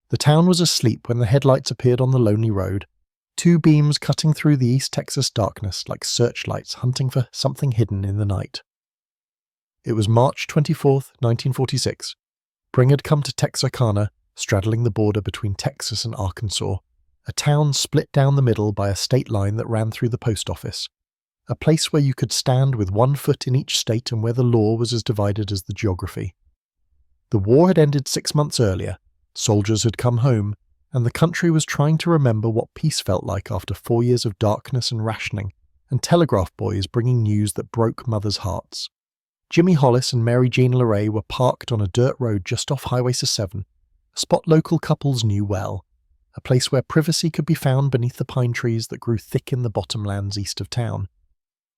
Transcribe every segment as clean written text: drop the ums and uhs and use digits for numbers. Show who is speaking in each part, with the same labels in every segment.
Speaker 1: The town was asleep when the headlights appeared on the lonely road, two beams cutting through the East Texas darkness like searchlights hunting for something hidden in the night. It was March 24th, 1946. Spring had come to Texarkana, straddling the border between Texas and Arkansas, a town split down the middle by a state line that ran through the post office, a place where you could stand with one foot in each state and where the law was as divided as the geography. The war had ended 6 months earlier, soldiers had come home, and the country was trying to remember what peace felt like after 4 years of darkness and rationing, and telegraph boys bringing news that broke mothers' hearts. Jimmy Hollis and Mary Jean LeRae were parked on a dirt road just off Highway 7, a spot local couples knew well, a place where privacy could be found beneath the pine trees that grew thick in the bottomlands east of town.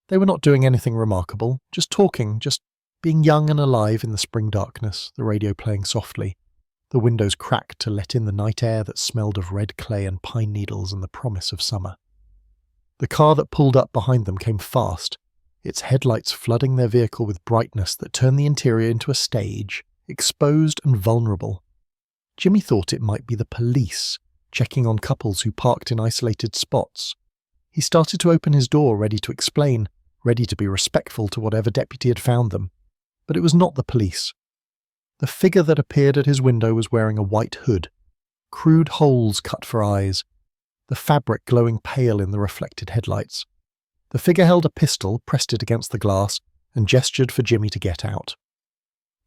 Speaker 1: They were not doing anything remarkable, just talking, just being young and alive in the spring darkness, the radio playing softly, the windows cracked to let in the night air that smelled of red clay and pine needles and the promise of summer. The car that pulled up behind them came fast, its headlights flooding their vehicle with brightness that turned the interior into a stage, exposed and vulnerable. Jimmy thought it might be the police, checking on couples who parked in isolated spots. He started to open his door, ready to explain, ready to be respectful to whatever deputy had found them. But it was not the police. The figure that appeared at his window was wearing a white hood, crude holes cut for eyes, the fabric glowing pale in the reflected headlights. The figure held a pistol, pressed it against the glass, and gestured for Jimmy to get out.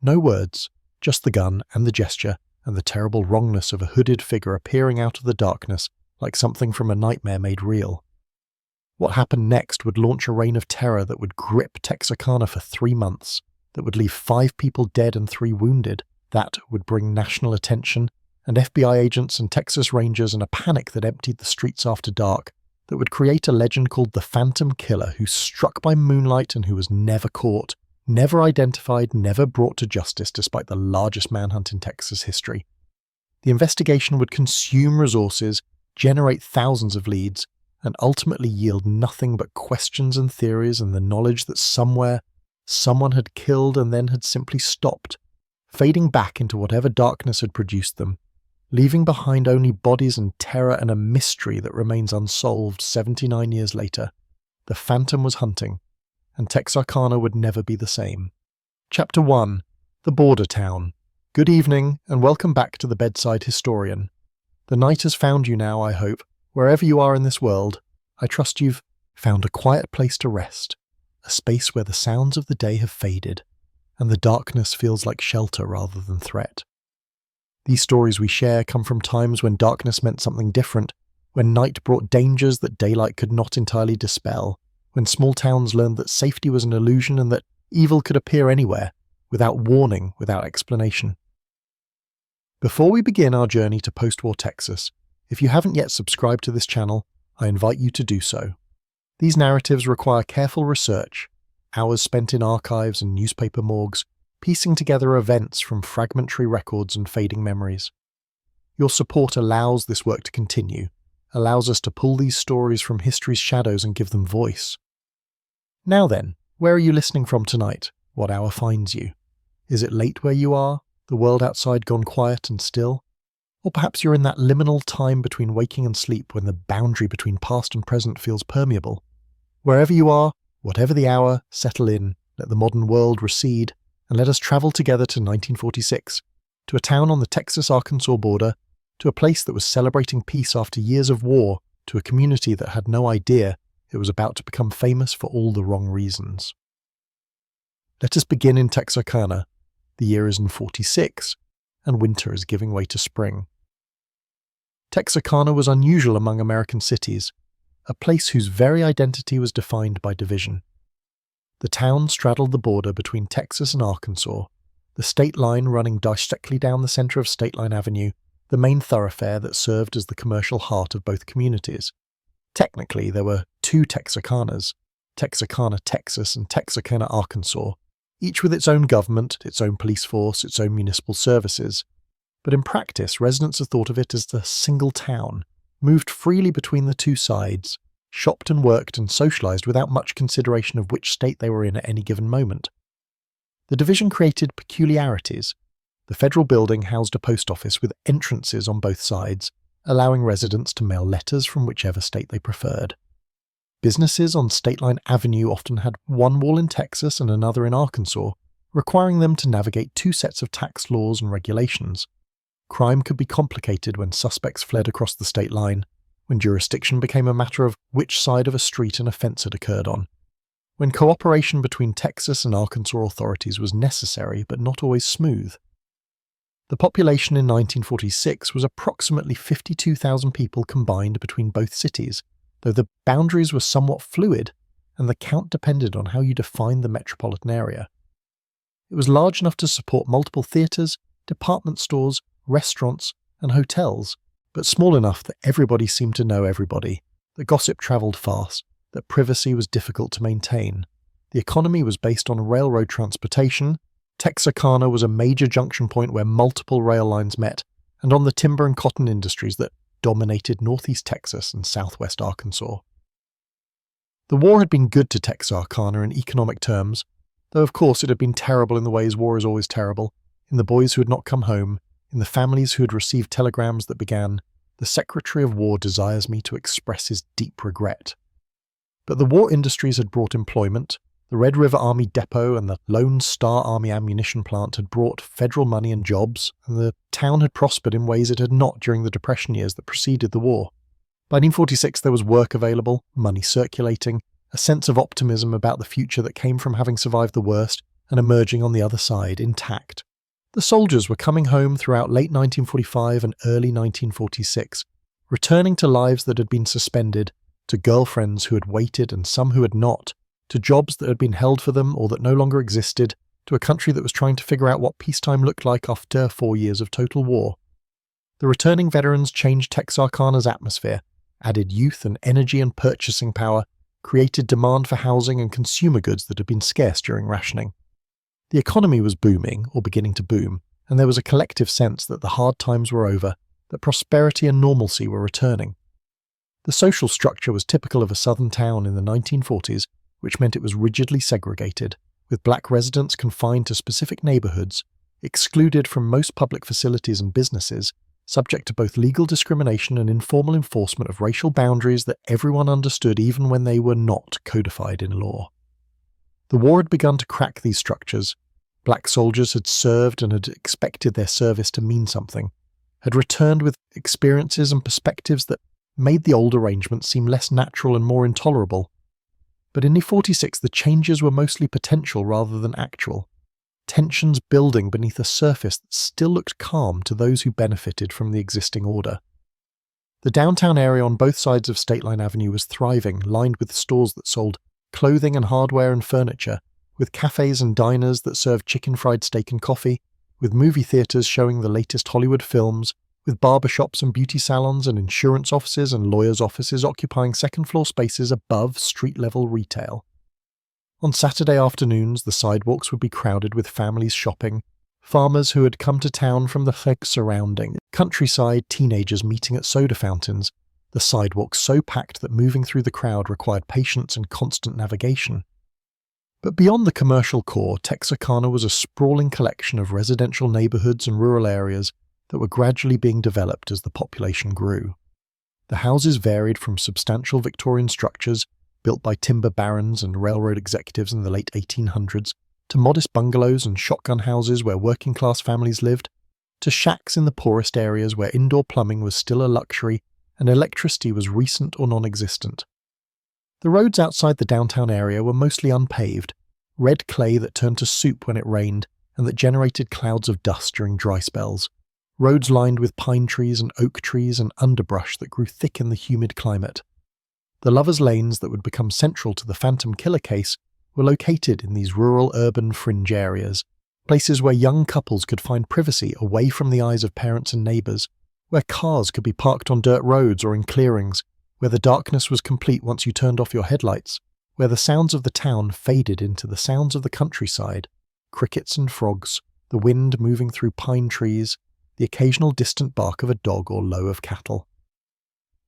Speaker 1: No words, just the gun and the gesture, and the terrible wrongness of a hooded figure appearing out of the darkness like something from a nightmare made real. What happened next would launch a reign of terror that would grip Texarkana for 3 months, that would leave 5 people dead and 3 wounded, that would bring national attention, and FBI agents and Texas Rangers in a panic that emptied the streets after dark, that would create a legend called the Phantom Killer who struck by moonlight and who was never caught, never identified, never brought to justice despite the largest manhunt in Texas history. The investigation would consume resources, generate thousands of leads, and ultimately yield nothing but questions and theories and the knowledge that somewhere, someone had killed and then had simply stopped, fading back into whatever darkness had produced them, leaving behind only bodies and terror and a mystery that remains unsolved 79 years later. The Phantom was hunting, and Texarkana would never be the same. Chapter 1. The Border Town. Good evening, and welcome back to the Bedside Historian. The night has found you now, I hope, wherever you are in this world. I trust you've found a quiet place to rest, a space where the sounds of the day have faded, and the darkness feels like shelter rather than threat. These stories we share come from times when darkness meant something different, when night brought dangers that daylight could not entirely dispel, when small towns learned that safety was an illusion and that evil could appear anywhere, without warning, without explanation. Before we begin our journey to post-war Texas, if you haven't yet subscribed to this channel, I invite you to do so. These narratives require careful research, hours spent in archives and newspaper morgues, piecing together events from fragmentary records and fading memories. Your support allows this work to continue, allows us to pull these stories from history's shadows and give them voice. Now then, where are you listening from tonight? What hour finds you? Is it late where you are, the world outside gone quiet and still? Or perhaps you're in that liminal time between waking and sleep when the boundary between past and present feels permeable. Wherever you are, whatever the hour, settle in, let the modern world recede, and let us travel together to 1946, to a town on the Texas-Arkansas border, to a place that was celebrating peace after years of war, to a community that had no idea it was about to become famous for all the wrong reasons. Let us begin in Texarkana. The year is in 46, and winter is giving way to spring. Texarkana was unusual among American cities, a place whose very identity was defined by division. The town straddled the border between Texas and Arkansas, the state line running directly down the center of State Line Avenue, the main thoroughfare that served as the commercial heart of both communities. Technically, there were 2 Texarkanas, Texarkana, Texas, and Texarkana, Arkansas, each with its own government, its own police force, its own municipal services. But in practice, residents have thought of it as the single town, moved freely between the 2 sides, shopped and worked and socialized without much consideration of which state they were in at any given moment. The division created peculiarities. The federal building housed a post office with entrances on both sides, allowing residents to mail letters from whichever state they preferred. Businesses on State Line Avenue often had one wall in Texas and another in Arkansas, requiring them to navigate two sets of tax laws and regulations. Crime could be complicated when suspects fled across the state line, when jurisdiction became a matter of which side of a street an offense had occurred on, when cooperation between Texas and Arkansas authorities was necessary but not always smooth. The population in 1946 was approximately 52,000 people combined between both cities, though the boundaries were somewhat fluid and the count depended on how you defined the metropolitan area. It was large enough to support multiple theatres, department stores, restaurants, and hotels, but small enough that everybody seemed to know everybody, that gossip travelled fast, that privacy was difficult to maintain. The economy was based on railroad transportation. Texarkana was a major junction point where multiple rail lines met, and on the timber and cotton industries that dominated northeast Texas and southwest Arkansas. The war had been good to Texarkana in economic terms, though of course it had been terrible in the ways war is always terrible, in the boys who had not come home, in the families who had received telegrams that began, "The Secretary of War desires me to express his deep regret." But the war industries had brought employment. The Red River Army Depot and the Lone Star Army ammunition plant had brought federal money and jobs, and the town had prospered in ways it had not during the Depression years that preceded the war. By 1946 there was work available, money circulating, a sense of optimism about the future that came from having survived the worst and emerging on the other side intact. The soldiers were coming home throughout late 1945 and early 1946, returning to lives that had been suspended, to girlfriends who had waited and some who had not, to jobs that had been held for them or that no longer existed, to a country that was trying to figure out what peacetime looked like after 4 years of total war. The returning veterans changed Texarkana's atmosphere, added youth and energy and purchasing power, created demand for housing and consumer goods that had been scarce during rationing. The economy was booming, or beginning to boom, and there was a collective sense that the hard times were over, that prosperity and normalcy were returning. The social structure was typical of a southern town in the 1940s, which meant it was rigidly segregated, with black residents confined to specific neighborhoods, excluded from most public facilities and businesses, subject to both legal discrimination and informal enforcement of racial boundaries that everyone understood even when they were not codified in law. The war had begun to crack these structures. Black soldiers had served and had expected their service to mean something, had returned with experiences and perspectives that made the old arrangements seem less natural and more intolerable. But in 1946 the changes were mostly potential rather than actual, tensions building beneath a surface that still looked calm to those who benefited from the existing order. The downtown area on both sides of State Line Avenue was thriving, lined with stores that sold clothing and hardware and furniture, with cafes and diners that served chicken fried steak and coffee, with movie theaters showing the latest Hollywood films, with barbershops and beauty salons and insurance offices and lawyers' offices occupying second-floor spaces above street-level retail. On Saturday afternoons, the sidewalks would be crowded with families shopping, farmers who had come to town from the surrounding, countryside teenagers meeting at soda fountains, the sidewalks so packed that moving through the crowd required patience and constant navigation. But beyond the commercial core, Texarkana was a sprawling collection of residential neighborhoods and rural areas that were gradually being developed as the population grew. The houses varied from substantial Victorian structures built by timber barons and railroad executives in the late 1800s, to modest bungalows and shotgun houses where working-class families lived, to shacks in the poorest areas where indoor plumbing was still a luxury and electricity was recent or non-existent. The roads outside the downtown area were mostly unpaved, red clay that turned to soup when it rained and that generated clouds of dust during dry spells, roads lined with pine trees and oak trees and underbrush that grew thick in the humid climate. The lovers' lanes that would become central to the Phantom Killer case were located in these rural-urban fringe areas, places where young couples could find privacy away from the eyes of parents and neighbours, where cars could be parked on dirt roads or in clearings, where the darkness was complete once you turned off your headlights, where the sounds of the town faded into the sounds of the countryside, crickets and frogs, the wind moving through pine trees, the occasional distant bark of a dog or low of cattle.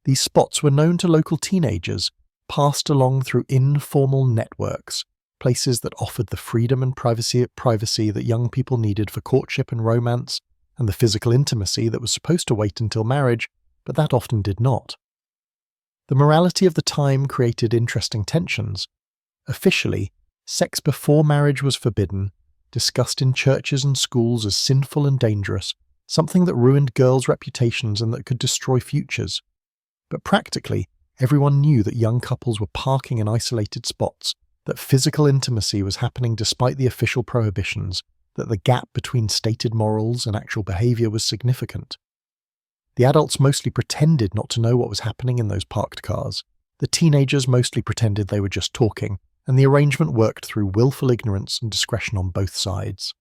Speaker 1: These spots were known to local teenagers, passed along through informal networks, places that offered the freedom and privacy that young people needed for courtship and romance, and the physical intimacy that was supposed to wait until marriage, but that often did not. The morality of the time created interesting tensions. Officially, sex before marriage was forbidden, discussed in churches and schools as sinful and dangerous, something that ruined girls' reputations and that could destroy futures. But practically, everyone knew that young couples were parking in isolated spots, that physical intimacy was happening despite the official prohibitions, that the gap between stated morals and actual behaviour was significant. The adults mostly pretended not to know what was happening in those parked cars. The teenagers mostly pretended they were just talking, and the arrangement worked through willful ignorance and discretion on both sides.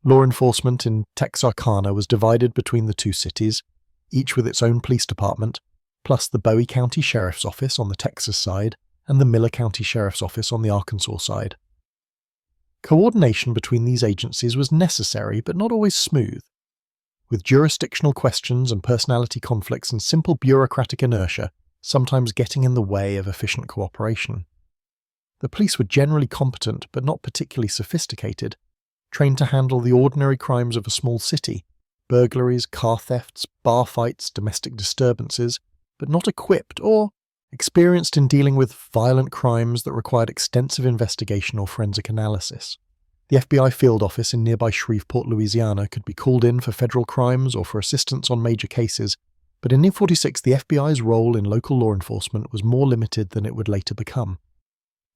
Speaker 1: Law enforcement in Texarkana was divided between the two cities, each with its own police department, plus the Bowie County Sheriff's Office on the Texas side and the Miller County Sheriff's Office on the Arkansas side. Coordination between these agencies was necessary but not always smooth. With jurisdictional questions and personality conflicts and simple bureaucratic inertia sometimes getting in the way of efficient cooperation. The police were generally competent but not particularly sophisticated, trained to handle the ordinary crimes of a small city, burglaries, car thefts, bar fights, domestic disturbances, but not equipped or experienced in dealing with violent crimes that required extensive investigation or forensic analysis. The FBI field office in nearby Shreveport, Louisiana could be called in for federal crimes or for assistance on major cases, but in 1946 the FBI's role in local law enforcement was more limited than it would later become.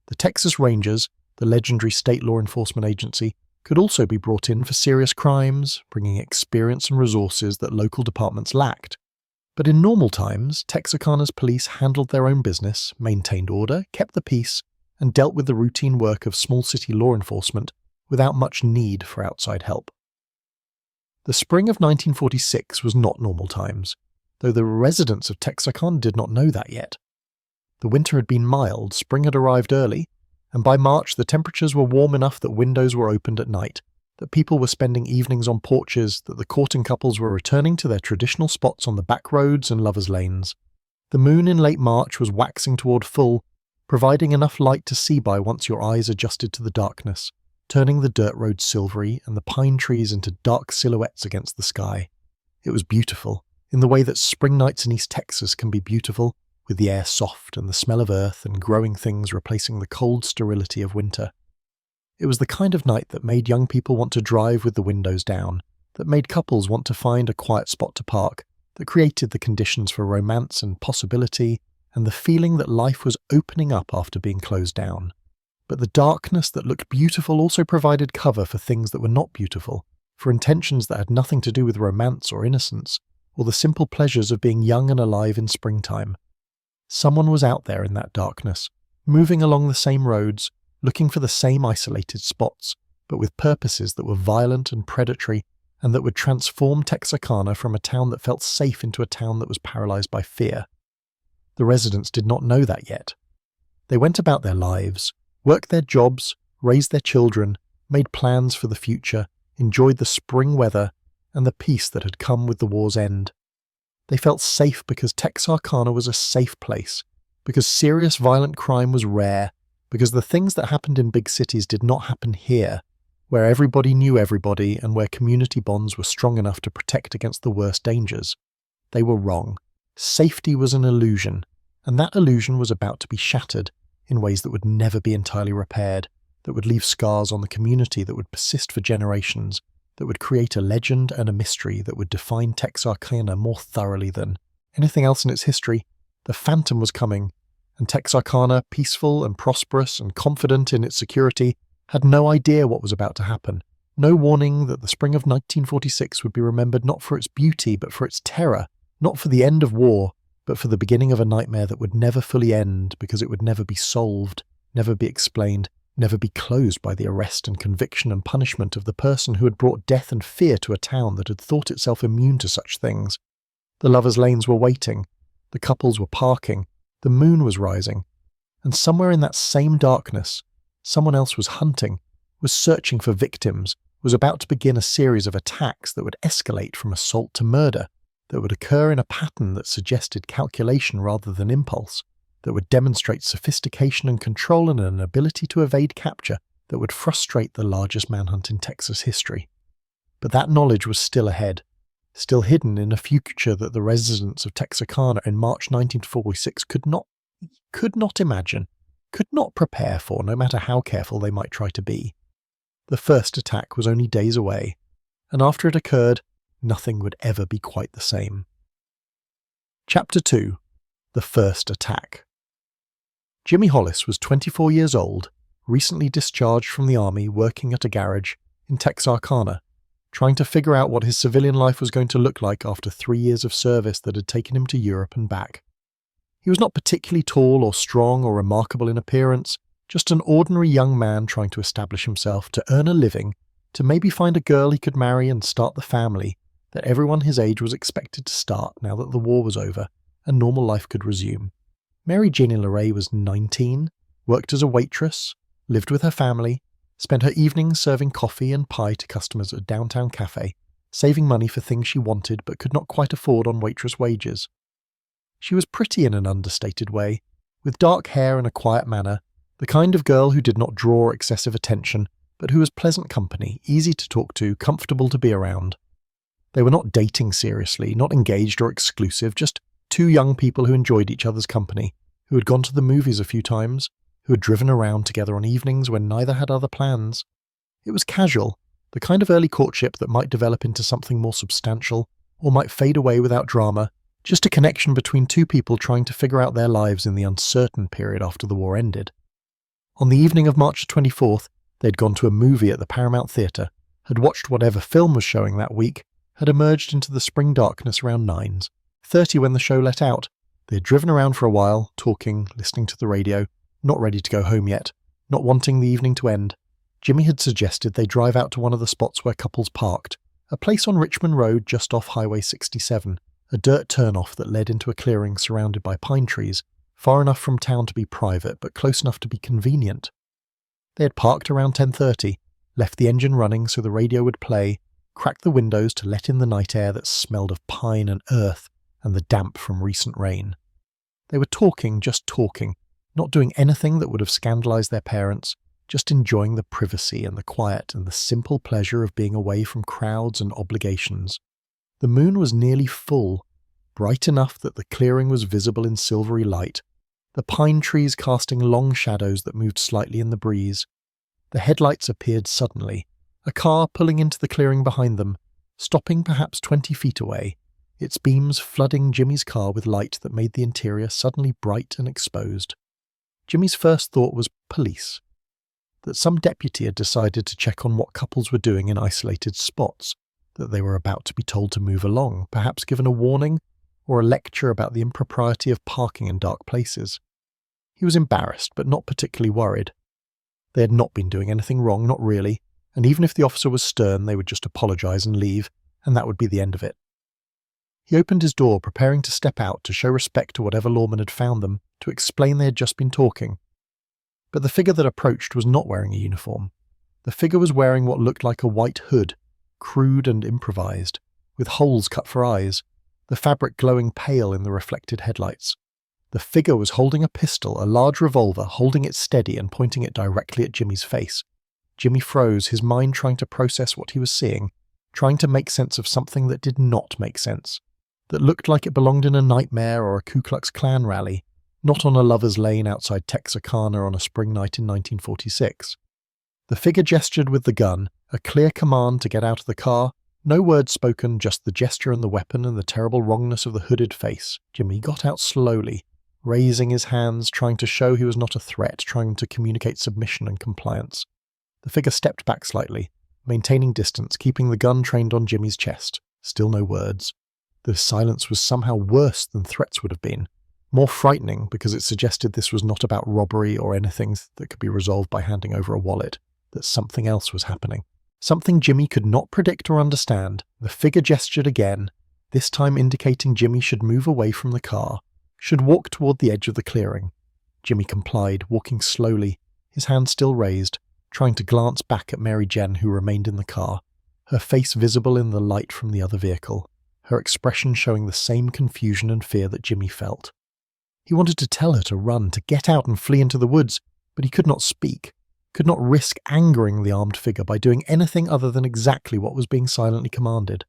Speaker 1: The Texas Rangers, the legendary state law enforcement agency, could also be brought in for serious crimes, bringing experience and resources that local departments lacked. But in normal times, Texarkana's police handled their own business, maintained order, kept the peace, and dealt with the routine work of small city law enforcement without much need for outside help. The spring of 1946 was not normal times, though the residents of Texarkana did not know that yet. The winter had been mild, spring had arrived early, and by March the temperatures were warm enough that windows were opened at night, that people were spending evenings on porches, that the courting couples were returning to their traditional spots on the back roads and lovers' lanes. The moon in late March was waxing toward full, providing enough light to see by once your eyes adjusted to the darkness, turning the dirt road silvery and the pine trees into dark silhouettes against the sky. It was beautiful, in the way that spring nights in East Texas can be beautiful, with the air soft and the smell of earth and growing things replacing the cold sterility of winter. It was the kind of night that made young people want to drive with the windows down, that made couples want to find a quiet spot to park, that created the conditions for romance and possibility, and the feeling that life was opening up after being closed down. But the darkness that looked beautiful also provided cover for things that were not beautiful, for intentions that had nothing to do with romance or innocence, or the simple pleasures of being young and alive in springtime. Someone was out there in that darkness, moving along the same roads, looking for the same isolated spots, but with purposes that were violent and predatory, and that would transform Texarkana from a town that felt safe into a town that was paralyzed by fear. The residents did not know that yet. They went about their lives, worked their jobs, raised their children, made plans for the future, enjoyed the spring weather and the peace that had come with the war's end. They felt safe because Texarkana was a safe place, because serious violent crime was rare, because the things that happened in big cities did not happen here, where everybody knew everybody and where community bonds were strong enough to protect against the worst dangers. They were wrong. Safety was an illusion, and that illusion was about to be shattered in ways that would never be entirely repaired, that would leave scars on the community that would persist for generations, that would create a legend and a mystery that would define Texarkana more thoroughly than anything else in its history. The Phantom was coming, and Texarkana, peaceful and prosperous and confident in its security, had no idea what was about to happen, no warning that the spring of 1946 would be remembered not for its beauty but for its terror, not for the end of war, but for the beginning of a nightmare that would never fully end because it would never be solved, never be explained, never be closed by the arrest and conviction and punishment of the person who had brought death and fear to a town that had thought itself immune to such things. The lovers' lanes were waiting, the couples were parking, the moon was rising, and somewhere in that same darkness, someone else was hunting, was searching for victims, was about to begin a series of attacks that would escalate from assault to murder, that would occur in a pattern that suggested calculation rather than impulse, that would demonstrate sophistication and control and an ability to evade capture that would frustrate the largest manhunt in Texas history. But that knowledge was still ahead, still hidden in a future that the residents of Texarkana in March 1946 could not imagine, could not prepare for, no matter how careful they might try to be. The first attack was only days away, and after it occurred, nothing would ever be quite the same. Chapter 2. The First Attack. Jimmy Hollis was 24 years old, recently discharged from the army, working at a garage in Texarkana, trying to figure out what his civilian life was going to look like after 3 years of service that had taken him to Europe and back. He was not particularly tall or strong or remarkable in appearance, just an ordinary young man trying to establish himself, to earn a living, to maybe find a girl he could marry and start the family that everyone his age was expected to start now that the war was over and normal life could resume. Mary Jeannie LeRae was 19, worked as a waitress, lived with her family, spent her evenings serving coffee and pie to customers at a downtown cafe, saving money for things she wanted but could not quite afford on waitress wages. She was pretty in an understated way, with dark hair and a quiet manner, the kind of girl who did not draw excessive attention, but who was pleasant company, easy to talk to, comfortable to be around. They were not dating seriously, not engaged or exclusive, just two young people who enjoyed each other's company, who had gone to the movies a few times, who had driven around together on evenings when neither had other plans. It was casual, the kind of early courtship that might develop into something more substantial, or might fade away without drama, just a connection between two people trying to figure out their lives in the uncertain period after the war ended. On the evening of March 24th, they'd gone to a movie at the Paramount Theatre, had watched whatever film was showing that week, had emerged into the spring darkness around 9:30 when the show let out. They had driven around for a while, talking, listening to the radio, not ready to go home yet, not wanting the evening to end. Jimmy had suggested they drive out to one of the spots where couples parked, a place on Richmond Road just off Highway 67, a dirt turnoff that led into a clearing surrounded by pine trees, far enough from town to be private but close enough to be convenient. They had parked around 10:30, left the engine running so the radio would play, cracked the windows to let in the night air that smelled of pine and earth and the damp from recent rain. They were talking, just talking, not doing anything that would have scandalized their parents, just enjoying the privacy and the quiet and the simple pleasure of being away from crowds and obligations. The moon was nearly full, bright enough that the clearing was visible in silvery light, the pine trees casting long shadows that moved slightly in the breeze. The headlights appeared suddenly, a car pulling into the clearing behind them, stopping perhaps 20 feet away, its beams flooding Jimmy's car with light that made the interior suddenly bright and exposed. Jimmy's first thought was police, that some deputy had decided to check on what couples were doing in isolated spots, that they were about to be told to move along, perhaps given a warning or a lecture about the impropriety of parking in dark places. He was embarrassed, but not particularly worried. They had not been doing anything wrong, not really, and even if the officer was stern, they would just apologize and leave, and that would be the end of it. He opened his door, preparing to step out to show respect to whatever lawman had found them, to explain they had just been talking. But the figure that approached was not wearing a uniform. The figure was wearing what looked like a white hood, crude and improvised, with holes cut for eyes, the fabric glowing pale in the reflected headlights. The figure was holding a pistol, a large revolver, holding it steady and pointing it directly at Jimmy's face. Jimmy froze, his mind trying to process what he was seeing, trying to make sense of something that did not make sense, that looked like it belonged in a nightmare or a Ku Klux Klan rally, not on a lover's lane outside Texarkana on a spring night in 1946. The figure gestured with the gun, a clear command to get out of the car, no words spoken, just the gesture and the weapon and the terrible wrongness of the hooded face. Jimmy got out slowly, raising his hands, trying to show he was not a threat, trying to communicate submission and compliance. The figure stepped back slightly, maintaining distance, keeping the gun trained on Jimmy's chest. Still no words. The silence was somehow worse than threats would have been, more frightening because it suggested this was not about robbery or anything that could be resolved by handing over a wallet, that something else was happening. Something Jimmy could not predict or understand. The figure gestured again, this time indicating Jimmy should move away from the car, should walk toward the edge of the clearing. Jimmy complied, walking slowly, his hand still raised, trying to glance back at Mary Jen, who remained in the car, her face visible in the light from the other vehicle, her expression showing the same confusion and fear that Jimmy felt. He wanted to tell her to run, to get out and flee into the woods, but he could not speak, could not risk angering the armed figure by doing anything other than exactly what was being silently commanded.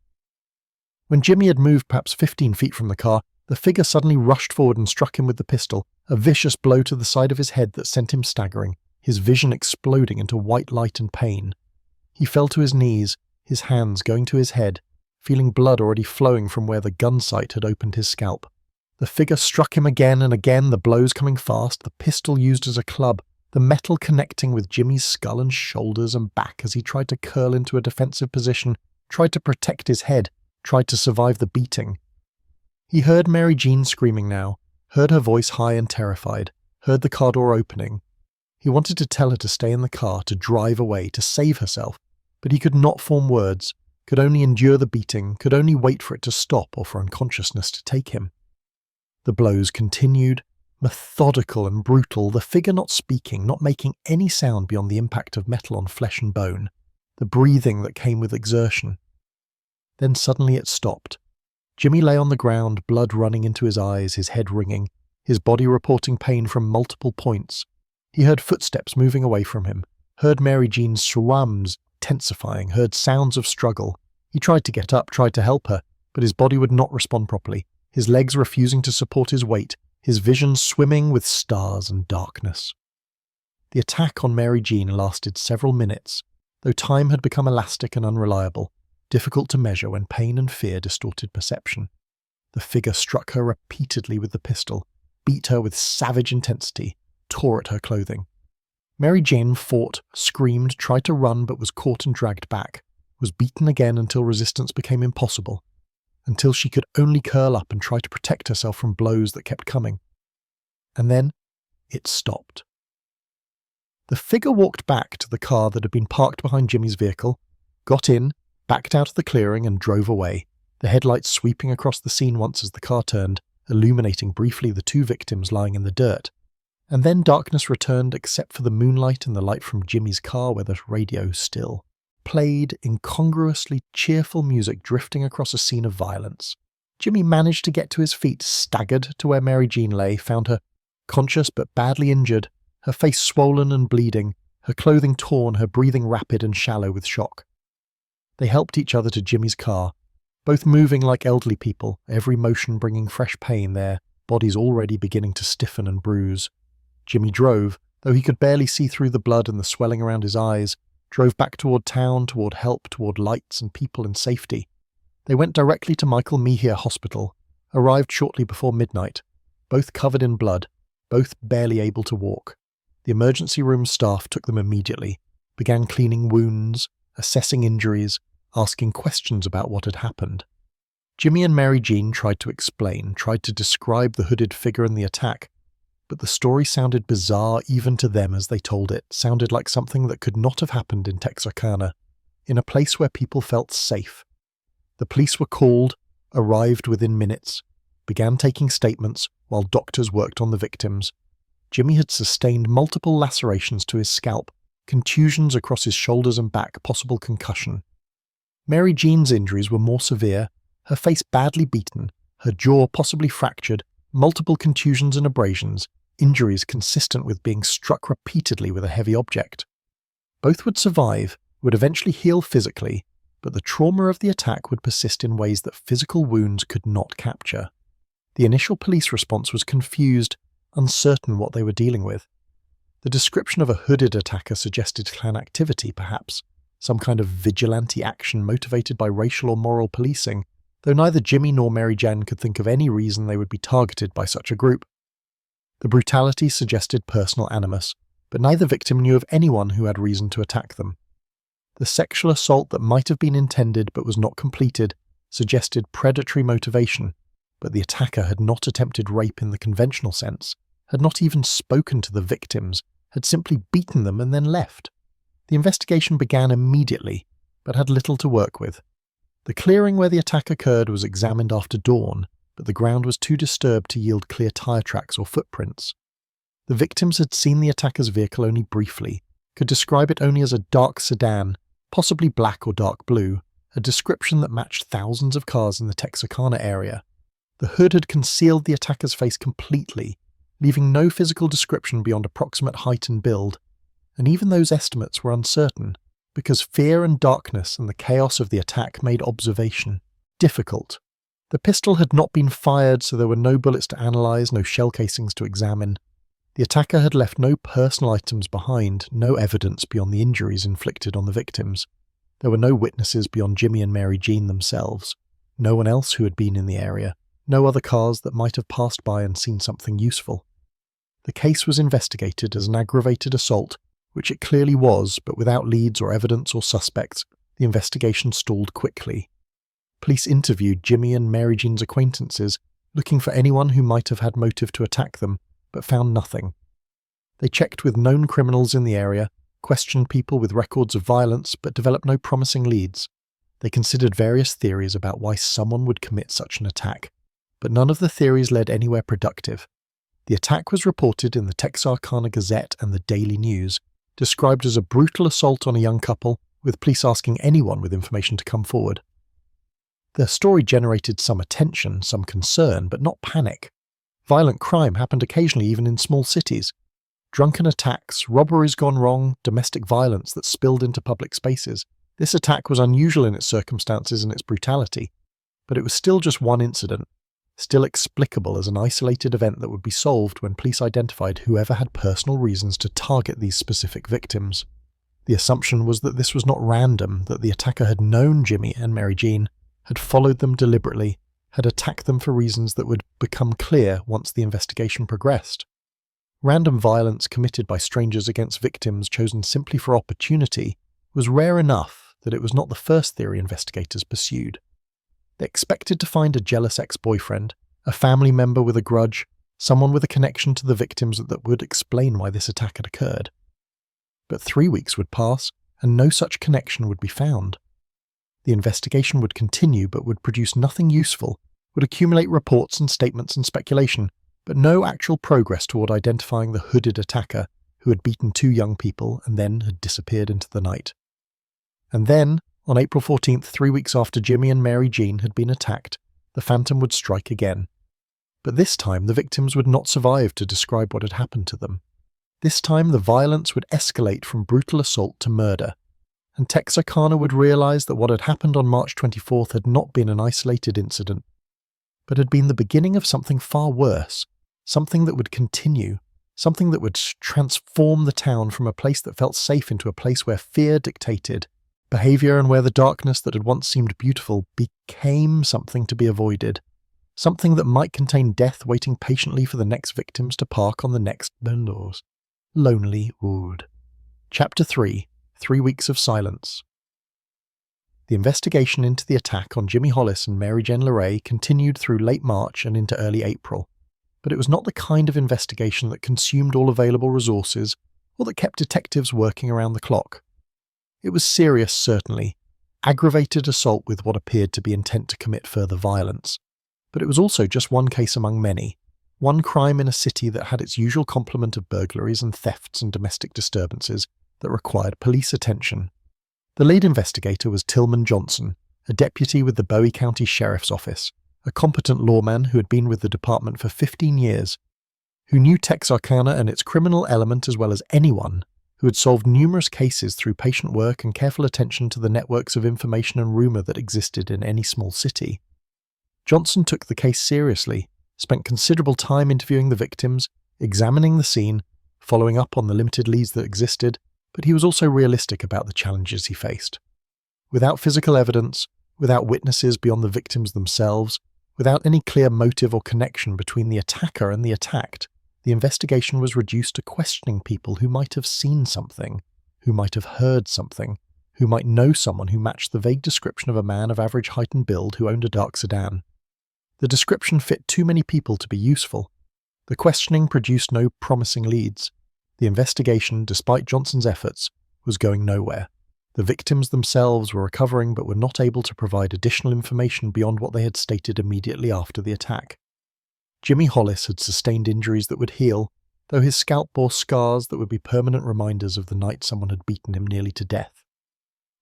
Speaker 1: When Jimmy had moved perhaps 15 feet from the car, the figure suddenly rushed forward and struck him with the pistol, a vicious blow to the side of his head that sent him staggering, his vision exploding into white light and pain. He fell to his knees, his hands going to his head, feeling blood already flowing from where the gun sight had opened his scalp. The figure struck him again and again, the blows coming fast, the pistol used as a club, the metal connecting with Jimmy's skull and shoulders and back as he tried to curl into a defensive position, tried to protect his head, tried to survive the beating. He heard Mary Jean screaming now, heard her voice high and terrified, heard the car door opening. He wanted to tell her to stay in the car, to drive away, to save herself, but he could not form words, could only endure the beating, could only wait for it to stop or for unconsciousness to take him. The blows continued, methodical and brutal, the figure not speaking, not making any sound beyond the impact of metal on flesh and bone, the breathing that came with exertion. Then suddenly it stopped. Jimmy lay on the ground, blood running into his eyes, his head ringing, his body reporting pain from multiple points. He heard footsteps moving away from him, heard Mary Jean's swams tensifying, heard sounds of struggle. He tried to get up, tried to help her, but his body would not respond properly, his legs refusing to support his weight, his vision swimming with stars and darkness. The attack on Mary Jean lasted several minutes, though time had become elastic and unreliable, difficult to measure when pain and fear distorted perception. The figure struck her repeatedly with the pistol, beat her with savage intensity, tore at her clothing. Mary Jane fought, screamed, tried to run but was caught and dragged back, was beaten again until resistance became impossible, until she could only curl up and try to protect herself from blows that kept coming. And then it stopped. The figure walked back to the car that had been parked behind Jimmy's vehicle, got in, backed out of the clearing and drove away, the headlights sweeping across the scene once as the car turned, illuminating briefly the two victims lying in the dirt. And then darkness returned except for the moonlight and the light from Jimmy's car where the radio still played incongruously cheerful music drifting across a scene of violence. Jimmy managed to get to his feet, staggered to where Mary Jean lay, found her conscious but badly injured, her face swollen and bleeding, her clothing torn, her breathing rapid and shallow with shock. They helped each other to Jimmy's car, both moving like elderly people, every motion bringing fresh pain, their bodies already beginning to stiffen and bruise. Jimmy drove, though he could barely see through the blood and the swelling around his eyes, drove back toward town, toward help, toward lights and people and safety. They went directly to Michael Mejia Hospital, arrived shortly before midnight, both covered in blood, both barely able to walk. The emergency room staff took them immediately, began cleaning wounds, assessing injuries, asking questions about what had happened. Jimmy and Mary Jean tried to explain, tried to describe the hooded figure and the attack, but the story sounded bizarre even to them as they told it, sounded like something that could not have happened in Texarkana, in a place where people felt safe. The police were called, arrived within minutes, began taking statements while doctors worked on the victims. Jimmy had sustained multiple lacerations to his scalp, contusions across his shoulders and back, possible concussion. Mary Jean's injuries were more severe, her face badly beaten, her jaw possibly fractured, multiple contusions and abrasions, injuries consistent with being struck repeatedly with a heavy object. Both would survive, would eventually heal physically, but the trauma of the attack would persist in ways that physical wounds could not capture. The initial police response was confused, uncertain what they were dealing with. The description of a hooded attacker suggested clan activity, perhaps, some kind of vigilante action motivated by racial or moral policing, though neither Jimmy nor Mary Jane could think of any reason they would be targeted by such a group. The brutality suggested personal animus, but neither victim knew of anyone who had reason to attack them. The sexual assault that might have been intended but was not completed suggested predatory motivation, but the attacker had not attempted rape in the conventional sense, had not even spoken to the victims, had simply beaten them and then left. The investigation began immediately, but had little to work with. The clearing where the attack occurred was examined after dawn, but the ground was too disturbed to yield clear tire tracks or footprints. The victims had seen the attacker's vehicle only briefly, could describe it only as a dark sedan, possibly black or dark blue, a description that matched thousands of cars in the Texarkana area. The hood had concealed the attacker's face completely, leaving no physical description beyond approximate height and build, and even those estimates were uncertain, because fear and darkness and the chaos of the attack made observation difficult. The pistol had not been fired, so there were no bullets to analyse, no shell casings to examine. The attacker had left no personal items behind, no evidence beyond the injuries inflicted on the victims. There were no witnesses beyond Jimmy and Mary Jean themselves, no one else who had been in the area, no other cars that might have passed by and seen something useful. The case was investigated as an aggravated assault, which it clearly was, but without leads or evidence or suspects, the investigation stalled quickly. Police interviewed Jimmy and Mary Jean's acquaintances, looking for anyone who might have had motive to attack them, but found nothing. They checked with known criminals in the area, questioned people with records of violence, but developed no promising leads. They considered various theories about why someone would commit such an attack, but none of the theories led anywhere productive. The attack was reported in the Texarkana Gazette and the Daily News, described as a brutal assault on a young couple, with police asking anyone with information to come forward. The story generated some attention, some concern, but not panic. Violent crime happened occasionally even in small cities. Drunken attacks, robberies gone wrong, domestic violence that spilled into public spaces. This attack was unusual in its circumstances and its brutality, but it was still just one incident, still explicable as an isolated event that would be solved when police identified whoever had personal reasons to target these specific victims. The assumption was that this was not random, that the attacker had known Jimmy and Mary Jean, had followed them deliberately, had attacked them for reasons that would become clear once the investigation progressed. Random violence committed by strangers against victims chosen simply for opportunity was rare enough that it was not the first theory investigators pursued. They expected to find a jealous ex-boyfriend, a family member with a grudge, someone with a connection to the victims that would explain why this attack had occurred. But 3 weeks would pass, and no such connection would be found. The investigation would continue but would produce nothing useful, would accumulate reports and statements and speculation, but no actual progress toward identifying the hooded attacker who had beaten 2 young people and then had disappeared into the night. And then, on April 14th, 3 weeks after Jimmy and Mary Jean had been attacked, the phantom would strike again. But this time the victims would not survive to describe what had happened to them. This time the violence would escalate from brutal assault to murder, and Texarkana would realize that what had happened on March 24th had not been an isolated incident, but had been the beginning of something far worse, something that would continue, something that would transform the town from a place that felt safe into a place where fear dictated behavior and where the darkness that had once seemed beautiful became something to be avoided, something that might contain death waiting patiently for the next victims to park on the next doors. Lonely Wood. Chapter 3. 3 Weeks of Silence. The investigation into the attack on Jimmy Hollis and Mary Jen LeRae continued through late March and into early April, but it was not the kind of investigation that consumed all available resources or that kept detectives working around the clock. It was serious, certainly, aggravated assault with what appeared to be intent to commit further violence, but it was also just one case among many, one crime in a city that had its usual complement of burglaries and thefts and domestic disturbances that required police attention. The lead investigator was Tillman Johnson, a deputy with the Bowie County Sheriff's Office, a competent lawman who had been with the department for 15 years, who knew Texarkana and its criminal element as well as anyone, who had solved numerous cases through patient work and careful attention to the networks of information and rumor that existed in any small city. Johnson took the case seriously, spent considerable time interviewing the victims, examining the scene, following up on the limited leads that existed, but he was also realistic about the challenges he faced. Without physical evidence, without witnesses beyond the victims themselves, without any clear motive or connection between the attacker and the attacked, the investigation was reduced to questioning people who might have seen something, who might have heard something, who might know someone who matched the vague description of a man of average height and build who owned a dark sedan. The description fit too many people to be useful. The questioning produced no promising leads. The investigation, despite Johnson's efforts, was going nowhere. The victims themselves were recovering but were not able to provide additional information beyond what they had stated immediately after the attack. Jimmy Hollis had sustained injuries that would heal, though his scalp bore scars that would be permanent reminders of the night someone had beaten him nearly to death.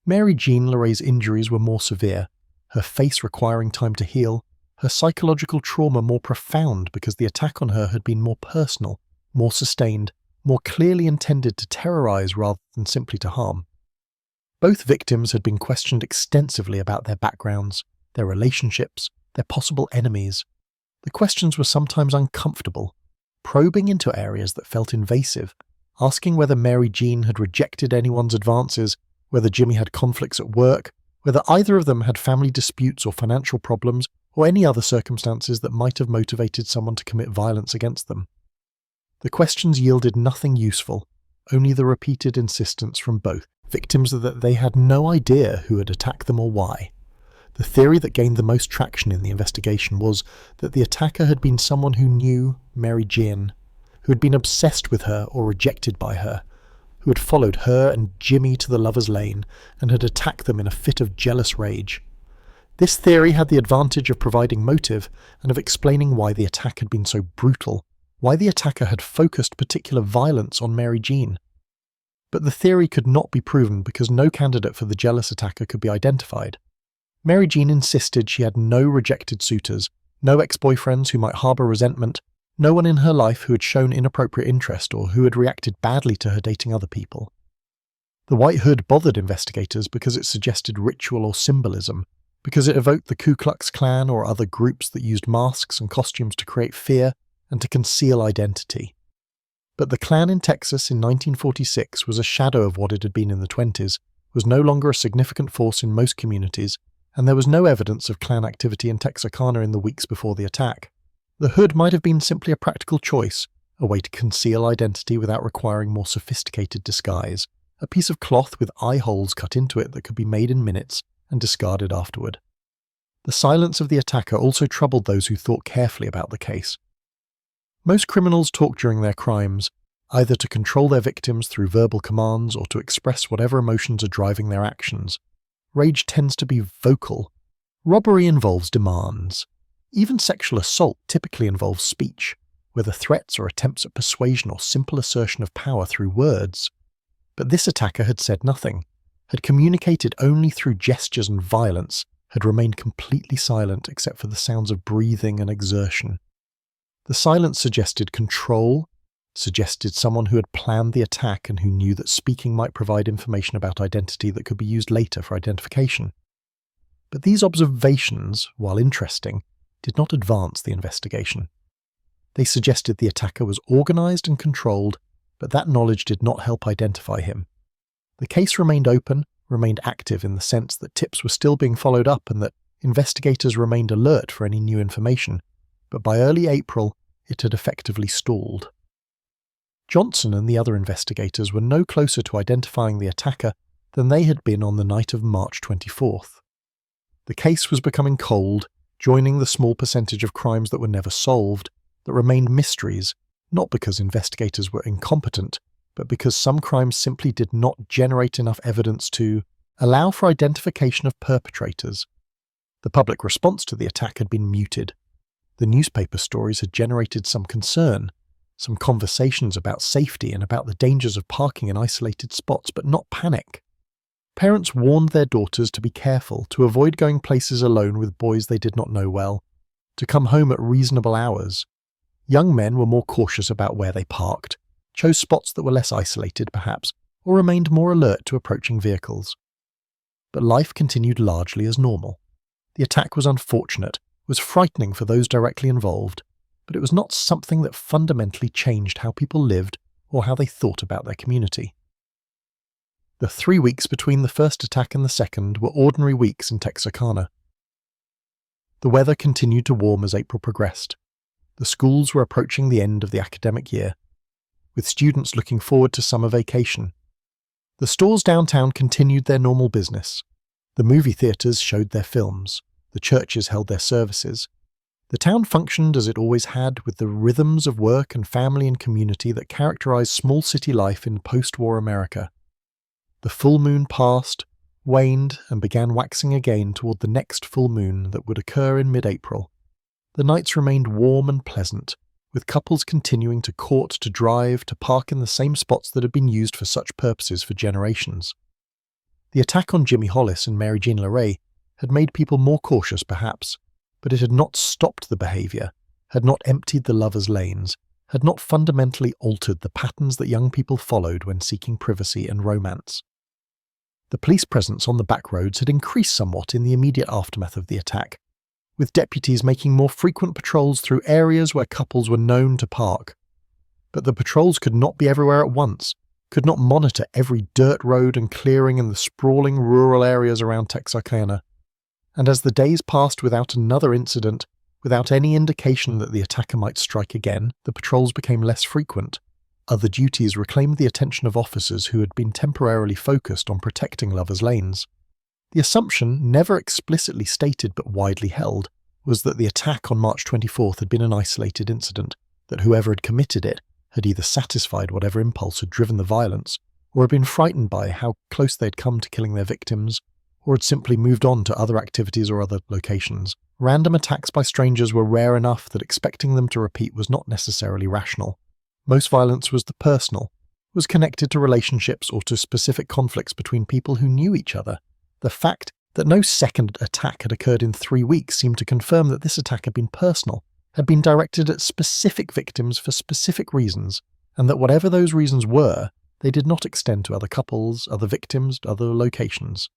Speaker 1: Mary Jean LeRae's injuries were more severe, her face requiring time to heal, her psychological trauma more profound because the attack on her had been more personal, more sustained, more clearly intended to terrorize rather than simply to harm. Both victims had been questioned extensively about their backgrounds, their relationships, their possible enemies. The questions were sometimes uncomfortable, probing into areas that felt invasive, asking whether Mary Jean had rejected anyone's advances, whether Jimmy had conflicts at work, whether either of them had family disputes or financial problems, or any other circumstances that might have motivated someone to commit violence against them. The questions yielded nothing useful, only the repeated insistence from both victims that they had no idea who had attacked them or why. The theory that gained the most traction in the investigation was that the attacker had been someone who knew Mary Jean, who had been obsessed with her or rejected by her, who had followed her and Jimmy to the lover's lane and had attacked them in a fit of jealous rage. This theory had the advantage of providing motive and of explaining why the attack had been so brutal, why the attacker had focused particular violence on Mary Jean. But the theory could not be proven because no candidate for the jealous attacker could be identified. Mary Jean insisted she had no rejected suitors, no ex-boyfriends who might harbour resentment, no one in her life who had shown inappropriate interest or who had reacted badly to her dating other people. The white hood bothered investigators because it suggested ritual or symbolism, because it evoked the Ku Klux Klan or other groups that used masks and costumes to create fear and to conceal identity. But the Klan in Texas in 1946 was a shadow of what it had been in the 20s, was no longer a significant force in most communities, and there was no evidence of Klan activity in Texarkana in the weeks before the attack. The hood might have been simply a practical choice, a way to conceal identity without requiring more sophisticated disguise, a piece of cloth with eye holes cut into it that could be made in minutes and discarded afterward. The silence of the attacker also troubled those who thought carefully about the case. Most criminals talk during their crimes, either to control their victims through verbal commands or to express whatever emotions are driving their actions. Rage tends to be vocal. Robbery involves demands. Even sexual assault typically involves speech, whether threats or attempts at persuasion or simple assertion of power through words. But this attacker had said nothing, had communicated only through gestures and violence, had remained completely silent except for the sounds of breathing and exertion. The silence suggested control, suggested someone who had planned the attack and who knew that speaking might provide information about identity that could be used later for identification. But these observations, while interesting, did not advance the investigation. They suggested the attacker was organized and controlled, but that knowledge did not help identify him. The case remained open, remained active in the sense that tips were still being followed up and that investigators remained alert for any new information, but by early April, it had effectively stalled. Johnson and the other investigators were no closer to identifying the attacker than they had been on the night of March 24th. The case was becoming cold, joining the small percentage of crimes that were never solved, that remained mysteries, not because investigators were incompetent, but because some crimes simply did not generate enough evidence to allow for identification of perpetrators. The public response to the attack had been muted. The newspaper stories had generated some concern, some conversations about safety and about the dangers of parking in isolated spots, but not panic. Parents warned their daughters to be careful, to avoid going places alone with boys they did not know well, to come home at reasonable hours. Young men were more cautious about where they parked, chose spots that were less isolated perhaps, or remained more alert to approaching vehicles. But life continued largely as normal. The attack was unfortunate, was frightening for those directly involved, but it was not something that fundamentally changed how people lived or how they thought about their community. The 3 weeks between the first attack and the second were ordinary weeks in Texarkana. The weather continued to warm as April progressed. The schools were approaching the end of the academic year, with students looking forward to summer vacation. The stores downtown continued their normal business. The movie theatres showed their films. The churches held their services. The town functioned as it always had, with the rhythms of work and family and community that characterized small city life in post-war America. The full moon passed, waned, and began waxing again toward the next full moon that would occur in mid-April. The nights remained warm and pleasant, with couples continuing to court, to drive, to park in the same spots that had been used for such purposes for generations. The attack on Jimmy Hollis and Mary Jean LeRae had made people more cautious perhaps, but it had not stopped the behaviour, had not emptied the lovers' lanes, had not fundamentally altered the patterns that young people followed when seeking privacy and romance. The police presence on the back roads had increased somewhat in the immediate aftermath of the attack, with deputies making more frequent patrols through areas where couples were known to park. But the patrols could not be everywhere at once, could not monitor every dirt road and clearing in the sprawling rural areas around Texarkana. And as the days passed without another incident, without any indication that the attacker might strike again, the patrols became less frequent. Other duties reclaimed the attention of officers who had been temporarily focused on protecting lovers' lanes. The assumption, never explicitly stated but widely held, was that the attack on March 24th had been an isolated incident, that whoever had committed it had either satisfied whatever impulse had driven the violence, or had been frightened by how close they had come to killing their victims, or had simply moved on to other activities or other locations. Random attacks by strangers were rare enough that expecting them to repeat was not necessarily rational. Most violence was the personal, was connected to relationships or to specific conflicts between people who knew each other. The fact that no second attack had occurred in 3 weeks seemed to confirm that this attack had been personal, had been directed at specific victims for specific reasons, and that whatever those reasons were, they did not extend to other couples, other victims, other locations.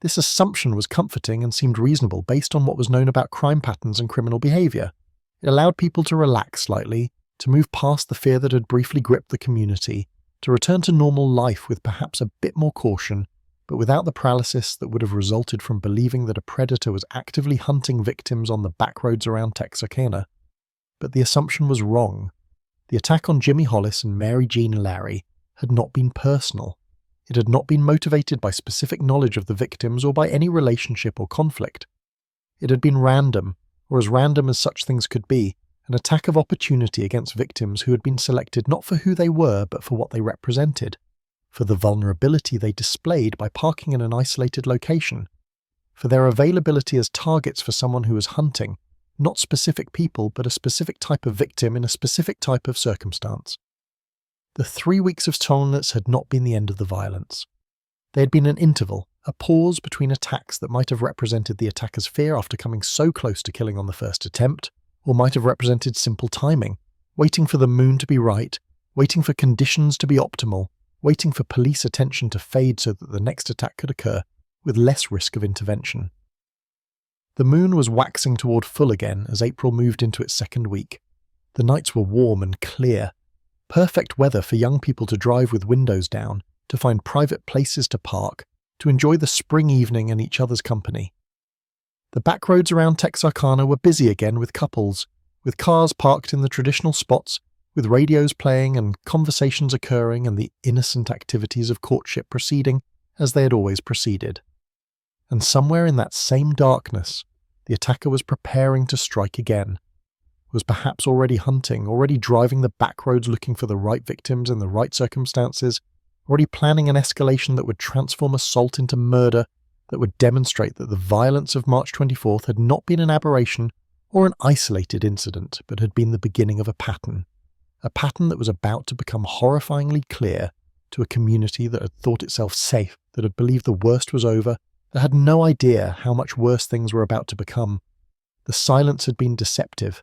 Speaker 1: This assumption was comforting and seemed reasonable based on what was known about crime patterns and criminal behaviour. It allowed people to relax slightly, to move past the fear that had briefly gripped the community, to return to normal life with perhaps a bit more caution, but without the paralysis that would have resulted from believing that a predator was actively hunting victims on the back roads around Texarkana. But the assumption was wrong. The attack on Jimmy Hollis and Mary Jean Larry had not been personal. It had not been motivated by specific knowledge of the victims or by any relationship or conflict. It had been random, or as random as such things could be, an attack of opportunity against victims who had been selected not for who they were but for what they represented, for the vulnerability they displayed by parking in an isolated location, for their availability as targets for someone who was hunting, not specific people but a specific type of victim in a specific type of circumstance. The 3 weeks of silence had not been the end of the violence. They had been an interval, a pause between attacks that might have represented the attacker's fear after coming so close to killing on the first attempt, or might have represented simple timing, waiting for the moon to be right, waiting for conditions to be optimal, waiting for police attention to fade so that the next attack could occur, with less risk of intervention. The moon was waxing toward full again as April moved into its second week. The nights were warm and clear, perfect weather for young people to drive with windows down, to find private places to park, to enjoy the spring evening and each other's company. The back roads around Texarkana were busy again with couples, with cars parked in the traditional spots, with radios playing and conversations occurring and the innocent activities of courtship proceeding as they had always proceeded. And somewhere in that same darkness, the attacker was preparing to strike again, was perhaps already hunting, already driving the back roads looking for the right victims in the right circumstances, already planning an escalation that would transform assault into murder, that would demonstrate that the violence of March 24th had not been an aberration or an isolated incident, but had been the beginning of a pattern that was about to become horrifyingly clear to a community that had thought itself safe, that had believed the worst was over, that had no idea how much worse things were about to become. The silence had been deceptive,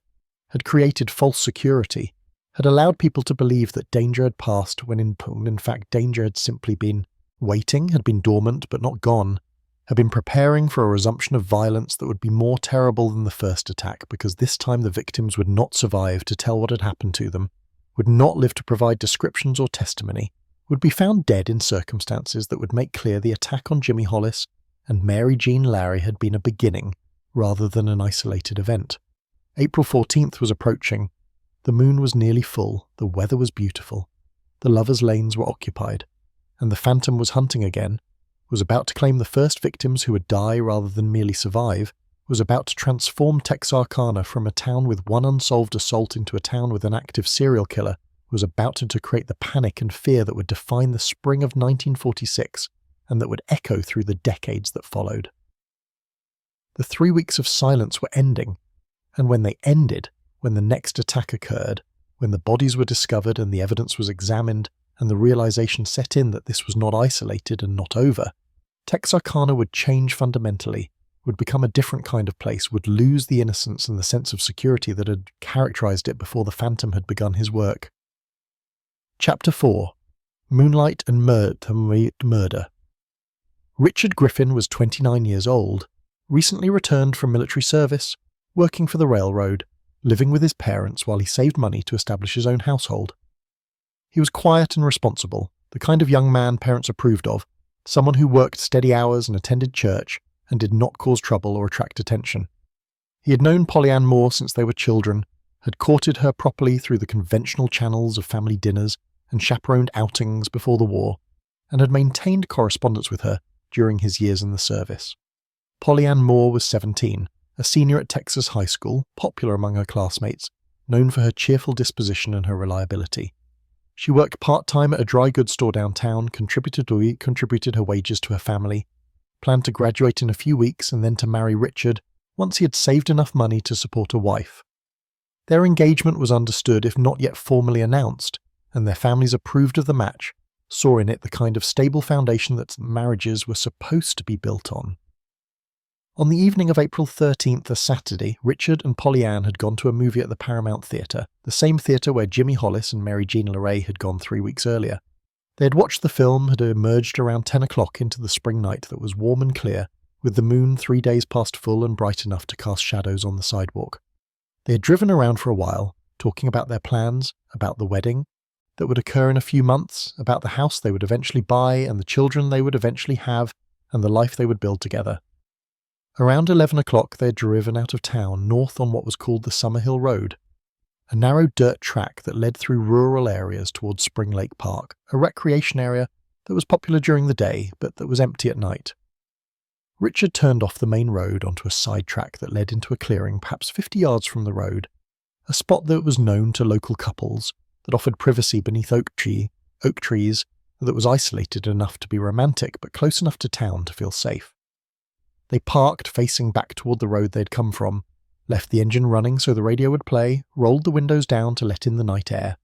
Speaker 1: had created false security, had allowed people to believe that danger had passed when in fact danger had simply been waiting, had been dormant but not gone, had been preparing for a resumption of violence that would be more terrible than the first attack because this time the victims would not survive to tell what had happened to them, would not live to provide descriptions or testimony, would be found dead in circumstances that would make clear the attack on Jimmy Hollis and Mary Jean Larry had been a beginning rather than an isolated event. April 14th was approaching. The moon was nearly full, the weather was beautiful, the lovers' lanes were occupied, and the phantom was hunting again, was about to claim the first victims who would die rather than merely survive, was about to transform Texarkana from a town with one unsolved assault into a town with an active serial killer, was about to create the panic and fear that would define the spring of 1946 and that would echo through the decades that followed. The 3 weeks of silence were ending, and when they ended, when the next attack occurred, when the bodies were discovered and the evidence was examined, and the realization set in that this was not isolated and not over, Texarkana would change fundamentally, would become a different kind of place, would lose the innocence and the sense of security that had characterized it before the Phantom had begun his work. Chapter 4. Moonlight and Murder. Richard Griffin was 29 years old, recently returned from military service, working for the railroad, living with his parents while he saved money to establish his own household. He was quiet and responsible, the kind of young man parents approved of, someone who worked steady hours and attended church and did not cause trouble or attract attention. He had known Polly Ann Moore since they were children, had courted her properly through the conventional channels of family dinners and chaperoned outings before the war, and had maintained correspondence with her during his years in the service. Polly Ann Moore was 17, a senior at Texas High School, popular among her classmates, known for her cheerful disposition and her reliability. She worked part-time at a dry goods store downtown, contributed her wages to her family, planned to graduate in a few weeks and then to marry Richard once he had saved enough money to support a wife. Their engagement was understood if not yet formally announced, and their families approved of the match, saw in it the kind of stable foundation that marriages were supposed to be built on. On the evening of April 13th, a Saturday, Richard and Polly Ann had gone to a movie at the Paramount Theatre, the same theatre where Jimmy Hollis and Mary Jean LeRae had gone 3 weeks earlier. They had watched the film, had emerged around 10 o'clock into the spring night that was warm and clear, with the moon 3 days past full and bright enough to cast shadows on the sidewalk. They had driven around for a while, talking about their plans, about the wedding that would occur in a few months, about the house they would eventually buy and the children they would eventually have and the life they would build together. Around 11 o'clock they had driven out of town north on what was called the Summerhill Road, a narrow dirt track that led through rural areas towards Spring Lake Park, a recreation area that was popular during the day but that was empty at night. Richard turned off the main road onto a side track that led into a clearing perhaps 50 yards from the road, a spot that was known to local couples, that offered privacy beneath oak trees, that was isolated enough to be romantic but close enough to town to feel safe. They parked facing back toward the road they'd come from, left the engine running so the radio would play, rolled the windows down to let in the night air.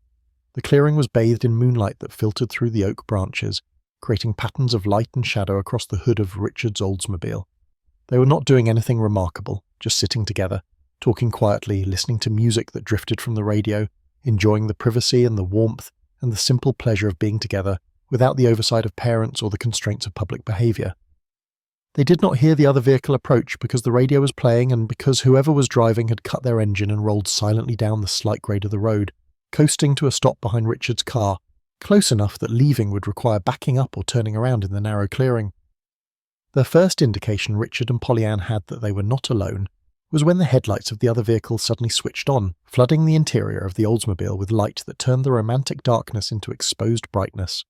Speaker 1: The clearing was bathed in moonlight that filtered through the oak branches, creating patterns of light and shadow across the hood of Richard's Oldsmobile. They were not doing anything remarkable, just sitting together, talking quietly, listening to music that drifted from the radio, enjoying the privacy and the warmth and the simple pleasure of being together without the oversight of parents or the constraints of public behaviour. They did not hear the other vehicle approach because the radio was playing and because whoever was driving had cut their engine and rolled silently down the slight grade of the road, coasting to a stop behind Richard's car, close enough that leaving would require backing up or turning around in the narrow clearing. The first indication Richard and Polly Ann had that they were not alone was when the headlights of the other vehicle suddenly switched on, flooding the interior of the Oldsmobile with light that turned the romantic darkness into exposed brightness.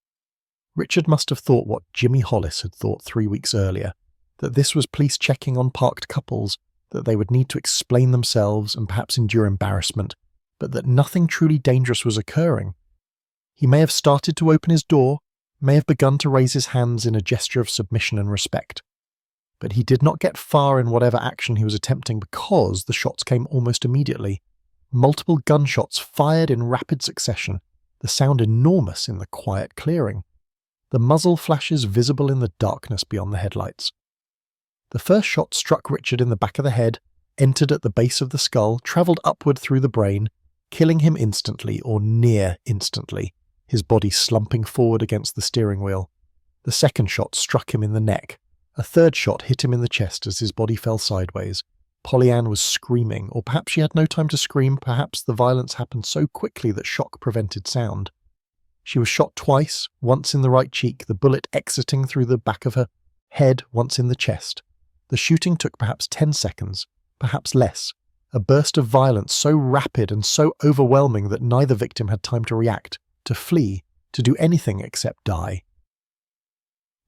Speaker 1: Richard must have thought what Jimmy Hollis had thought 3 weeks earlier, that this was police checking on parked couples, that they would need to explain themselves and perhaps endure embarrassment, but that nothing truly dangerous was occurring. He may have started to open his door, may have begun to raise his hands in a gesture of submission and respect. But he did not get far in whatever action he was attempting because the shots came almost immediately. Multiple gunshots fired in rapid succession, the sound enormous in the quiet clearing. The muzzle flashes visible in the darkness beyond the headlights. The first shot struck Richard in the back of the head, entered at the base of the skull, travelled upward through the brain, killing him instantly or near instantly, his body slumping forward against the steering wheel. The second shot struck him in the neck. A third shot hit him in the chest as his body fell sideways. Polly Ann was screaming, or perhaps she had no time to scream, perhaps the violence happened so quickly that shock prevented sound. She was shot twice, once in the right cheek, the bullet exiting through the back of her head, once in the chest. The shooting took perhaps 10 seconds, perhaps less, a burst of violence so rapid and so overwhelming that neither victim had time to react, to flee, to do anything except die.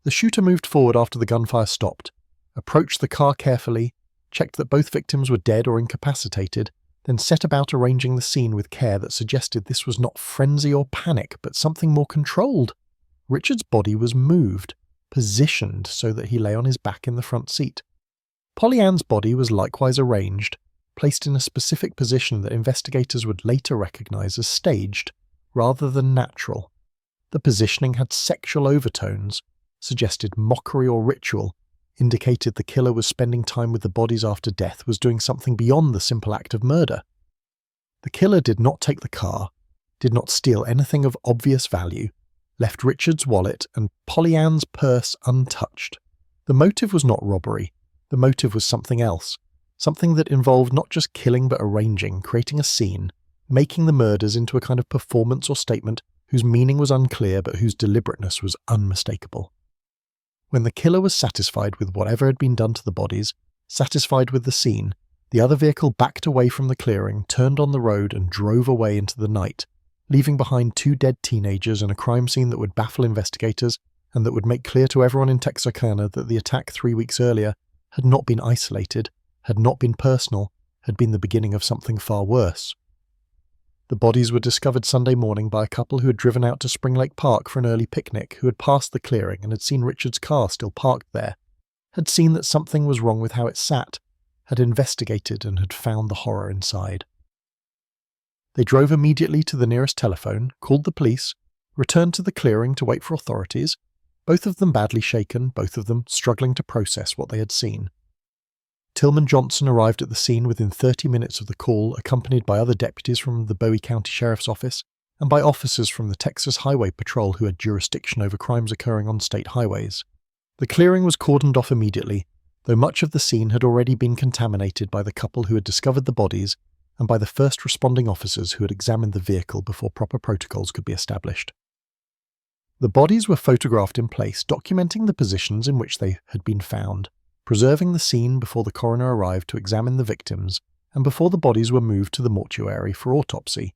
Speaker 1: The shooter moved forward after the gunfire stopped, approached the car carefully, checked that both victims were dead or incapacitated, then set about arranging the scene with care that suggested this was not frenzy or panic, but something more controlled. Richard's body was moved, positioned so that he lay on his back in the front seat. Polly Ann's body was likewise arranged, placed in a specific position that investigators would later recognize as staged, rather than natural. The positioning had sexual overtones, suggested mockery or ritual, indicated the killer was spending time with the bodies after death was doing something beyond the simple act of murder. The killer did not take the car, did not steal anything of obvious value, left Richard's wallet and Polly Ann's purse untouched. The motive was not robbery. The motive was something else, something that involved not just killing but arranging, creating a scene, making the murders into a kind of performance or statement whose meaning was unclear but whose deliberateness was unmistakable. When the killer was satisfied with whatever had been done to the bodies, satisfied with the scene, the other vehicle backed away from the clearing, turned on the road and drove away into the night, leaving behind 2 dead teenagers and a crime scene that would baffle investigators and that would make clear to everyone in Texarkana that the attack 3 weeks earlier had not been isolated, had not been personal, had been the beginning of something far worse. The bodies were discovered Sunday morning by a couple who had driven out to Spring Lake Park for an early picnic, who had passed the clearing and had seen Richard's car still parked there, had seen that something was wrong with how it sat, had investigated and had found the horror inside. They drove immediately to the nearest telephone, called the police, returned to the clearing to wait for authorities, both of them badly shaken, both of them struggling to process what they had seen. Tillman Johnson arrived at the scene within 30 minutes of the call, accompanied by other deputies from the Bowie County Sheriff's Office and by officers from the Texas Highway Patrol who had jurisdiction over crimes occurring on state highways. The clearing was cordoned off immediately, though much of the scene had already been contaminated by the couple who had discovered the bodies and by the first responding officers who had examined the vehicle before proper protocols could be established. The bodies were photographed in place, documenting the positions in which they had been found, preserving the scene before the coroner arrived to examine the victims and before the bodies were moved to the mortuary for autopsy.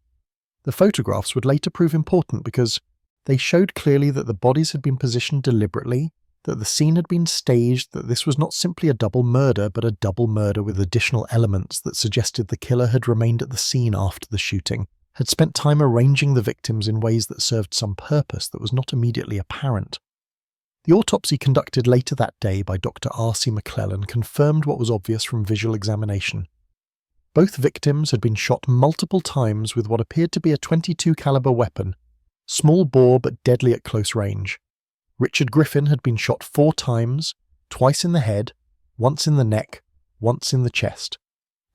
Speaker 1: The photographs would later prove important because they showed clearly that the bodies had been positioned deliberately, that the scene had been staged, that this was not simply a double murder but a double murder with additional elements that suggested the killer had remained at the scene after the shooting, had spent time arranging the victims in ways that served some purpose that was not immediately apparent. The autopsy conducted later that day by Dr. R.C. McClellan confirmed what was obvious from visual examination. Both victims had been shot multiple times with what appeared to be a .22 caliber weapon, small bore but deadly at close range. Richard Griffin had been shot 4 times, twice in the head, once in the neck, once in the chest.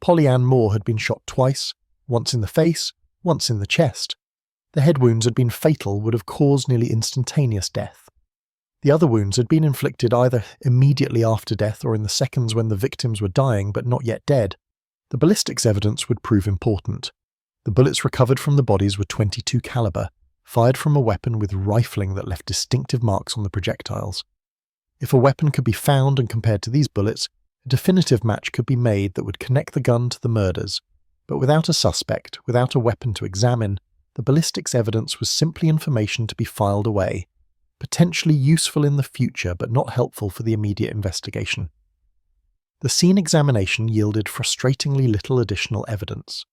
Speaker 1: Polly Ann Moore had been shot twice, once in the face, once in the chest. The head wounds had been fatal, would have caused nearly instantaneous death. The other wounds had been inflicted either immediately after death or in the seconds when the victims were dying but not yet dead. The ballistics evidence would prove important. The bullets recovered from the bodies were .22 caliber, fired from a weapon with rifling that left distinctive marks on the projectiles. If a weapon could be found and compared to these bullets, a definitive match could be made that would connect the gun to the murders. But without a suspect, without a weapon to examine, the ballistics evidence was simply information to be filed away, potentially useful in the future but not helpful for the immediate investigation. The scene examination yielded frustratingly little additional evidence.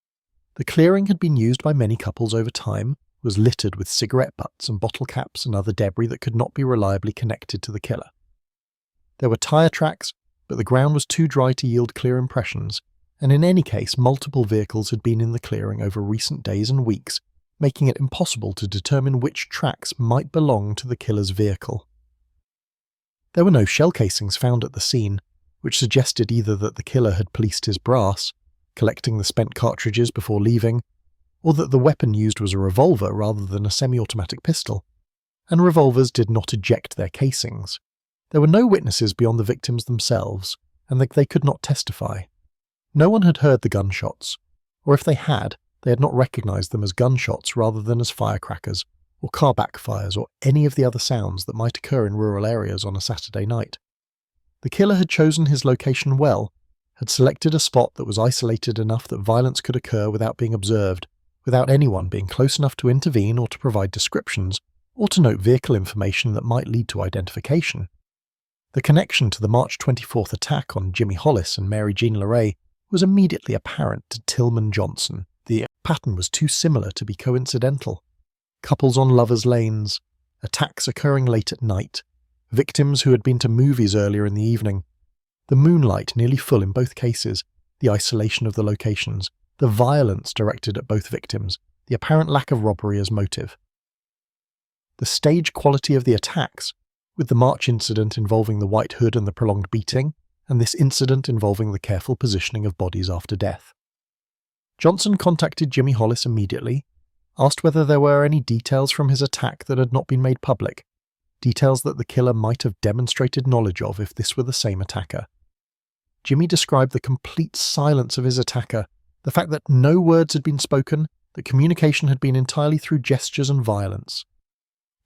Speaker 1: The clearing had been used by many couples over time, was littered with cigarette butts and bottle caps and other debris that could not be reliably connected to the killer. There were tyre tracks, but the ground was too dry to yield clear impressions, and in any case multiple vehicles had been in the clearing over recent days and weeks, making it impossible to determine which tracks might belong to the killer's vehicle. There were no shell casings found at the scene, which suggested either that the killer had policed his brass, collecting the spent cartridges before leaving, or that the weapon used was a revolver rather than a semi-automatic pistol, and revolvers did not eject their casings. There were no witnesses beyond the victims themselves, and they could not testify. No one had heard the gunshots, or if they had not recognized them as gunshots rather than as firecrackers, or car backfires, or any of the other sounds that might occur in rural areas on a Saturday night. The killer had chosen his location well, had selected a spot that was isolated enough that violence could occur without being observed, without anyone being close enough to intervene or to provide descriptions, or to note vehicle information that might lead to identification. The connection to the March 24th attack on Jimmy Hollis and Mary Jean LeRae was immediately apparent to Tillman Johnson. The pattern was too similar to be coincidental. Couples on lovers' lanes, attacks occurring late at night, victims who had been to movies earlier in the evening, the moonlight nearly full in both cases, the isolation of the locations, the violence directed at both victims, the apparent lack of robbery as motive. The stage quality of the attacks with the March incident involving the white hood and the prolonged beating, and this incident involving the careful positioning of bodies after death. Johnson contacted Jimmy Hollis immediately, asked whether there were any details from his attack that had not been made public, details that the killer might have demonstrated knowledge of if this were the same attacker. Jimmy described the complete silence of his attacker, the fact that no words had been spoken, that communication had been entirely through gestures and violence.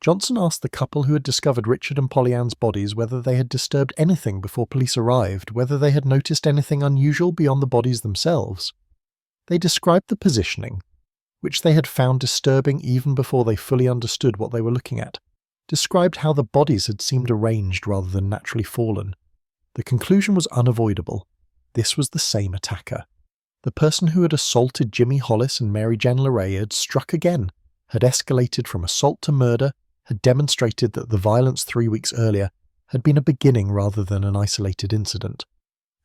Speaker 1: Johnson asked the couple who had discovered Richard and Polly Ann's bodies whether they had disturbed anything before police arrived, whether they had noticed anything unusual beyond the bodies themselves. They described the positioning, which they had found disturbing even before they fully understood what they were looking at, described how the bodies had seemed arranged rather than naturally fallen. The conclusion was unavoidable. This was the same attacker. The person who had assaulted Jimmy Hollis and Mary Jane LeRae had struck again, had escalated from assault to murder, had demonstrated that the violence 3 weeks earlier had been a beginning rather than an isolated incident.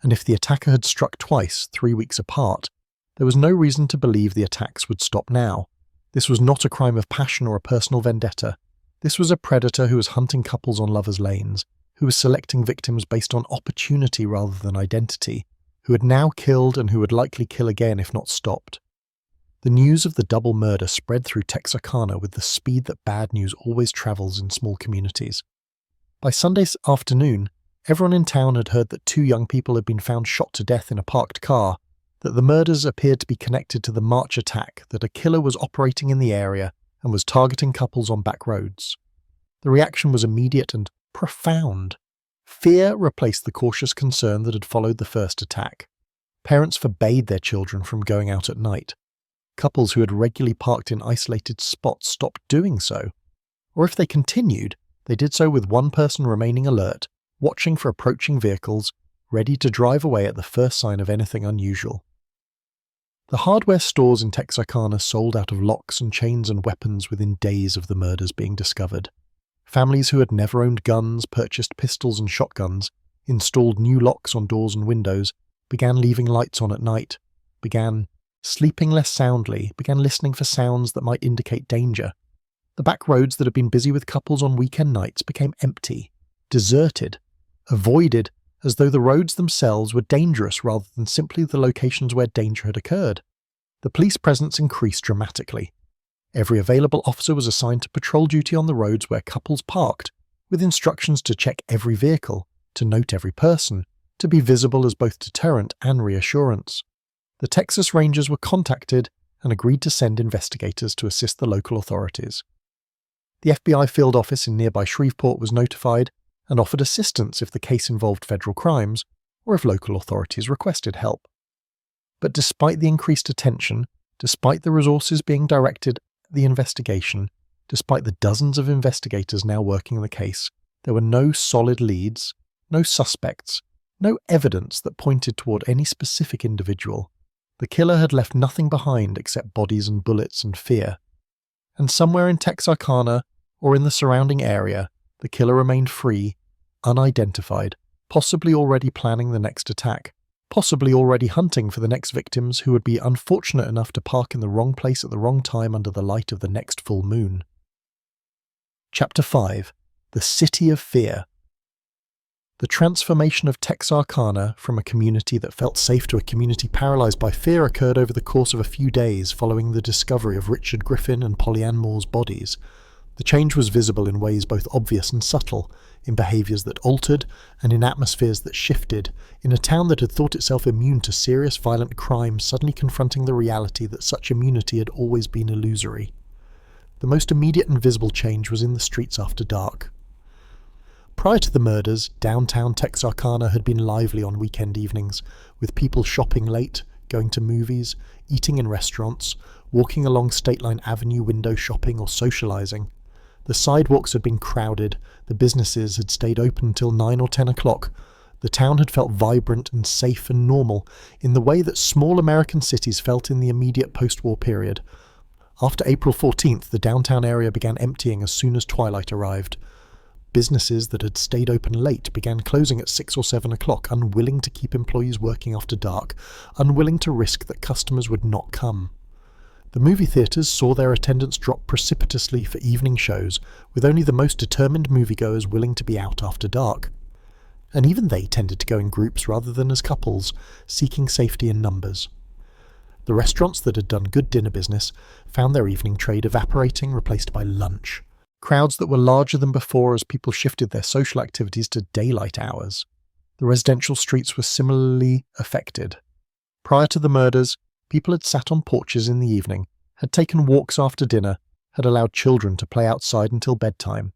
Speaker 1: And if the attacker had struck twice, 3 weeks apart, there was no reason to believe the attacks would stop now. This was not a crime of passion or a personal vendetta. This was a predator who was hunting couples on lovers' lanes, who was selecting victims based on opportunity rather than identity, who had now killed and who would likely kill again if not stopped. The news of the double murder spread through Texarkana with the speed that bad news always travels in small communities. By Sunday afternoon, everyone in town had heard that 2 young people had been found shot to death in a parked car, that the murders appeared to be connected to the March attack, that a killer was operating in the area and was targeting couples on back roads. The reaction was immediate and profound. Fear replaced the cautious concern that had followed the first attack. Parents forbade their children from going out at night. Couples who had regularly parked in isolated spots stopped doing so. Or if they continued, they did so with one person remaining alert, watching for approaching vehicles, ready to drive away at the first sign of anything unusual. The hardware stores in Texarkana sold out of locks and chains and weapons within days of the murders being discovered. Families who had never owned guns purchased pistols and shotguns, installed new locks on doors and windows, began leaving lights on at night, began sleeping less soundly, began listening for sounds that might indicate danger. The back roads that had been busy with couples on weekend nights became empty, deserted, avoided, as though the roads themselves were dangerous rather than simply the locations where danger had occurred. The police presence increased dramatically. Every available officer was assigned to patrol duty on the roads where couples parked, with instructions to check every vehicle, to note every person, to be visible as both deterrent and reassurance. The Texas Rangers were contacted and agreed to send investigators to assist the local authorities. The FBI field office in nearby Shreveport was notified and offered assistance if the case involved federal crimes or if local authorities requested help. But despite the increased attention, despite the resources being directed at the investigation, despite the dozens of investigators now working the case, there were no solid leads, no suspects, no evidence that pointed toward any specific individual. The killer had left nothing behind except bodies and bullets and fear. And somewhere in Texarkana or in the surrounding area, the killer remained free, unidentified, possibly already planning the next attack, possibly already hunting for the next victims who would be unfortunate enough to park in the wrong place at the wrong time under the light of the next full moon. Chapter 5. The City of Fear. The transformation of Texarkana from a community that felt safe to a community paralysed by fear occurred over the course of a few days following the discovery of Richard Griffin and Polly Ann Moore's bodies. The change was visible in ways both obvious and subtle, in behaviours that altered and in atmospheres that shifted, in a town that had thought itself immune to serious violent crime suddenly confronting the reality that such immunity had always been illusory. The most immediate and visible change was in the streets after dark. Prior to the murders, downtown Texarkana had been lively on weekend evenings, with people shopping late, going to movies, eating in restaurants, walking along State Line Avenue window shopping or socialising. The sidewalks had been crowded, the businesses had stayed open until 9 or 10 o'clock. The town had felt vibrant and safe and normal, in the way that small American cities felt in the immediate post-war period. After April 14th, the downtown area began emptying as soon as twilight arrived. Businesses that had stayed open late began closing at 6 or 7 o'clock, unwilling to keep employees working after dark, unwilling to risk that customers would not come. The movie theatres saw their attendance drop precipitously for evening shows, with only the most determined moviegoers willing to be out after dark. And even they tended to go in groups rather than as couples, seeking safety in numbers. The restaurants that had done good dinner business found their evening trade evaporating, replaced by lunch. Crowds that were larger than before as people shifted their social activities to daylight hours. The residential streets were similarly affected. Prior to the murders, people had sat on porches in the evening, had taken walks after dinner, had allowed children to play outside until bedtime.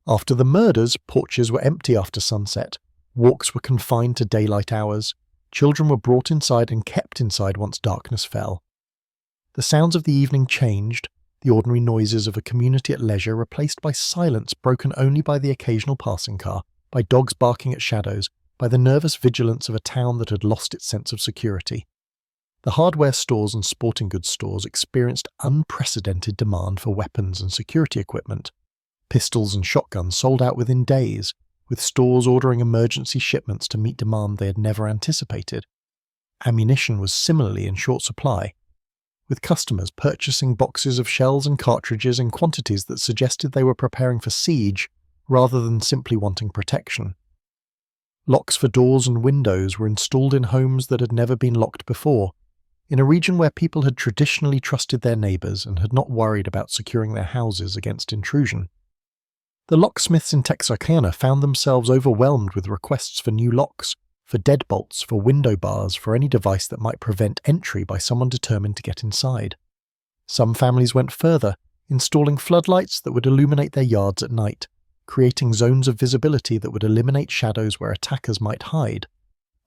Speaker 1: After the murders, porches were empty after sunset, walks were confined to daylight hours, children were brought inside and kept inside once darkness fell. The sounds of the evening changed, the ordinary noises of a community at leisure replaced by silence broken only by the occasional passing car, by dogs barking at shadows, by the nervous vigilance of a town that had lost its sense of security. The hardware stores and sporting goods stores experienced unprecedented demand for weapons and security equipment. Pistols and shotguns sold out within days, with stores ordering emergency shipments to meet demand they had never anticipated. Ammunition was similarly in short supply, with customers purchasing boxes of shells and cartridges in quantities that suggested they were preparing for siege rather than simply wanting protection. Locks for doors and windows were installed in homes that had never been locked before, in a region where people had traditionally trusted their neighbours and had not worried about securing their houses against intrusion. The locksmiths in Texarkana found themselves overwhelmed with requests for new locks, for deadbolts, for window bars, for any device that might prevent entry by someone determined to get inside. Some families went further, installing floodlights that would illuminate their yards at night, creating zones of visibility that would eliminate shadows where attackers might hide.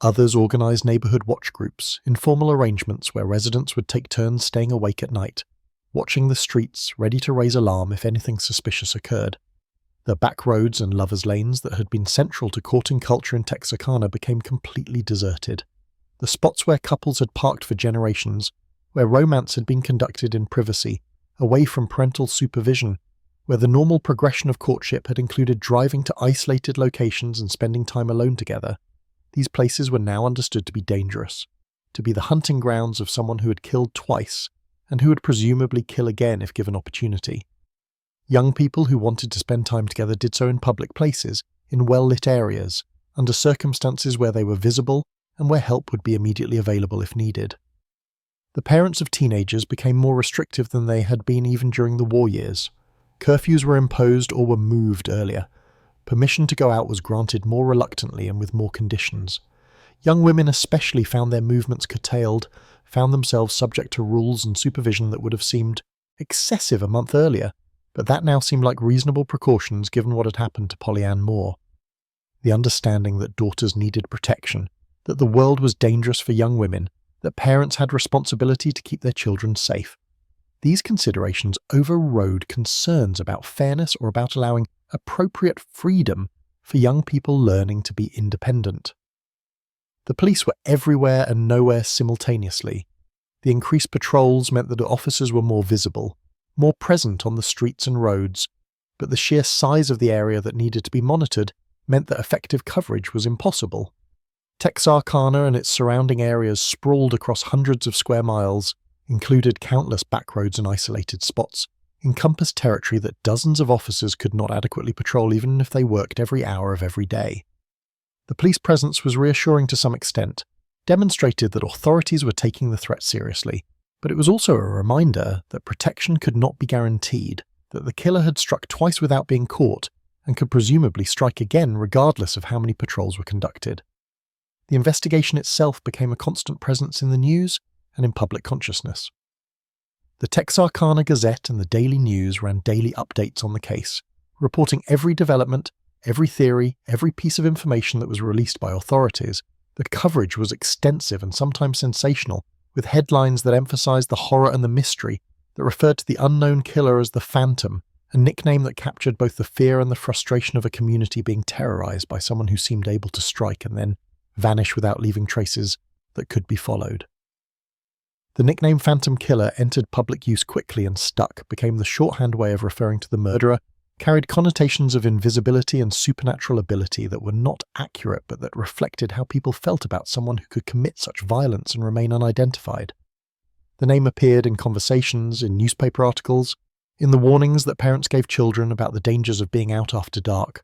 Speaker 1: Others organised neighbourhood watch groups, informal arrangements where residents would take turns staying awake at night, watching the streets, ready to raise alarm if anything suspicious occurred. The back roads and lovers' lanes that had been central to courting culture in Texarkana became completely deserted. The spots where couples had parked for generations, where romance had been conducted in privacy, away from parental supervision, where the normal progression of courtship had included driving to isolated locations and spending time alone together, these places were now understood to be dangerous, to be the hunting grounds of someone who had killed twice, and who would presumably kill again if given opportunity. Young people who wanted to spend time together did so in public places, in well-lit areas, under circumstances where they were visible and where help would be immediately available if needed. The parents of teenagers became more restrictive than they had been even during the war years. Curfews were imposed or were moved earlier. Permission to go out was granted more reluctantly and with more conditions. Young women especially found their movements curtailed, found themselves subject to rules and supervision that would have seemed excessive a month earlier, but that now seemed like reasonable precautions given what had happened to Polly Ann Moore. The understanding that daughters needed protection, that the world was dangerous for young women, that parents had responsibility to keep their children safe. These considerations overrode concerns about fairness or about allowing appropriate freedom for young people learning to be independent. The police were everywhere and nowhere simultaneously. The increased patrols meant that the officers were more visible, more present on the streets and roads, but the sheer size of the area that needed to be monitored meant that effective coverage was impossible. Texarkana and its surrounding areas sprawled across hundreds of square miles, included countless backroads and isolated spots, encompassed territory that dozens of officers could not adequately patrol even if they worked every hour of every day. The police presence was reassuring to some extent, demonstrated that authorities were taking the threat seriously, but it was also a reminder that protection could not be guaranteed, that the killer had struck twice without being caught, and could presumably strike again regardless of how many patrols were conducted. The investigation itself became a constant presence in the news and in public consciousness. The Texarkana Gazette and the Daily News ran daily updates on the case, reporting every development, every theory, every piece of information that was released by authorities. The coverage was extensive and sometimes sensational, with headlines that emphasized the horror and the mystery, that referred to the unknown killer as the Phantom, a nickname that captured both the fear and the frustration of a community being terrorized by someone who seemed able to strike and then vanish without leaving traces that could be followed. The nickname Phantom Killer entered public use quickly and stuck, became the shorthand way of referring to the murderer, carried connotations of invisibility and supernatural ability that were not accurate but that reflected how people felt about someone who could commit such violence and remain unidentified. The name appeared in conversations, in newspaper articles, in the warnings that parents gave children about the dangers of being out after dark.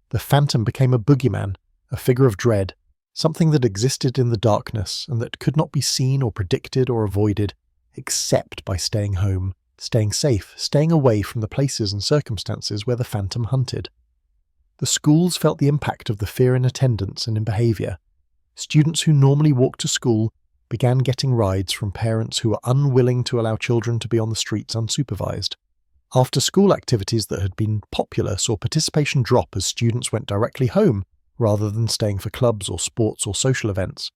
Speaker 1: The phantom became a boogeyman, a figure of dread, something that existed in the darkness and that could not be seen or predicted or avoided, except by staying home, staying safe, staying away from the places and circumstances where the phantom hunted. The schools felt the impact of the fear in attendance and in behaviour. Students who normally walked to school began getting rides from parents who were unwilling to allow children to be on the streets unsupervised. After-school activities that had been popular saw participation drop as students went directly home rather than staying for clubs or sports or social events.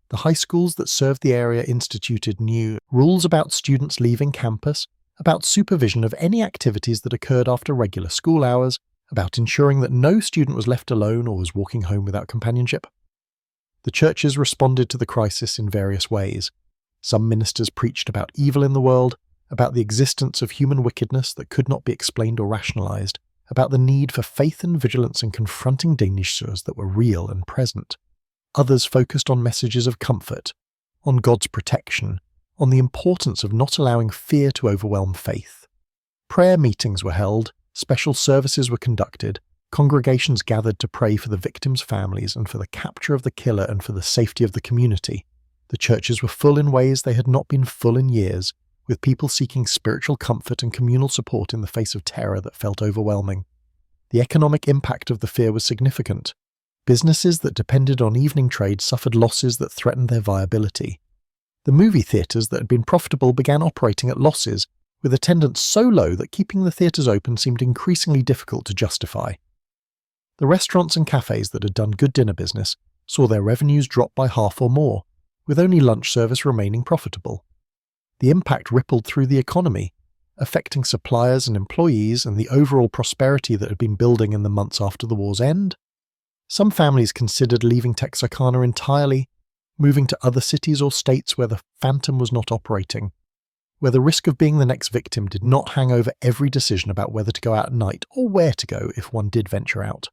Speaker 1: The high schools that served the area instituted new rules about students leaving campus, about supervision of any activities that occurred after regular school hours, about ensuring that no student was left alone or was walking home without companionship. The churches responded to the crisis in various ways. Some ministers preached about evil in the world, about the existence of human wickedness that could not be explained or rationalized, about the need for faith and vigilance in confronting dangers that were real and present. Others focused on messages of comfort, on God's protection, on the importance of not allowing fear to overwhelm faith. Prayer meetings were held, special services were conducted, congregations gathered to pray for the victims' families and for the capture of the killer and for the safety of the community. The churches were full in ways they had not been full in years, with people seeking spiritual comfort and communal support in the face of terror that felt overwhelming. The economic impact of the fear was significant. Businesses that depended on evening trade suffered losses that threatened their viability. The movie theatres that had been profitable began operating at losses, with attendance so low that keeping the theatres open seemed increasingly difficult to justify. The restaurants and cafes that had done good dinner business saw their revenues drop by half or more, with only lunch service remaining profitable. The impact rippled through the economy, affecting suppliers and employees and the overall prosperity that had been building in the months after the war's end. Some families considered leaving Texarkana entirely, moving to other cities or states where the phantom was not operating, where the risk of being the next victim did not hang over every decision about whether to go out at night or where to go if one did venture out.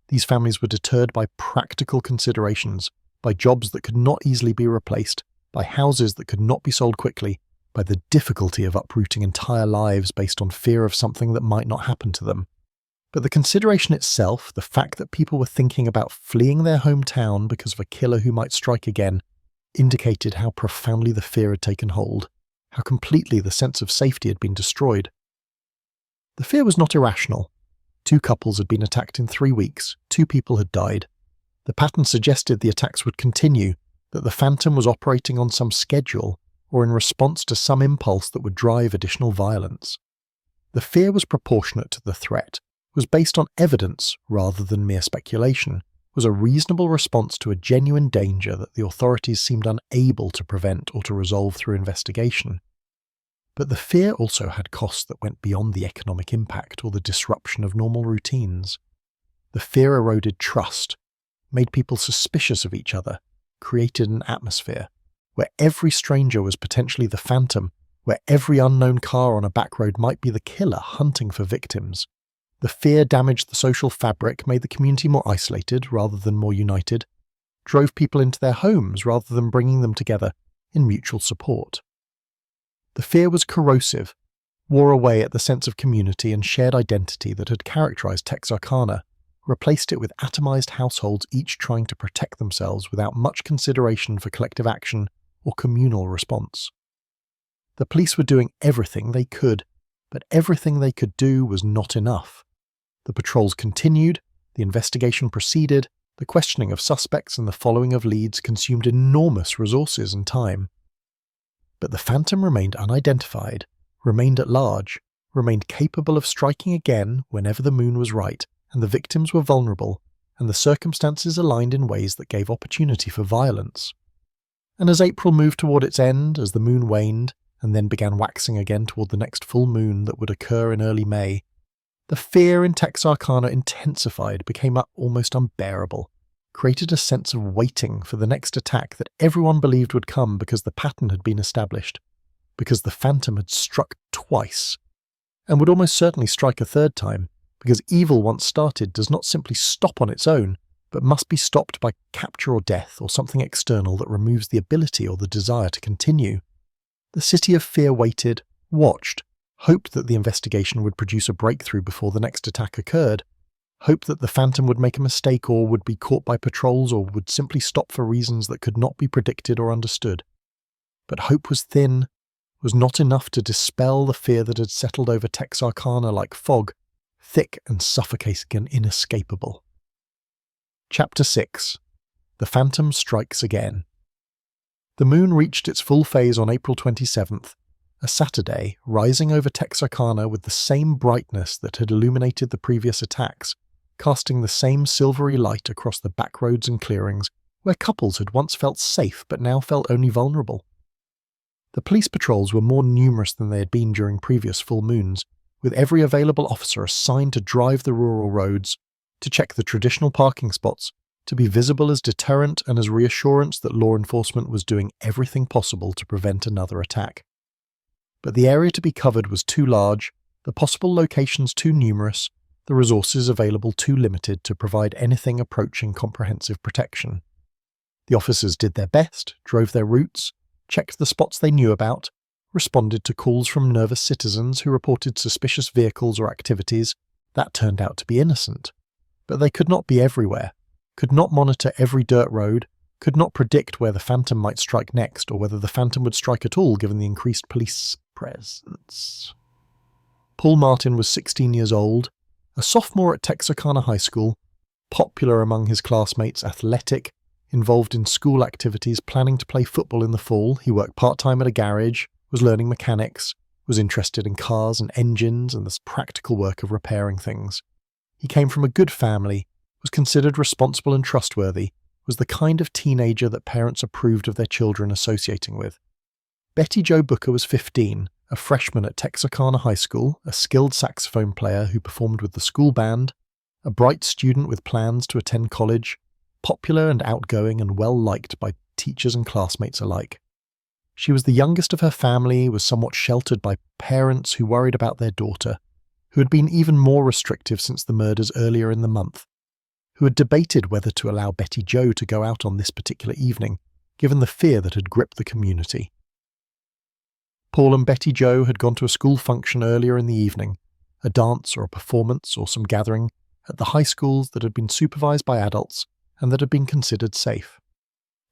Speaker 1: These families were deterred by practical considerations, by jobs that could not easily be replaced, by houses that could not be sold quickly, by the difficulty of uprooting entire lives based on fear of something that might not happen to them. But the consideration itself, the fact that people were thinking about fleeing their hometown because of a killer who might strike again, indicated how profoundly the fear had taken hold, how completely the sense of safety had been destroyed. The fear was not irrational. 2 couples had been attacked in 3 weeks, 2 people had died. The pattern suggested the attacks would continue, that the phantom was operating on some schedule, or in response to some impulse that would drive additional violence. The fear was proportionate to the threat, was based on evidence rather than mere speculation, was a reasonable response to a genuine danger that the authorities seemed unable to prevent or to resolve through investigation. But the fear also had costs that went beyond the economic impact or the disruption of normal routines. The fear eroded trust, made people suspicious of each other, created an atmosphere where every stranger was potentially the phantom, where every unknown car on a back road might be the killer hunting for victims. The fear damaged the social fabric, made the community more isolated rather than more united, drove people into their homes rather than bringing them together in mutual support. The fear was corrosive, wore away at the sense of community and shared identity that had characterized Texarkana, replaced it with atomized households each trying to protect themselves without much consideration for collective action or communal response. The police were doing everything they could, but everything they could do was not enough. The patrols continued, the investigation proceeded, the questioning of suspects and the following of leads consumed enormous resources and time. But the phantom remained unidentified, remained at large, remained capable of striking again whenever the moon was right, and the victims were vulnerable, and the circumstances aligned in ways that gave opportunity for violence. And as April moved toward its end, as the moon waned, and then began waxing again toward the next full moon that would occur in early May, the fear in Texarkana intensified, became almost unbearable, created a sense of waiting for the next attack that everyone believed would come because the pattern had been established, because the phantom had struck twice, and would almost certainly strike a third time, because evil once started does not simply stop on its own, but must be stopped by capture or death or something external that removes the ability or the desire to continue. The city of fear waited, watched, hoped that the investigation would produce a breakthrough before the next attack occurred, hoped that the Phantom would make a mistake or would be caught by patrols or would simply stop for reasons that could not be predicted or understood. But hope was thin, was not enough to dispel the fear that had settled over Texarkana like fog, thick and suffocating and inescapable. Chapter 6. The Phantom Strikes Again. The moon reached its full phase on April 27th, a Saturday, rising over Texarkana with the same brightness that had illuminated the previous attacks, casting the same silvery light across the back roads and clearings where couples had once felt safe but now felt only vulnerable. The police patrols were more numerous than they had been during previous full moons, with every available officer assigned to drive the rural roads, to check the traditional parking spots, to be visible as deterrent and as reassurance that law enforcement was doing everything possible to prevent another attack. But the area to be covered was too large, the possible locations too numerous, the resources available too limited to provide anything approaching comprehensive protection. The officers did their best, drove their routes, checked the spots they knew about, responded to calls from nervous citizens who reported suspicious vehicles or activities that turned out to be innocent. But they could not be everywhere, could not monitor every dirt road, could not predict where the Phantom might strike next or whether the Phantom would strike at all given the increased police presence. Paul Martin was 16 years old, a sophomore at Texarkana High School, popular among his classmates, athletic, involved in school activities, planning to play football in the fall. He worked part-time at a garage, was learning mechanics, was interested in cars and engines and the practical work of repairing things. He came from a good family, was considered responsible and trustworthy, was the kind of teenager that parents approved of their children associating with. Betty Jo Booker was 15, a freshman at Texarkana High School, a skilled saxophone player who performed with the school band, a bright student with plans to attend college, popular and outgoing and well-liked by teachers and classmates alike. She was the youngest of her family, was somewhat sheltered by parents who worried about their daughter, who had been even more restrictive since the murders earlier in the month, who had debated whether to allow Betty Jo to go out on this particular evening, given the fear that had gripped the community. Paul and Betty Jo had gone to a school function earlier in the evening, a dance or a performance or some gathering at the high schools that had been supervised by adults and that had been considered safe.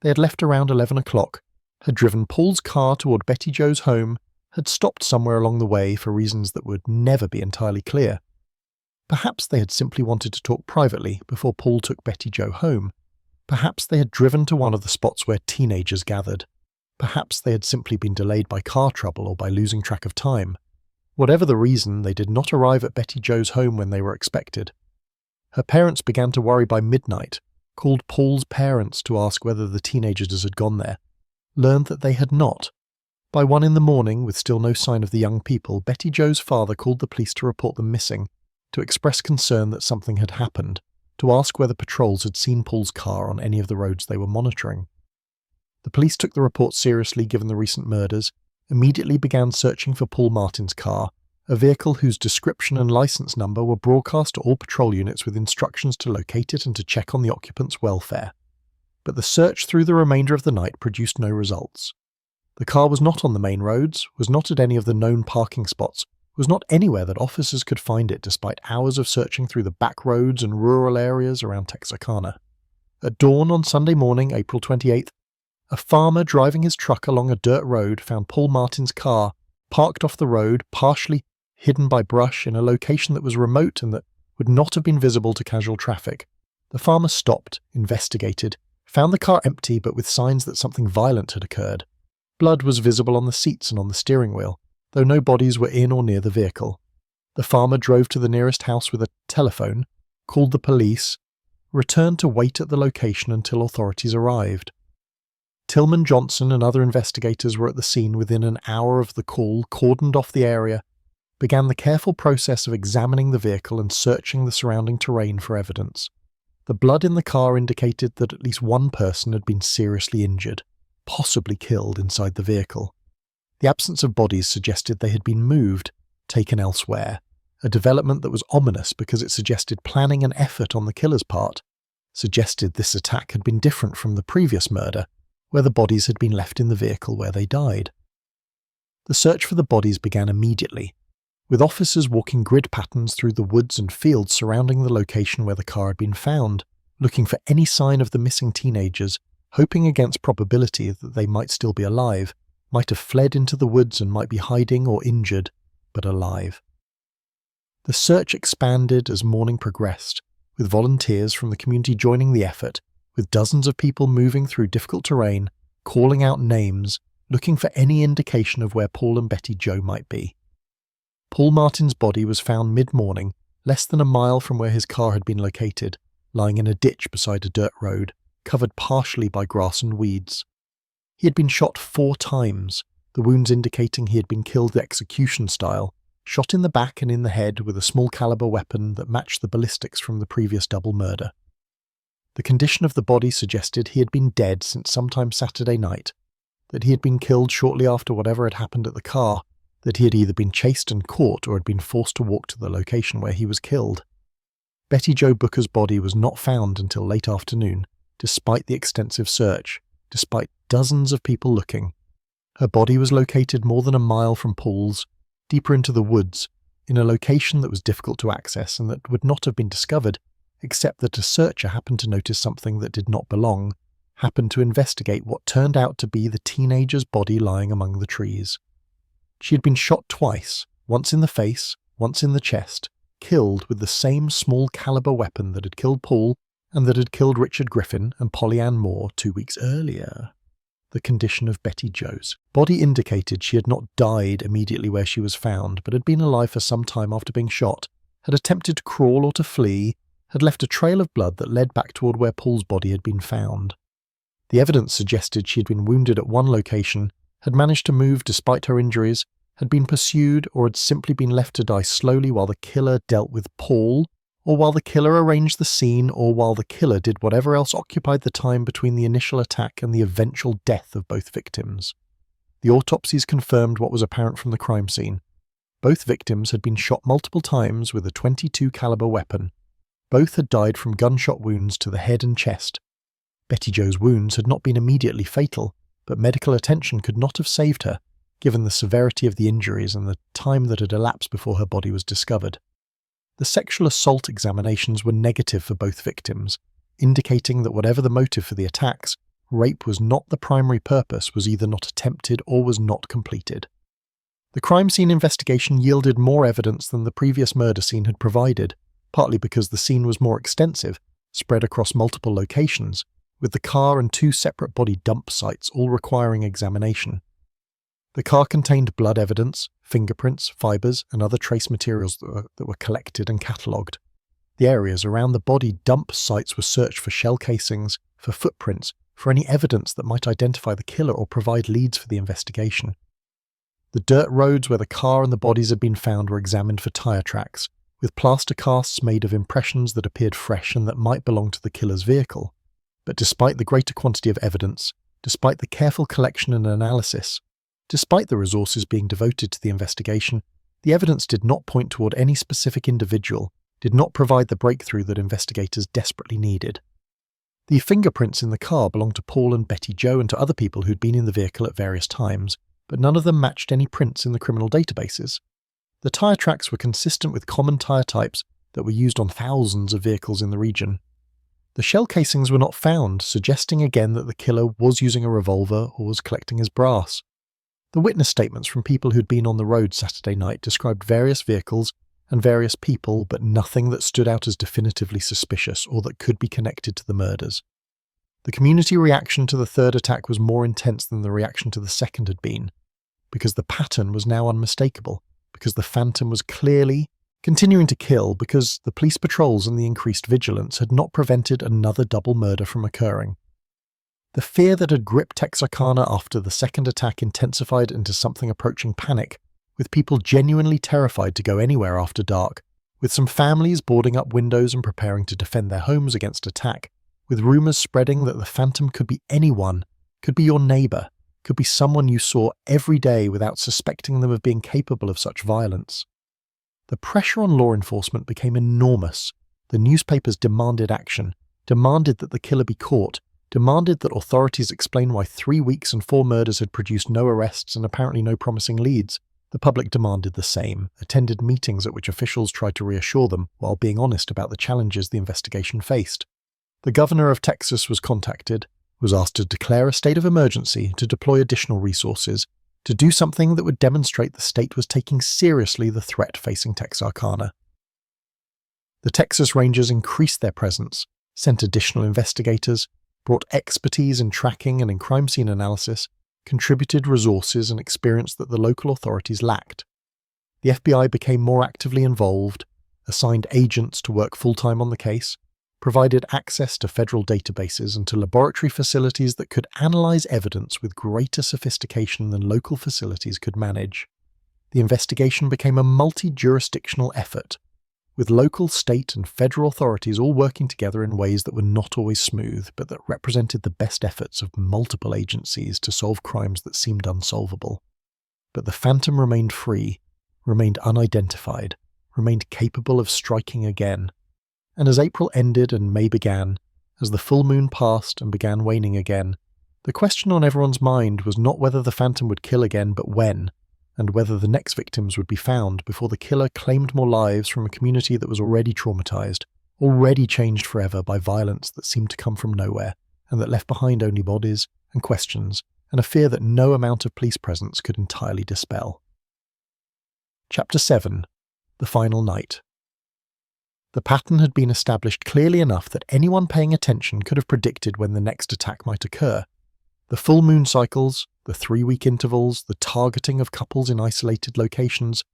Speaker 1: They had left around 11 o'clock, had driven Paul's car toward Betty Jo's home, had stopped somewhere along the way for reasons that would never be entirely clear. Perhaps they had simply wanted to talk privately before Paul took Betty Jo home. Perhaps they had driven to one of the spots where teenagers gathered. Perhaps they had simply been delayed by car trouble or by losing track of time. Whatever the reason, they did not arrive at Betty Jo's home when they were expected. Her parents began to worry by midnight, called Paul's parents to ask whether the teenagers had gone there, learned that they had not. By 1 a.m, with still no sign of the young people, Betty Jo's father called the police to report them missing, to express concern that something had happened, to ask whether patrols had seen Paul's car on any of the roads they were monitoring. The police took the report seriously given the recent murders, immediately began searching for Paul Martin's car, a vehicle whose description and license number were broadcast to all patrol units with instructions to locate it and to check on the occupant's welfare. But the search through the remainder of the night produced no results. The car was not on the main roads, was not at any of the known parking spots, was not anywhere that officers could find it despite hours of searching through the back roads and rural areas around Texarkana. At dawn on Sunday morning, April 28th, a farmer driving his truck along a dirt road found Paul Martin's car parked off the road, partially hidden by brush in a location that was remote and that would not have been visible to casual traffic. The farmer stopped, investigated, found the car empty but with signs that something violent had occurred. Blood was visible on the seats and on the steering wheel, though no bodies were in or near the vehicle. The farmer drove to the nearest house with a telephone, called the police, returned to wait at the location until authorities arrived. Tillman Johnson and other investigators were at the scene within an hour of the call, cordoned off the area, began the careful process of examining the vehicle and searching the surrounding terrain for evidence. The blood in the car indicated that at least one person had been seriously injured, possibly killed inside the vehicle. The absence of bodies suggested they had been moved, taken elsewhere, a development that was ominous because it suggested planning and effort on the killer's part, suggested this attack had been different from the previous murder, where the bodies had been left in the vehicle where they died. The search for the bodies began immediately, with officers walking grid patterns through the woods and fields surrounding the location where the car had been found, looking for any sign of the missing teenagers, hoping against probability that they might still be alive, might have fled into the woods and might be hiding or injured, but alive. The search expanded as morning progressed, with volunteers from the community joining the effort, with dozens of people moving through difficult terrain, calling out names, looking for any indication of where Paul and Betty Jo might be. Paul Martin's body was found mid-morning, less than a mile from where his car had been located, lying in a ditch beside a dirt road, covered partially by grass and weeds. He had been shot 4 times, the wounds indicating he had been killed execution style, shot in the back and in the head with a small caliber weapon that matched the ballistics from the previous double murder. The condition of the body suggested he had been dead since sometime Saturday night, that he had been killed shortly after whatever had happened at the car, that he had either been chased and caught or had been forced to walk to the location where he was killed. Betty Jo Booker's body was not found until late afternoon, despite the extensive search, despite dozens of people looking. Her body was located more than a mile from Paul's, deeper into the woods, in a location that was difficult to access and that would not have been discovered, except that a searcher happened to notice something that did not belong, happened to investigate what turned out to be the teenager's body lying among the trees. She had been shot twice, once in the face, once in the chest, killed with the same small caliber weapon that had killed Paul and that had killed Richard Griffin and Polly Ann Moore 2 weeks earlier. The condition of Betty Jo's body indicated she had not died immediately where she was found, but had been alive for some time after being shot, had attempted to crawl or to flee, had left a trail of blood that led back toward where Paul's body had been found. The evidence suggested she had been wounded at one location, had managed to move despite her injuries, had been pursued, or had simply been left to die slowly while the killer dealt with Paul, or while the killer arranged the scene, or while the killer did whatever else occupied the time between the initial attack and the eventual death of both victims. The autopsies confirmed what was apparent from the crime scene. Both victims had been shot multiple times with a .22 caliber weapon. Both had died from gunshot wounds to the head and chest. Betty Jo's wounds had not been immediately fatal, but medical attention could not have saved her, given the severity of the injuries and the time that had elapsed before her body was discovered. The sexual assault examinations were negative for both victims, indicating that whatever the motive for the attacks, rape was not the primary purpose, was either not attempted or was not completed. The crime scene investigation yielded more evidence than the previous murder scene had provided, partly because the scene was more extensive, spread across multiple locations, with the car and 2 separate body dump sites all requiring examination. The car contained blood evidence, fingerprints, fibres, and other trace materials that were collected and catalogued. The areas around the body dump sites were searched for shell casings, for footprints, for any evidence that might identify the killer or provide leads for the investigation. The dirt roads where the car and the bodies had been found were examined for tyre tracks, with plaster casts made of impressions that appeared fresh and that might belong to the killer's vehicle. But despite the greater quantity of evidence, despite the careful collection and analysis, despite the resources being devoted to the investigation, the evidence did not point toward any specific individual, did not provide the breakthrough that investigators desperately needed. The fingerprints in the car belonged to Paul and Betty Jo and to other people who'd been in the vehicle at various times, but none of them matched any prints in the criminal databases. The tyre tracks were consistent with common tyre types that were used on thousands of vehicles in the region. The shell casings were not found, suggesting again that the killer was using a revolver or was collecting his brass. The witness statements from people who'd been on the road Saturday night described various vehicles and various people, but nothing that stood out as definitively suspicious or that could be connected to the murders. The community reaction to the third attack was more intense than the reaction to the second had been, because the pattern was now unmistakable, because the phantom was clearly continuing to kill, because the police patrols and the increased vigilance had not prevented another double murder from occurring. The fear that had gripped Texarkana after the second attack intensified into something approaching panic, with people genuinely terrified to go anywhere after dark, with some families boarding up windows and preparing to defend their homes against attack, with rumours spreading that the phantom could be anyone, could be your neighbour, could be someone you saw every day without suspecting them of being capable of such violence. The pressure on law enforcement became enormous. The newspapers demanded action, demanded that the killer be caught, demanded that authorities explain why 3 weeks and 4 murders had produced no arrests and apparently no promising leads. The public demanded the same, attended meetings at which officials tried to reassure them while being honest about the challenges the investigation faced. The governor of Texas was contacted, was asked to declare a state of emergency, to deploy additional resources, to do something that would demonstrate the state was taking seriously the threat facing Texarkana. The Texas Rangers increased their presence, sent additional investigators, brought expertise in tracking and in crime scene analysis, contributed resources and experience that the local authorities lacked. The FBI became more actively involved, assigned agents to work full-time on the case, provided access to federal databases and to laboratory facilities that could analyze evidence with greater sophistication than local facilities could manage. The investigation became a multi-jurisdictional effort, with local, state, and federal authorities all working together in ways that were not always smooth, but that represented the best efforts of multiple agencies to solve crimes that seemed unsolvable. But the Phantom remained free, remained unidentified, remained capable of striking again. And as April ended and May began, as the full moon passed and began waning again, the question on everyone's mind was not whether the Phantom would kill again, but when, and whether the next victims would be found before the killer claimed more lives from a community that was already traumatized, already changed forever by violence that seemed to come from nowhere, and that left behind only bodies and questions, and a fear that no amount of police presence could entirely dispel. Chapter 7. The Final Night. The pattern had been established clearly enough that anyone paying attention could have predicted when the next attack might occur. The full moon cycles, the 3-week intervals, the targeting of couples in isolated locations,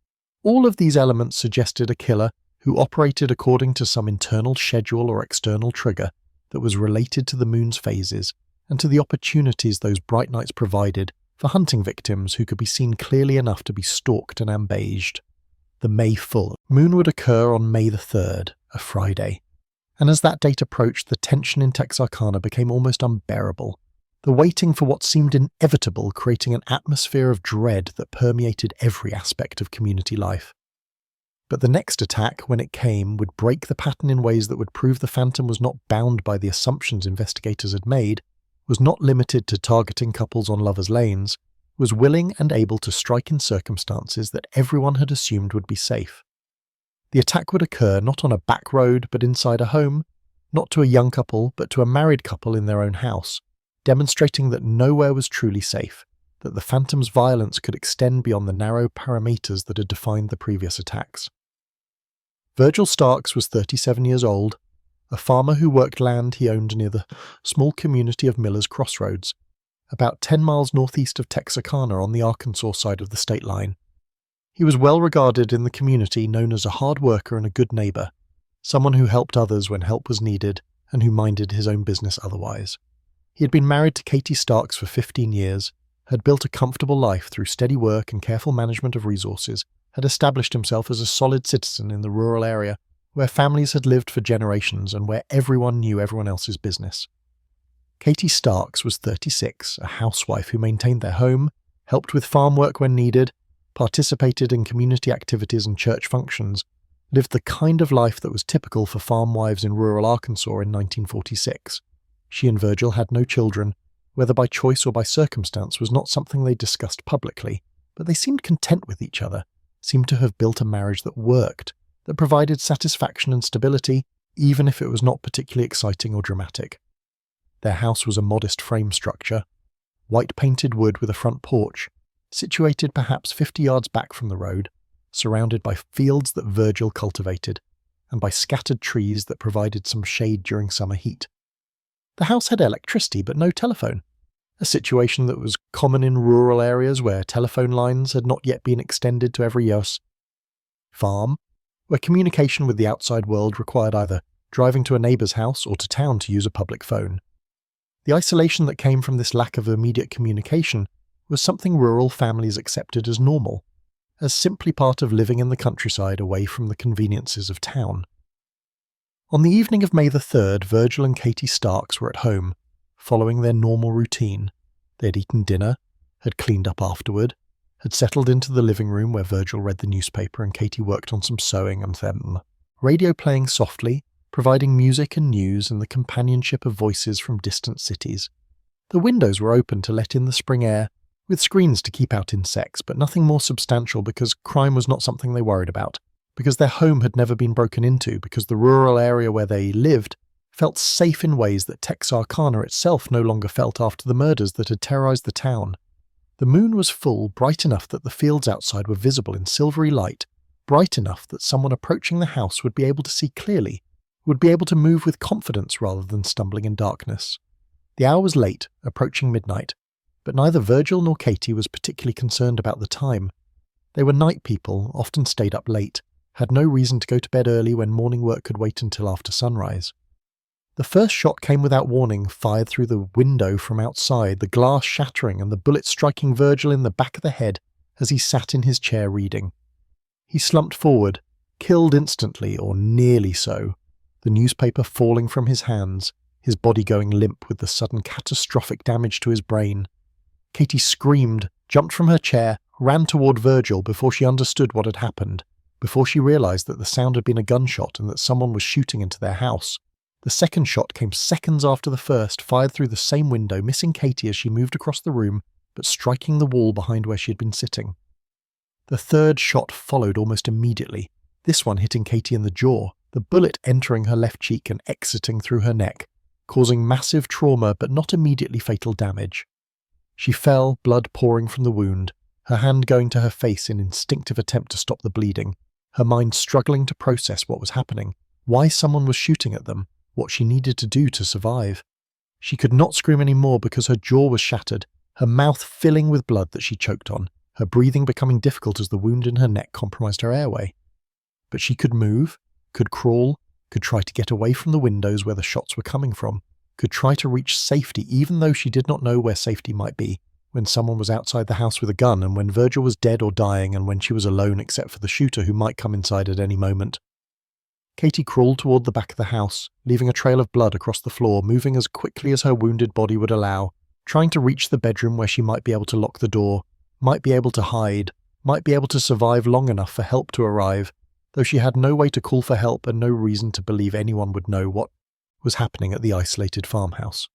Speaker 1: all of these elements suggested a killer who operated according to some internal schedule or external trigger that was related to the moon's phases and to the opportunities those bright nights provided for hunting victims who could be seen clearly enough to be stalked and ambaged. The May full moon would occur on May the 3rd, a Friday, and as that date approached, the tension in Texarkana became almost unbearable. The waiting for what seemed inevitable, creating an atmosphere of dread that permeated every aspect of community life. But the next attack, when it came, would break the pattern in ways that would prove the Phantom was not bound by the assumptions investigators had made, was not limited to targeting couples on lovers' lanes, was willing and able to strike in circumstances that everyone had assumed would be safe. The attack would occur not on a back road but inside a home, not to a young couple but to a married couple in their own house, demonstrating that nowhere was truly safe, that the Phantom's violence could extend beyond the narrow parameters that had defined the previous attacks. Virgil Starks was 37 years old, a farmer who worked land he owned near the small community of Miller's Crossroads, about 10 miles northeast of Texarkana on the Arkansas side of the state line. He was well regarded in the community, known as a hard worker and a good neighbor, someone who helped others when help was needed and who minded his own business otherwise. He had been married to Katie Starks for 15 years, had built a comfortable life through steady work and careful management of resources, had established himself as a solid citizen in the rural area where families had lived for generations and where everyone knew everyone else's business. Katie Starks was 36, a housewife who maintained their home, helped with farm work when needed, participated in community activities and church functions, lived the kind of life that was typical for farm wives in rural Arkansas in 1946. She and Virgil had no children, whether by choice or by circumstance was not something they discussed publicly, but they seemed content with each other, seemed to have built a marriage that worked, that provided satisfaction and stability, even if it was not particularly exciting or dramatic. Their house was a modest frame structure, white-painted wood with a front porch, situated perhaps 50 yards back from the road, surrounded by fields that Virgil cultivated, and by scattered trees that provided some shade during summer heat. The house had electricity but no telephone, a situation that was common in rural areas where telephone lines had not yet been extended to every house. Farm, where communication with the outside world required either driving to a neighbour's house or to town to use a public phone. The isolation that came from this lack of immediate communication was something rural families accepted as normal, as simply part of living in the countryside away from the conveniences of town. On the evening of May the 3rd, Virgil and Katie Starks were at home, following their normal routine. They had eaten dinner, had cleaned up afterward, had settled into the living room where Virgil read the newspaper and Katie worked on some sewing and them. Radio playing softly, providing music and news and the companionship of voices from distant cities. The windows were open to let in the spring air, with screens to keep out insects, but nothing more substantial because crime was not something they worried about, because their home had never been broken into, because the rural area where they lived felt safe in ways that Texarkana itself no longer felt after the murders that had terrorized the town. The moon was full, bright enough that the fields outside were visible in silvery light, bright enough that someone approaching the house would be able to see clearly, would be able to move with confidence rather than stumbling in darkness. The hour was late, approaching midnight, but neither Virgil nor Katie was particularly concerned about the time. They were night people, often stayed up late, had no reason to go to bed early when morning work could wait until after sunrise. The first shot came without warning, fired through the window from outside, the glass shattering and the bullet striking Virgil in the back of the head as he sat in his chair reading. He slumped forward, killed instantly, or nearly so, the newspaper falling from his hands, his body going limp with the sudden catastrophic damage to his brain. Katie screamed, jumped from her chair, ran toward Virgil before she understood what had happened, before she realized that the sound had been a gunshot and that someone was shooting into their house. The second shot came seconds after the first, fired through the same window, missing Katie as she moved across the room, but striking the wall behind where she had been sitting. The third shot followed almost immediately, this one hitting Katie in the jaw, the bullet entering her left cheek and exiting through her neck, causing massive trauma but not immediately fatal damage. She fell, blood pouring from the wound, her hand going to her face in instinctive attempt to stop the bleeding, her mind struggling to process what was happening, why someone was shooting at them, what she needed to do to survive. She could not scream any more because her jaw was shattered, her mouth filling with blood that she choked on, her breathing becoming difficult as the wound in her neck compromised her airway. But she could move, could crawl, could try to get away from the windows where the shots were coming from, could try to reach safety even though she did not know where safety might be, when someone was outside the house with a gun and when Virgil was dead or dying and when she was alone except for the shooter who might come inside at any moment. Katie crawled toward the back of the house, leaving a trail of blood across the floor, moving as quickly as her wounded body would allow, trying to reach the bedroom where she might be able to lock the door, might be able to hide, might be able to survive long enough for help to arrive, though she had no way to call for help and no reason to believe anyone would know what was happening at the isolated farmhouse.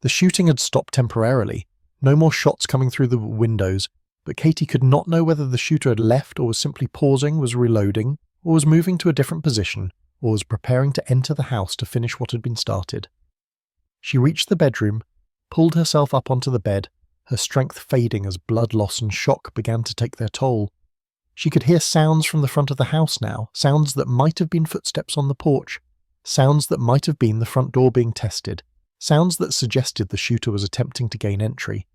Speaker 1: The shooting had stopped temporarily, no more shots coming through the windows, but Katie could not know whether the shooter had left or was simply pausing, was reloading, or was moving to a different position, or was preparing to enter the house to finish what had been started. She reached the bedroom, pulled herself up onto the bed, her strength fading as blood loss and shock began to take their toll. She could hear sounds from the front of the house now, sounds that might have been footsteps on the porch, sounds that might have been the front door being tested, sounds that suggested the shooter was attempting to gain entry.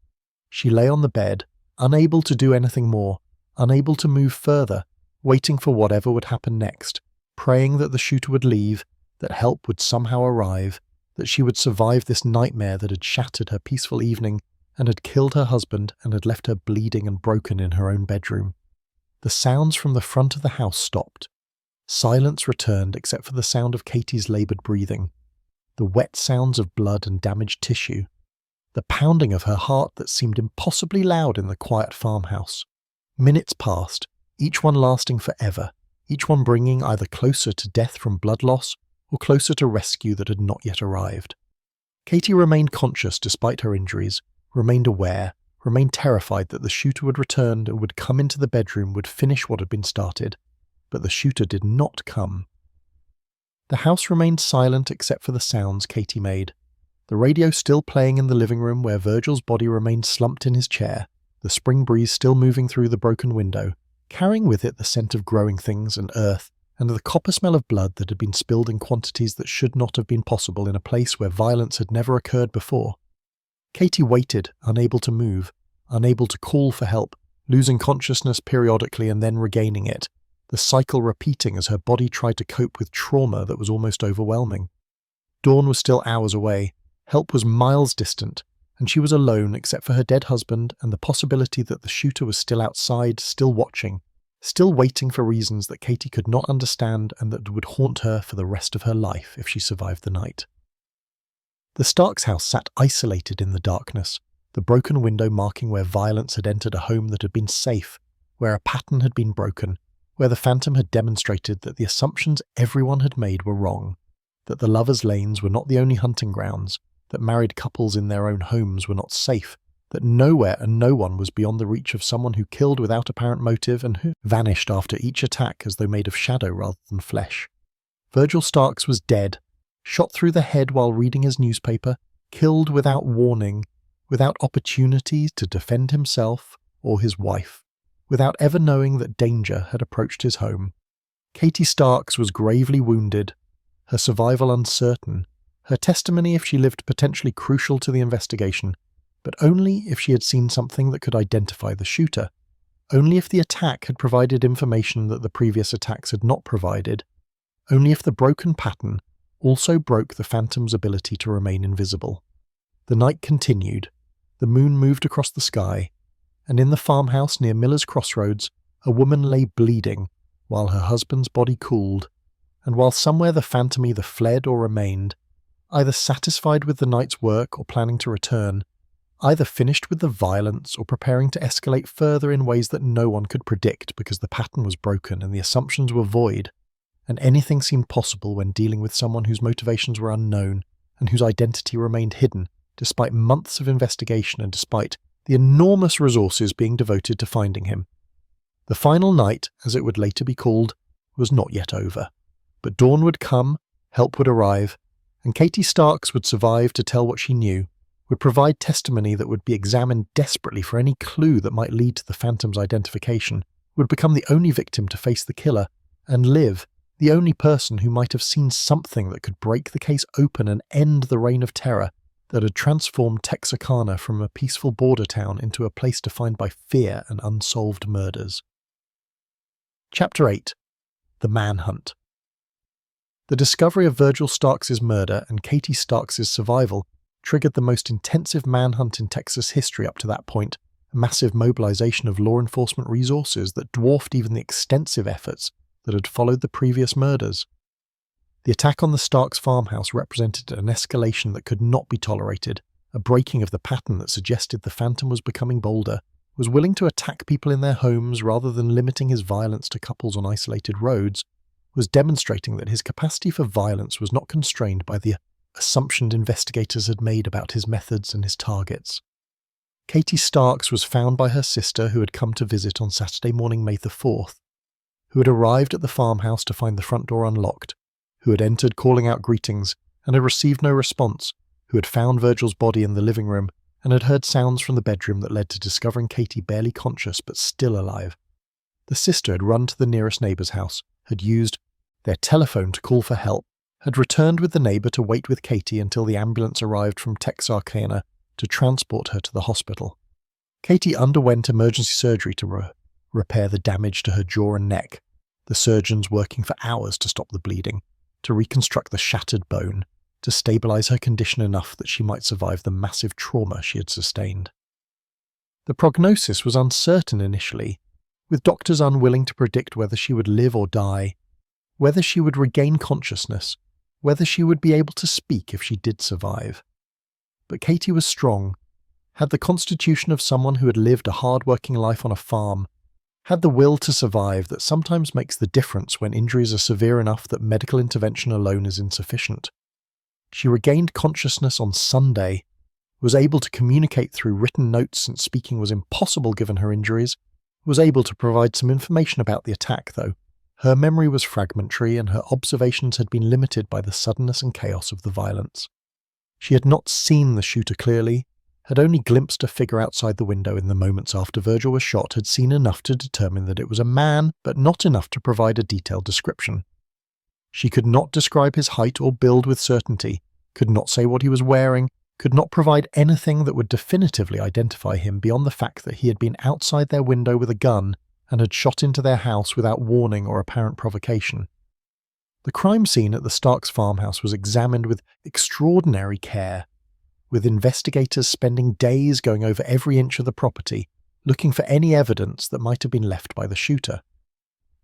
Speaker 1: She lay on the bed, unable to do anything more, unable to move further, waiting for whatever would happen next, praying that the shooter would leave, that help would somehow arrive, that she would survive this nightmare that had shattered her peaceful evening and had killed her husband and had left her bleeding and broken in her own bedroom. The sounds from the front of the house stopped. Silence returned except for the sound of Katie's laboured breathing, the wet sounds of blood and damaged tissue, the pounding of her heart that seemed impossibly loud in the quiet farmhouse. Minutes passed, each one lasting forever, each one bringing either closer to death from blood loss or closer to rescue that had not yet arrived. Katie remained conscious despite her injuries, remained aware, remained terrified that the shooter would return and would come into the bedroom, would finish what had been started. But the shooter did not come. The house remained silent except for the sounds Katie made. The radio still playing in the living room where Virgil's body remained slumped in his chair, the spring breeze still moving through the broken window, carrying with it the scent of growing things and earth, and the copper smell of blood that had been spilled in quantities that should not have been possible in a place where violence had never occurred before. Katie waited, unable to move, unable to call for help, losing consciousness periodically and then regaining it, the cycle repeating as her body tried to cope with trauma that was almost overwhelming. Dawn was still hours away, help was miles distant, and she was alone except for her dead husband and the possibility that the shooter was still outside, still watching, still waiting for reasons that Katie could not understand and that would haunt her for the rest of her life if she survived the night. The Starks' house sat isolated in the darkness, the broken window marking where violence had entered a home that had been safe, where a pattern had been broken, where the phantom had demonstrated that the assumptions everyone had made were wrong. that the lovers' lanes were not the only hunting grounds, that married couples in their own homes were not safe, that nowhere and no one was beyond the reach of someone who killed without apparent motive and who vanished after each attack as though made of shadow rather than flesh. Virgil Starks was dead, shot through the head while reading his newspaper, killed without warning, without opportunity to defend himself or his wife, without ever knowing that danger had approached his home. Katie Starks was gravely wounded, her survival uncertain, her testimony if she lived potentially crucial to the investigation, but only if she had seen something that could identify the shooter, only if the attack had provided information that the previous attacks had not provided, only if the broken pattern also broke the phantom's ability to remain invisible. The night continued, the moon moved across the sky, and in the farmhouse near Miller's Crossroads, a woman lay bleeding while her husband's body cooled, and while somewhere the phantom either fled or remained, either satisfied with the night's work or planning to return, either finished with the violence or preparing to escalate further in ways that no one could predict because the pattern was broken and the assumptions were void, and anything seemed possible when dealing with someone whose motivations were unknown and whose identity remained hidden, despite months of investigation and despite the enormous resources being devoted to finding him. The final night, as it would later be called, was not yet over. But dawn would come, help would arrive, and Katie Starks would survive to tell what she knew, would provide testimony that would be examined desperately for any clue that might lead to the phantom's identification, would become the only victim to face the killer, and live, the only person who might have seen something that could break the case open and end the reign of terror that had transformed Texarkana from a peaceful border town into a place defined by fear and unsolved murders. Chapter 8. The Manhunt. The discovery of Virgil Starks' murder and Katie Starks' survival triggered the most intensive manhunt in Texas history up to that point, a massive mobilization of law enforcement resources that dwarfed even the extensive efforts that had followed the previous murders. The attack on the Starks farmhouse represented an escalation that could not be tolerated, a breaking of the pattern that suggested the phantom was becoming bolder, was willing to attack people in their homes rather than limiting his violence to couples on isolated roads, was demonstrating that his capacity for violence was not constrained by the assumptions investigators had made about his methods and his targets. Katie Starks was found by her sister who had come to visit on Saturday morning, May the 4th, who had arrived at the farmhouse to find the front door unlocked, who had entered calling out greetings and had received no response, who had found Virgil's body in the living room and had heard sounds from the bedroom that led to discovering Katie barely conscious but still alive. The sister had run to the nearest neighbour's house, had used their telephone to call for help, had returned with the neighbour to wait with Katie until the ambulance arrived from Texarkana to transport her to the hospital. Katie underwent emergency surgery to repair the damage to her jaw and neck, the surgeons working for hours to stop the bleeding, to reconstruct the shattered bone, to stabilise her condition enough that she might survive the massive trauma she had sustained. The prognosis was uncertain initially, with doctors unwilling to predict whether she would live or die, whether she would regain consciousness, whether she would be able to speak if she did survive. But Katie was strong, had the constitution of someone who had lived a hard-working life on a farm, had the will to survive that sometimes makes the difference when injuries are severe enough that medical intervention alone is insufficient. She regained consciousness on Sunday, was able to communicate through written notes since speaking was impossible given her injuries, was able to provide some information about the attack though. Her memory was fragmentary and her observations had been limited by the suddenness and chaos of the violence. She had not seen the shooter clearly, had only glimpsed a figure outside the window in the moments after Virgil was shot, had seen enough to determine that it was a man, but not enough to provide a detailed description. She could not describe his height or build with certainty, could not say what he was wearing, could not provide anything that would definitively identify him beyond the fact that he had been outside their window with a gun and had shot into their house without warning or apparent provocation. The crime scene at the Starks farmhouse was examined with extraordinary care, with investigators spending days going over every inch of the property, looking for any evidence that might have been left by the shooter.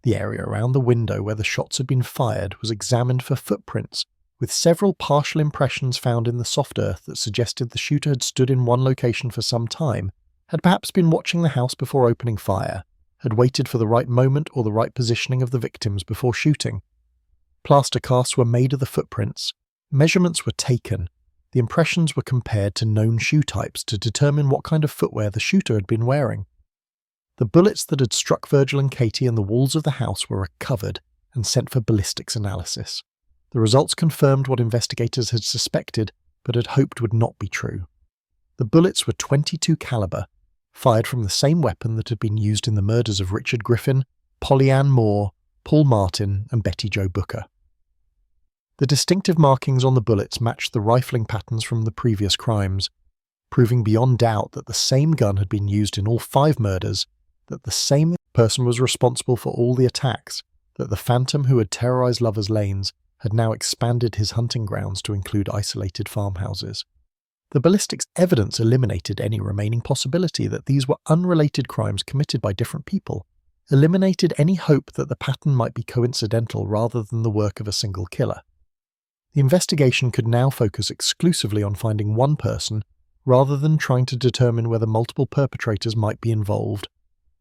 Speaker 1: The area around the window where the shots had been fired was examined for footprints, with several partial impressions found in the soft earth that suggested the shooter had stood in one location for some time, had perhaps been watching the house before opening fire, had waited for the right moment or the right positioning of the victims before shooting. Plaster casts were made of the footprints, measurements were taken, the impressions were compared to known shoe types to determine what kind of footwear the shooter had been wearing. The bullets that had struck Virgil and Katie in the walls of the house were recovered and sent for ballistics analysis. The results confirmed what investigators had suspected but had hoped would not be true. The bullets were .22 caliber, fired from the same weapon that had been used in the murders of Richard Griffin, Polly Ann Moore, Paul Martin, and Betty Jo Booker. The distinctive markings on the bullets matched the rifling patterns from the previous crimes, proving beyond doubt that the same gun had been used in all 5 murders, that the same person was responsible for all the attacks, that the phantom who had terrorized Lovers' Lanes had now expanded his hunting grounds to include isolated farmhouses. The ballistics evidence eliminated any remaining possibility that these were unrelated crimes committed by different people, eliminated any hope that the pattern might be coincidental rather than the work of a single killer. The investigation could now focus exclusively on finding one person rather than trying to determine whether multiple perpetrators might be involved.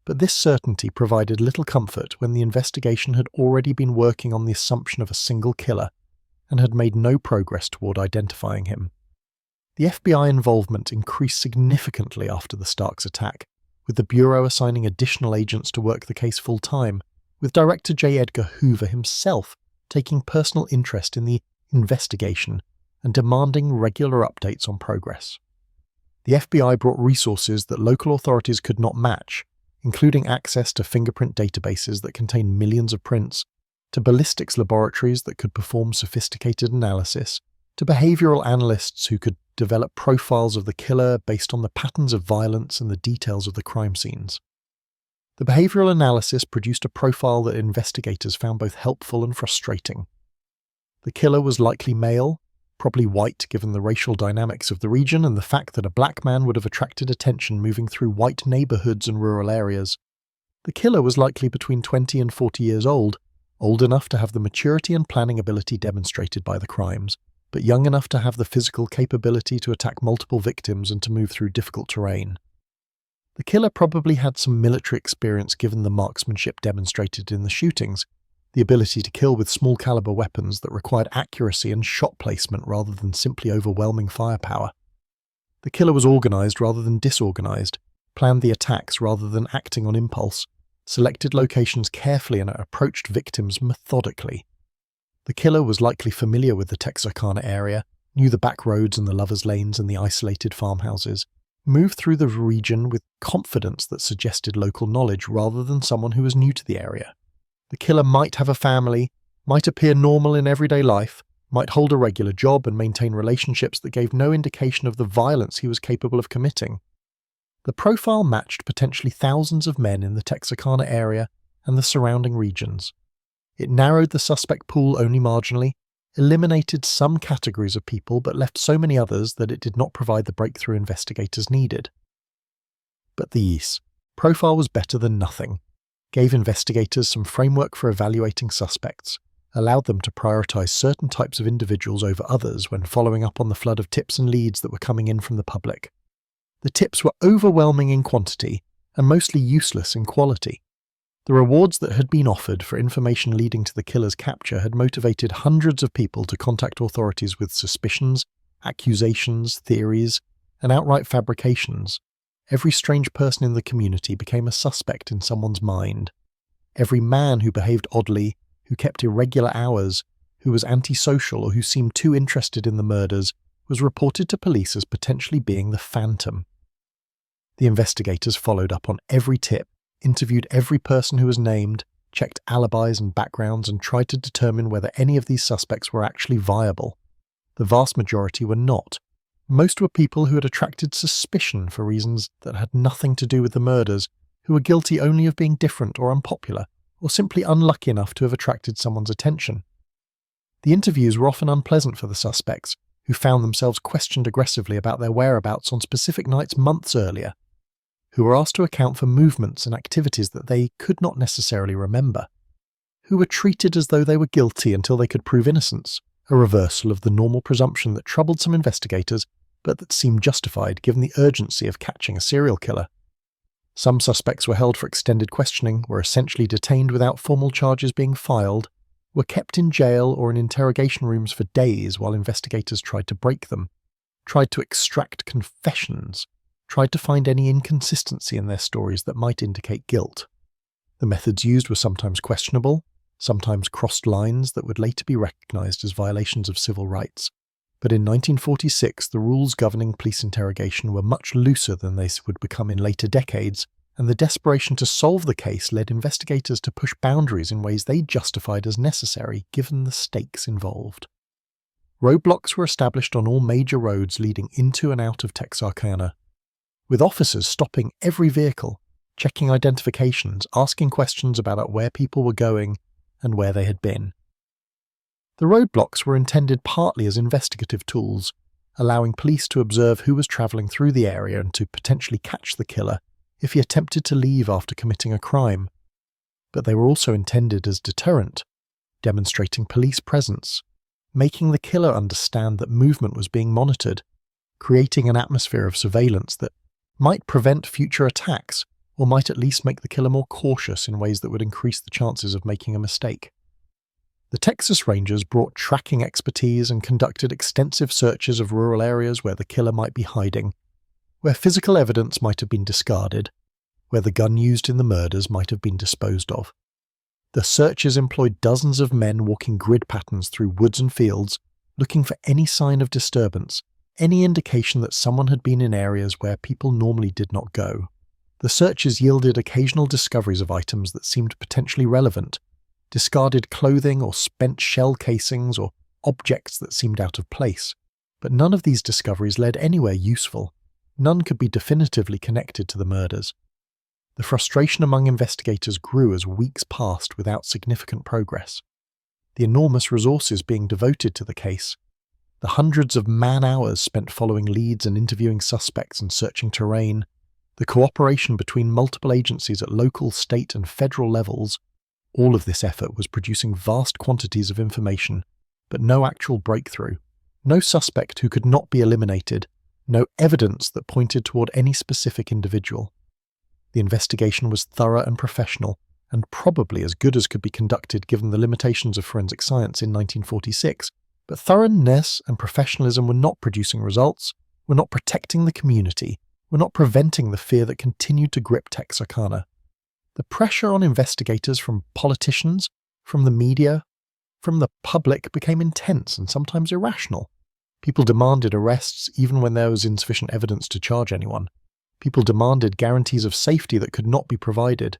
Speaker 1: But this certainty provided little comfort when the investigation had already been working on the assumption of a single killer and had made no progress toward identifying him. The FBI involvement increased significantly after the Starks attack, with the Bureau assigning additional agents to work the case full-time, with Director J. Edgar Hoover himself taking personal interest in the investigation and demanding regular updates on progress. The FBI brought resources that local authorities could not match, including access to fingerprint databases that contained millions of prints, to ballistics laboratories that could perform sophisticated analysis, to behavioral analysts who could develop profiles of the killer based on the patterns of violence and the details of the crime scenes. The behavioral analysis produced a profile that investigators found both helpful and frustrating. The killer was likely male, probably white given the racial dynamics of the region and the fact that a black man would have attracted attention moving through white neighborhoods and rural areas. The killer was likely between 20 and 40 years old enough to have the maturity and planning ability demonstrated by the crimes, but young enough to have the physical capability to attack multiple victims and to move through difficult terrain. The killer probably had some military experience given the marksmanship demonstrated in the shootings, the ability to kill with small caliber weapons that required accuracy and shot placement rather than simply overwhelming firepower. The killer was organized rather than disorganized, planned the attacks rather than acting on impulse, selected locations carefully and approached victims methodically. The killer was likely familiar with the Texarkana area, knew the back roads and the Lovers' Lanes and the isolated farmhouses, moved through the region with confidence that suggested local knowledge rather than someone who was new to the area. The killer might have a family, might appear normal in everyday life, might hold a regular job and maintain relationships that gave no indication of the violence he was capable of committing. The profile matched potentially thousands of men in the Texarkana area and the surrounding regions. It narrowed the suspect pool only marginally, eliminated some categories of people but left so many others that it did not provide the breakthrough investigators needed. But the profile was better than nothing, gave investigators some framework for evaluating suspects, allowed them to prioritize certain types of individuals over others when following up on the flood of tips and leads that were coming in from the public. The tips were overwhelming in quantity and mostly useless in quality. The rewards that had been offered for information leading to the killer's capture had motivated hundreds of people to contact authorities with suspicions, accusations, theories, and outright fabrications. Every strange person in the community became a suspect in someone's mind. Every man who behaved oddly, who kept irregular hours, who was antisocial or who seemed too interested in the murders, was reported to police as potentially being the phantom. The investigators followed up on every tip, interviewed every person who was named, checked alibis and backgrounds, and tried to determine whether any of these suspects were actually viable. The vast majority were not. Most were people who had attracted suspicion for reasons that had nothing to do with the murders, who were guilty only of being different or unpopular, or simply unlucky enough to have attracted someone's attention. The interviews were often unpleasant for the suspects, who found themselves questioned aggressively about their whereabouts on specific nights months earlier, who were asked to account for movements and activities that they could not necessarily remember, who were treated as though they were guilty until they could prove innocence, a reversal of the normal presumption that troubled some investigators, but that seemed justified given the urgency of catching a serial killer. Some suspects were held for extended questioning, were essentially detained without formal charges being filed, were kept in jail or in interrogation rooms for days while investigators tried to break them, tried to extract confessions, tried to find any inconsistency in their stories that might indicate guilt. The methods used were sometimes questionable, sometimes crossed lines that would later be recognised as violations of civil rights. But in 1946, the rules governing police interrogation were much looser than they would become in later decades, and the desperation to solve the case led investigators to push boundaries in ways they justified as necessary given the stakes involved. Roadblocks were established on all major roads leading into and out of Texarkana, with officers stopping every vehicle, checking identifications, asking questions about where people were going and where they had been. The roadblocks were intended partly as investigative tools, allowing police to observe who was travelling through the area and to potentially catch the killer if he attempted to leave after committing a crime. But they were also intended as deterrent, demonstrating police presence, making the killer understand that movement was being monitored, creating an atmosphere of surveillance that might prevent future attacks or might at least make the killer more cautious in ways that would increase the chances of making a mistake. The Texas Rangers brought tracking expertise and conducted extensive searches of rural areas where the killer might be hiding, where physical evidence might have been discarded, where the gun used in the murders might have been disposed of. The searches employed dozens of men walking grid patterns through woods and fields, looking for any sign of disturbance, any indication that someone had been in areas where people normally did not go. The searches yielded occasional discoveries of items that seemed potentially relevant, discarded clothing or spent shell casings or objects that seemed out of place. But none of these discoveries led anywhere useful. None could be definitively connected to the murders. The frustration among investigators grew as weeks passed without significant progress. The enormous resources being devoted to the case, the hundreds of man-hours spent following leads and interviewing suspects and searching terrain, the cooperation between multiple agencies at local, state and federal levels, all of this effort was producing vast quantities of information, but no actual breakthrough, no suspect who could not be eliminated, no evidence that pointed toward any specific individual. The investigation was thorough and professional, and probably as good as could be conducted given the limitations of forensic science in 1946, but thoroughness and professionalism were not producing results, were not protecting the community, were not preventing the fear that continued to grip Texarkana. The pressure on investigators from politicians, from the media, from the public became intense and sometimes irrational. People demanded arrests even when there was insufficient evidence to charge anyone. People demanded guarantees of safety that could not be provided.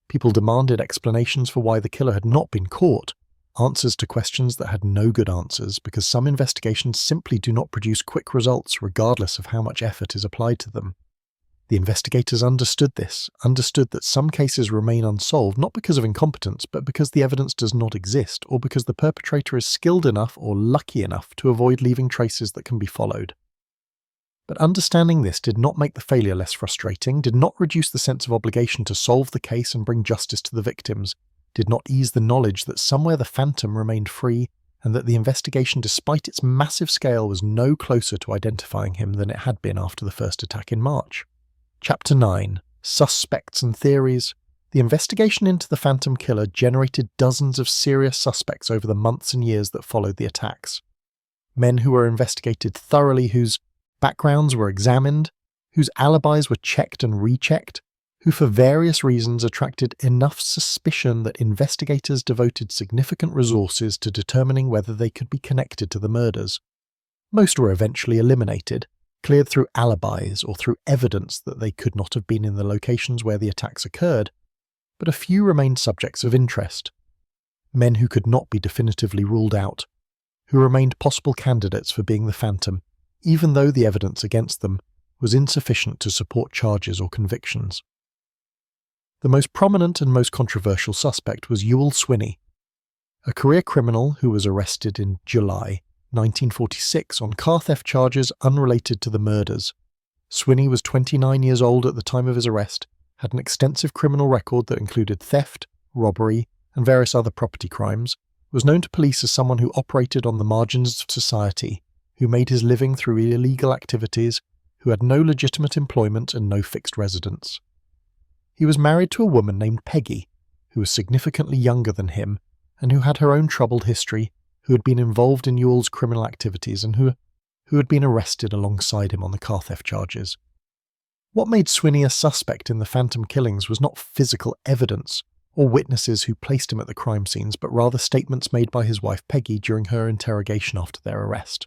Speaker 1: People demanded explanations for why the killer had not been caught, answers to questions that had no good answers because some investigations simply do not produce quick results regardless of how much effort is applied to them. The investigators understood this, understood that some cases remain unsolved not because of incompetence, but because the evidence does not exist, or because the perpetrator is skilled enough or lucky enough to avoid leaving traces that can be followed. But understanding this did not make the failure less frustrating, did not reduce the sense of obligation to solve the case and bring justice to the victims, did not ease the knowledge that somewhere the phantom remained free, and that the investigation, despite its massive scale, was no closer to identifying him than it had been after the first attack in March. Chapter 9. Suspects and Theories. The investigation into the Phantom Killer generated dozens of serious suspects over the months and years that followed the attacks. Men who were investigated thoroughly, whose backgrounds were examined, whose alibis were checked and rechecked, who for various reasons attracted enough suspicion that investigators devoted significant resources to determining whether they could be connected to the murders. Most were eventually eliminated, cleared through alibis or through evidence that they could not have been in the locations where the attacks occurred, but a few remained subjects of interest. Men who could not be definitively ruled out, who remained possible candidates for being the Phantom, even though the evidence against them was insufficient to support charges or convictions. The most prominent and most controversial suspect was Ewell Swinney, a career criminal who was arrested in July 1946 on car theft charges unrelated to the murders. Swinney was 29 years old at the time of his arrest, had an extensive criminal record that included theft, robbery, and various other property crimes, was known to police as someone who operated on the margins of society, who made his living through illegal activities, who had no legitimate employment and no fixed residence. He was married to a woman named Peggy, who was significantly younger than him and who had her own troubled history, who had been involved in Ewell's criminal activities and who had been arrested alongside him on the car theft charges. What made Swinney a suspect in the phantom killings was not physical evidence or witnesses who placed him at the crime scenes, but rather statements made by his wife Peggy during her interrogation after their arrest.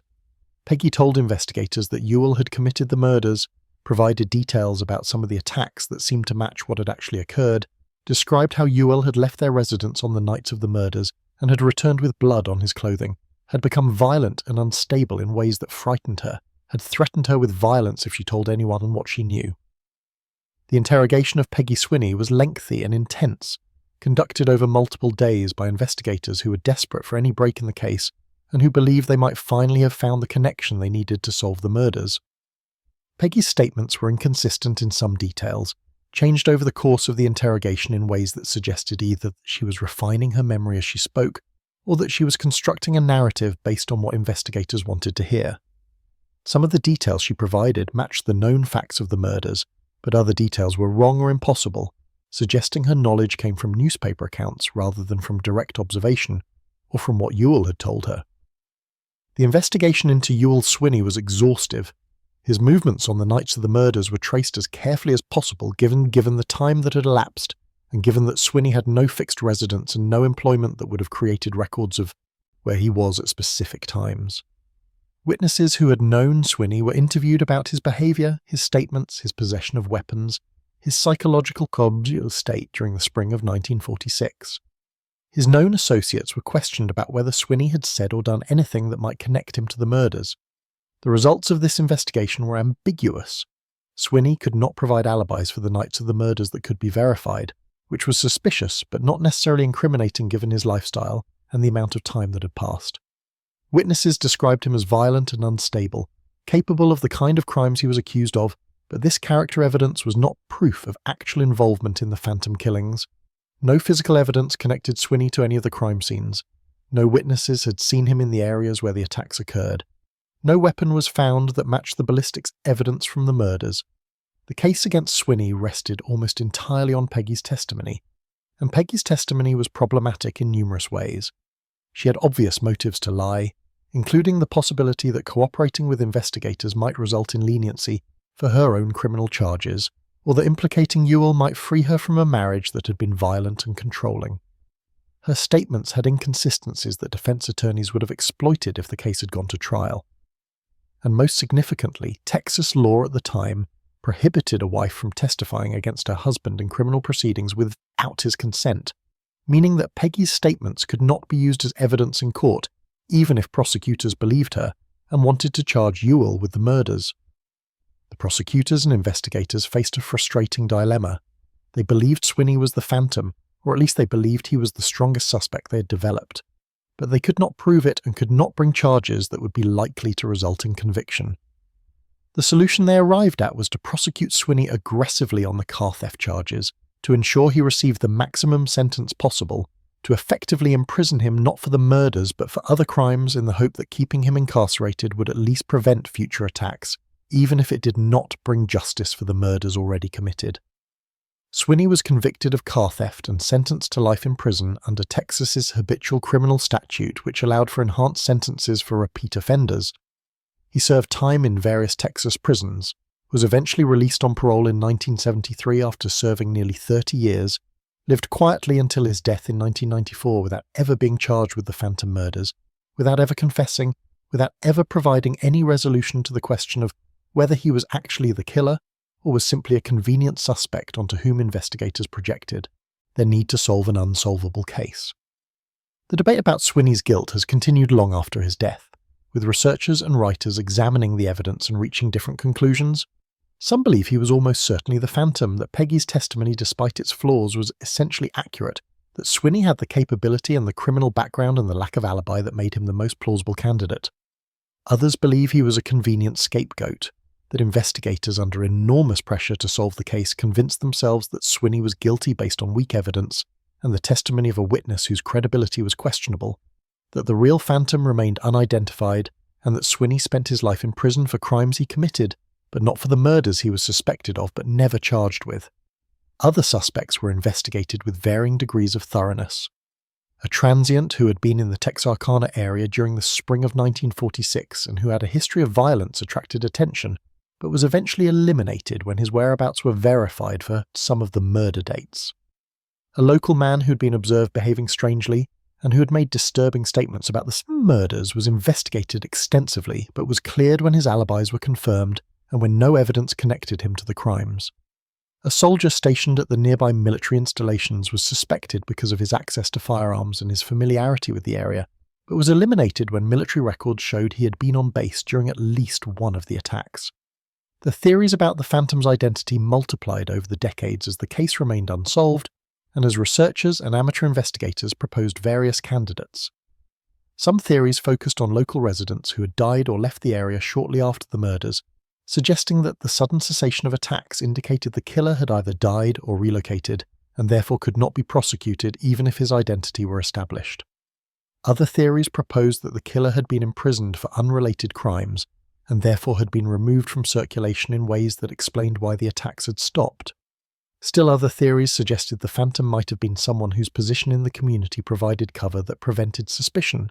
Speaker 1: Peggy told investigators that Ewell had committed the murders, provided details about some of the attacks that seemed to match what had actually occurred, described how Ewell had left their residence on the nights of the murders and had returned with blood on his clothing, had become violent and unstable in ways that frightened her, had threatened her with violence if she told anyone what she knew. The interrogation of Peggy Swinney was lengthy and intense, conducted over multiple days by investigators who were desperate for any break in the case and who believed they might finally have found the connection they needed to solve the murders. Peggy's statements were inconsistent in some details, changed over the course of the interrogation in ways that suggested either that she was refining her memory as she spoke, or that she was constructing a narrative based on what investigators wanted to hear. Some of the details she provided matched the known facts of the murders, but other details were wrong or impossible, suggesting her knowledge came from newspaper accounts rather than from direct observation, or from what Ewell had told her. The investigation into Ewell Swinney was exhaustive. His movements on the nights of the murders were traced as carefully as possible given the time that had elapsed, and given that Swinney had no fixed residence and no employment that would have created records of where he was at specific times. Witnesses who had known Swinney were interviewed about his behaviour, his statements, his possession of weapons, his psychological state during the spring of 1946. His known associates were questioned about whether Swinney had said or done anything that might connect him to the murders. The results of this investigation were ambiguous. Swinney could not provide alibis for the nights of the murders that could be verified, which was suspicious but not necessarily incriminating given his lifestyle and the amount of time that had passed. Witnesses described him as violent and unstable, capable of the kind of crimes he was accused of, but this character evidence was not proof of actual involvement in the phantom killings. No physical evidence connected Swinney to any of the crime scenes. No witnesses had seen him in the areas where the attacks occurred. No weapon was found that matched the ballistics evidence from the murders. The case against Swinney rested almost entirely on Peggy's testimony, and Peggy's testimony was problematic in numerous ways. She had obvious motives to lie, including the possibility that cooperating with investigators might result in leniency for her own criminal charges, or that implicating Ewell might free her from a marriage that had been violent and controlling. Her statements had inconsistencies that defense attorneys would have exploited if the case had gone to trial. And most significantly, Texas law at the time prohibited a wife from testifying against her husband in criminal proceedings without his consent, meaning that Peggy's statements could not be used as evidence in court, even if prosecutors believed her and wanted to charge Ewell with the murders. The prosecutors and investigators faced a frustrating dilemma. They believed Swinney was the phantom, or at least they believed he was the strongest suspect they had developed, but they could not prove it and could not bring charges that would be likely to result in conviction. The solution they arrived at was to prosecute Swinney aggressively on the car theft charges, to ensure he received the maximum sentence possible, to effectively imprison him not for the murders but for other crimes in the hope that keeping him incarcerated would at least prevent future attacks, even if it did not bring justice for the murders already committed. Swinney was convicted of car theft and sentenced to life in prison under Texas's habitual criminal statute, which allowed for enhanced sentences for repeat offenders. He served time in various Texas prisons, was eventually released on parole in 1973 after serving nearly 30 years, lived quietly until his death in 1994 without ever being charged with the phantom murders, without ever confessing, without ever providing any resolution to the question of whether he was actually the killer or was simply a convenient suspect onto whom investigators projected their need to solve an unsolvable case. The debate about Swinney's guilt has continued long after his death, with researchers and writers examining the evidence and reaching different conclusions. Some believe he was almost certainly the phantom, that Peggy's testimony, despite its flaws, was essentially accurate, that Swinney had the capability and the criminal background and the lack of alibi that made him the most plausible candidate. Others believe he was a convenient scapegoat, that investigators under enormous pressure to solve the case convinced themselves that Swinney was guilty based on weak evidence and the testimony of a witness whose credibility was questionable, that the real phantom remained unidentified, and that Swinney spent his life in prison for crimes he committed, but not for the murders he was suspected of but never charged with. Other suspects were investigated with varying degrees of thoroughness. a transient who had been in the Texarkana area during the spring of 1946 and who had a history of violence attracted attention, but was eventually eliminated when his whereabouts were verified for some of the murder dates. A local man who had been observed behaving strangely and who had made disturbing statements about the murders was investigated extensively but was cleared when his alibis were confirmed and when no evidence connected him to the crimes. A soldier stationed at the nearby military installations was suspected because of his access to firearms and his familiarity with the area, but was eliminated when military records showed he had been on base during at least one of the attacks. The theories about the Phantom's identity multiplied over the decades as the case remained unsolved, and as researchers and amateur investigators proposed various candidates. Some theories focused on local residents who had died or left the area shortly after the murders, suggesting that the sudden cessation of attacks indicated the killer had either died or relocated, and therefore could not be prosecuted even if his identity were established. Other theories proposed that the killer had been imprisoned for unrelated crimes, and therefore had been removed from circulation in ways that explained why the attacks had stopped. Still other theories suggested the Phantom might have been someone whose position in the community provided cover that prevented suspicion.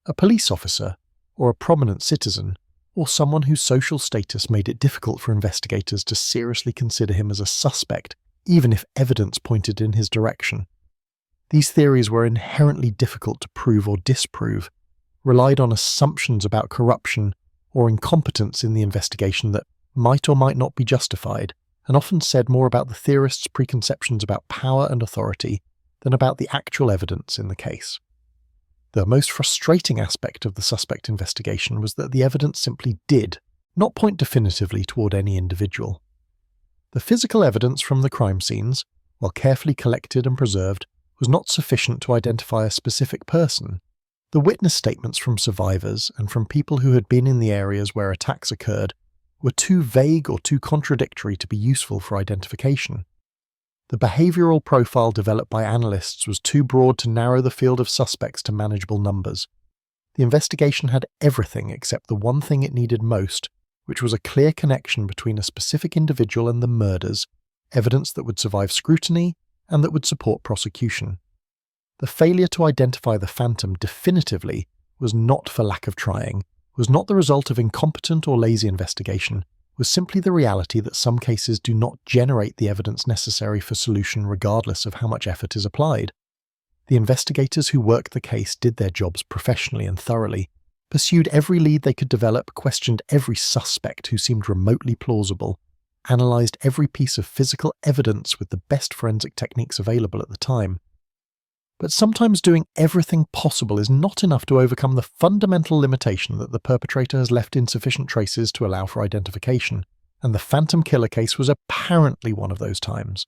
Speaker 1: A police officer, or a prominent citizen, or someone whose social status made it difficult for investigators to seriously consider him as a suspect, even if evidence pointed in his direction. These theories were inherently difficult to prove or disprove, relied on assumptions about corruption or incompetence in the investigation that might or might not be justified, and often said more about the theorists' preconceptions about power and authority than about the actual evidence in the case. The most frustrating aspect of the suspect investigation was that the evidence simply did not point definitively toward any individual. The physical evidence from the crime scenes, while carefully collected and preserved, was not sufficient to identify a specific person. The witness statements from survivors and from people who had been in the areas where attacks occurred were too vague or too contradictory to be useful for identification. The behavioral profile developed by analysts was too broad to narrow the field of suspects to manageable numbers. The investigation had everything except the one thing it needed most, which was a clear connection between a specific individual and the murders, evidence that would survive scrutiny and that would support prosecution. The failure to identify the Phantom definitively was not for lack of trying, was not the result of incompetent or lazy investigation, was simply the reality that some cases do not generate the evidence necessary for solution regardless of how much effort is applied. The investigators who worked the case did their jobs professionally and thoroughly, pursued every lead they could develop, questioned every suspect who seemed remotely plausible, analysed every piece of physical evidence with the best forensic techniques available at the time. But sometimes doing everything possible is not enough to overcome the fundamental limitation that the perpetrator has left insufficient traces to allow for identification, and the Phantom killer case was apparently one of those times.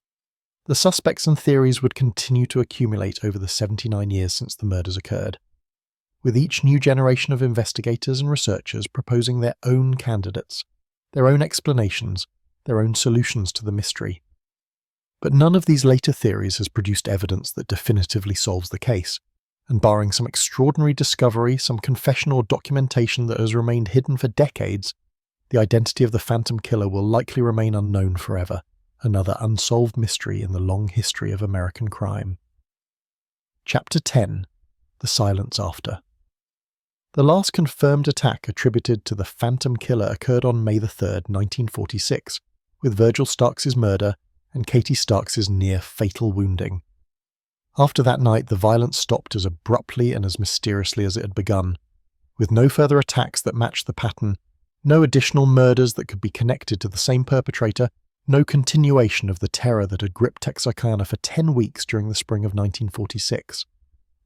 Speaker 1: The suspects and theories would continue to accumulate over the 79 years since the murders occurred, with each new generation of investigators and researchers proposing their own candidates, their own explanations, their own solutions to the mystery. But none of these later theories has produced evidence that definitively solves the case, and barring some extraordinary discovery, some confession or documentation that has remained hidden for decades, the identity of the Phantom killer will likely remain unknown forever, another unsolved mystery in the long history of American crime. Chapter 10. The Silence After. The last confirmed attack attributed to the Phantom killer occurred on May 3rd, 1946, with Virgil Starks' murder and Katie Starks' near-fatal wounding. After that night, the violence stopped as abruptly and as mysteriously as it had begun, with no further attacks that matched the pattern, no additional murders that could be connected to the same perpetrator, no continuation of the terror that had gripped Texarkana for 10 weeks during the spring of 1946.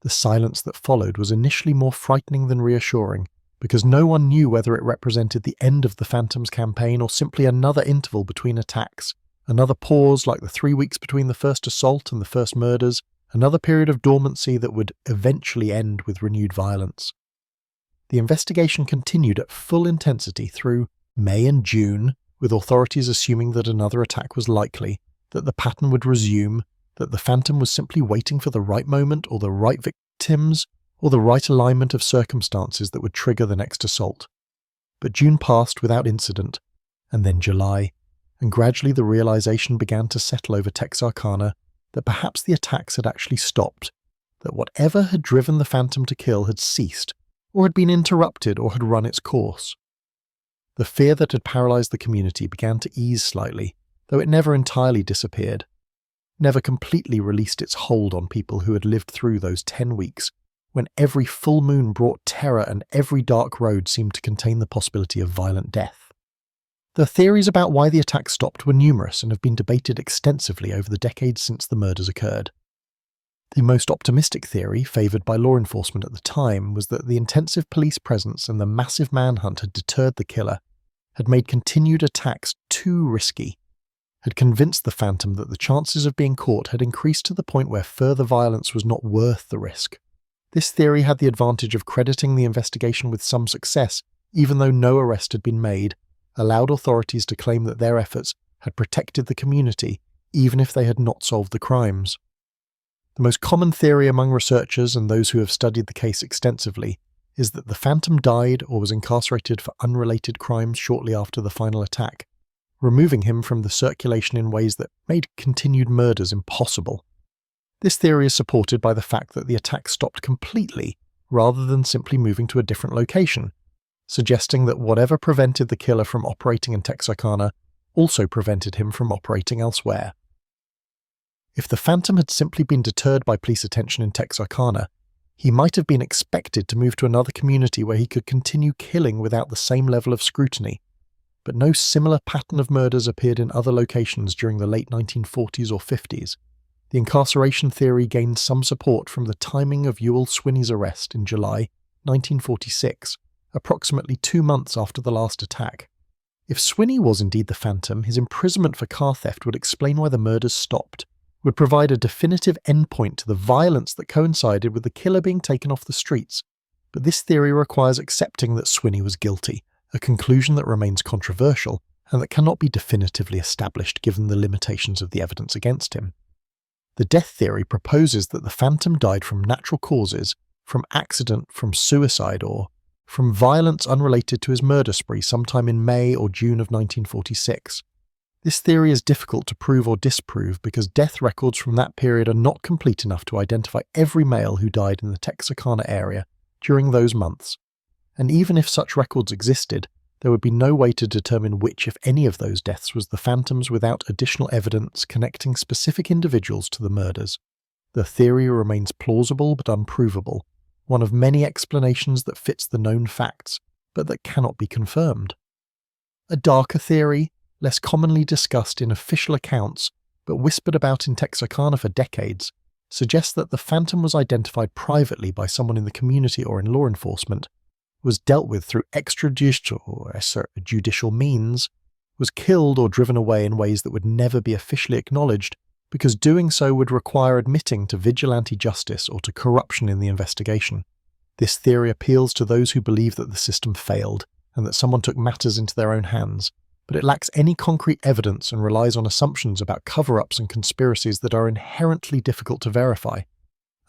Speaker 1: The silence that followed was initially more frightening than reassuring, because no one knew whether it represented the end of the Phantom's campaign or simply another interval between attacks, another pause like the 3 weeks between the first assault and the first murders, another period of dormancy that would eventually end with renewed violence. The investigation continued at full intensity through May and June, with authorities assuming that another attack was likely, that the pattern would resume, that the Phantom was simply waiting for the right moment or the right victims or the right alignment of circumstances that would trigger the next assault. But June passed without incident, and then July, and gradually the realization began to settle over Texarkana that perhaps the attacks had actually stopped, that whatever had driven the phantom to kill had ceased, or had been interrupted or had run its course. The fear that had paralysed the community began to ease slightly, though it never entirely disappeared, never completely released its hold on people who had lived through those 10 weeks when every full moon brought terror and every dark road seemed to contain the possibility of violent death. The theories about why the attack stopped were numerous and have been debated extensively over the decades since the murders occurred. The most optimistic theory, favoured by law enforcement at the time, was that the intensive police presence and the massive manhunt had deterred the killer, had made continued attacks too risky, had convinced the phantom that the chances of being caught had increased to the point where further violence was not worth the risk. This theory had the advantage of crediting the investigation with some success, even though no arrest had been made, allowed authorities to claim that their efforts had protected the community, even if they had not solved the crimes. The most common theory among researchers and those who have studied the case extensively is that the phantom died or was incarcerated for unrelated crimes shortly after the final attack, removing him from the circulation in ways that made continued murders impossible. This theory is supported by the fact that the attack stopped completely rather than simply moving to a different location, suggesting that whatever prevented the killer from operating in Texarkana also prevented him from operating elsewhere. If the phantom had simply been deterred by police attention in Texarkana, he might have been expected to move to another community where he could continue killing without the same level of scrutiny, but no similar pattern of murders appeared in other locations during the late 1940s or 50s. The incarceration theory gained some support from the timing of Ewell Swinney's arrest in July 1946, approximately 2 months after the last attack. If Swinney was indeed the phantom, his imprisonment for car theft would explain why the murders stopped, would provide a definitive endpoint to the violence that coincided with the killer being taken off the streets. But this theory requires accepting that Swinney was guilty, a conclusion that remains controversial and that cannot be definitively established given the limitations of the evidence against him. The death theory proposes that the phantom died from natural causes, from accident, from suicide, or from violence unrelated to his murder spree sometime in May or June of 1946. This theory is difficult to prove or disprove because death records from that period are not complete enough to identify every male who died in the Texarkana area during those months, and even if such records existed, there would be no way to determine which, if any, of those deaths was the phantom's without additional evidence connecting specific individuals to the murders. The theory remains plausible but unprovable, one of many explanations that fits the known facts, but that cannot be confirmed. A darker theory, less commonly discussed in official accounts, but whispered about in Texarkana for decades, suggests that the phantom was identified privately by someone in the community or in law enforcement, was dealt with through extrajudicial or judicial means, was killed or driven away in ways that would never be officially acknowledged, because doing so would require admitting to vigilante justice or to corruption in the investigation. This theory appeals to those who believe that the system failed and that someone took matters into their own hands, but it lacks any concrete evidence and relies on assumptions about cover-ups and conspiracies that are inherently difficult to verify.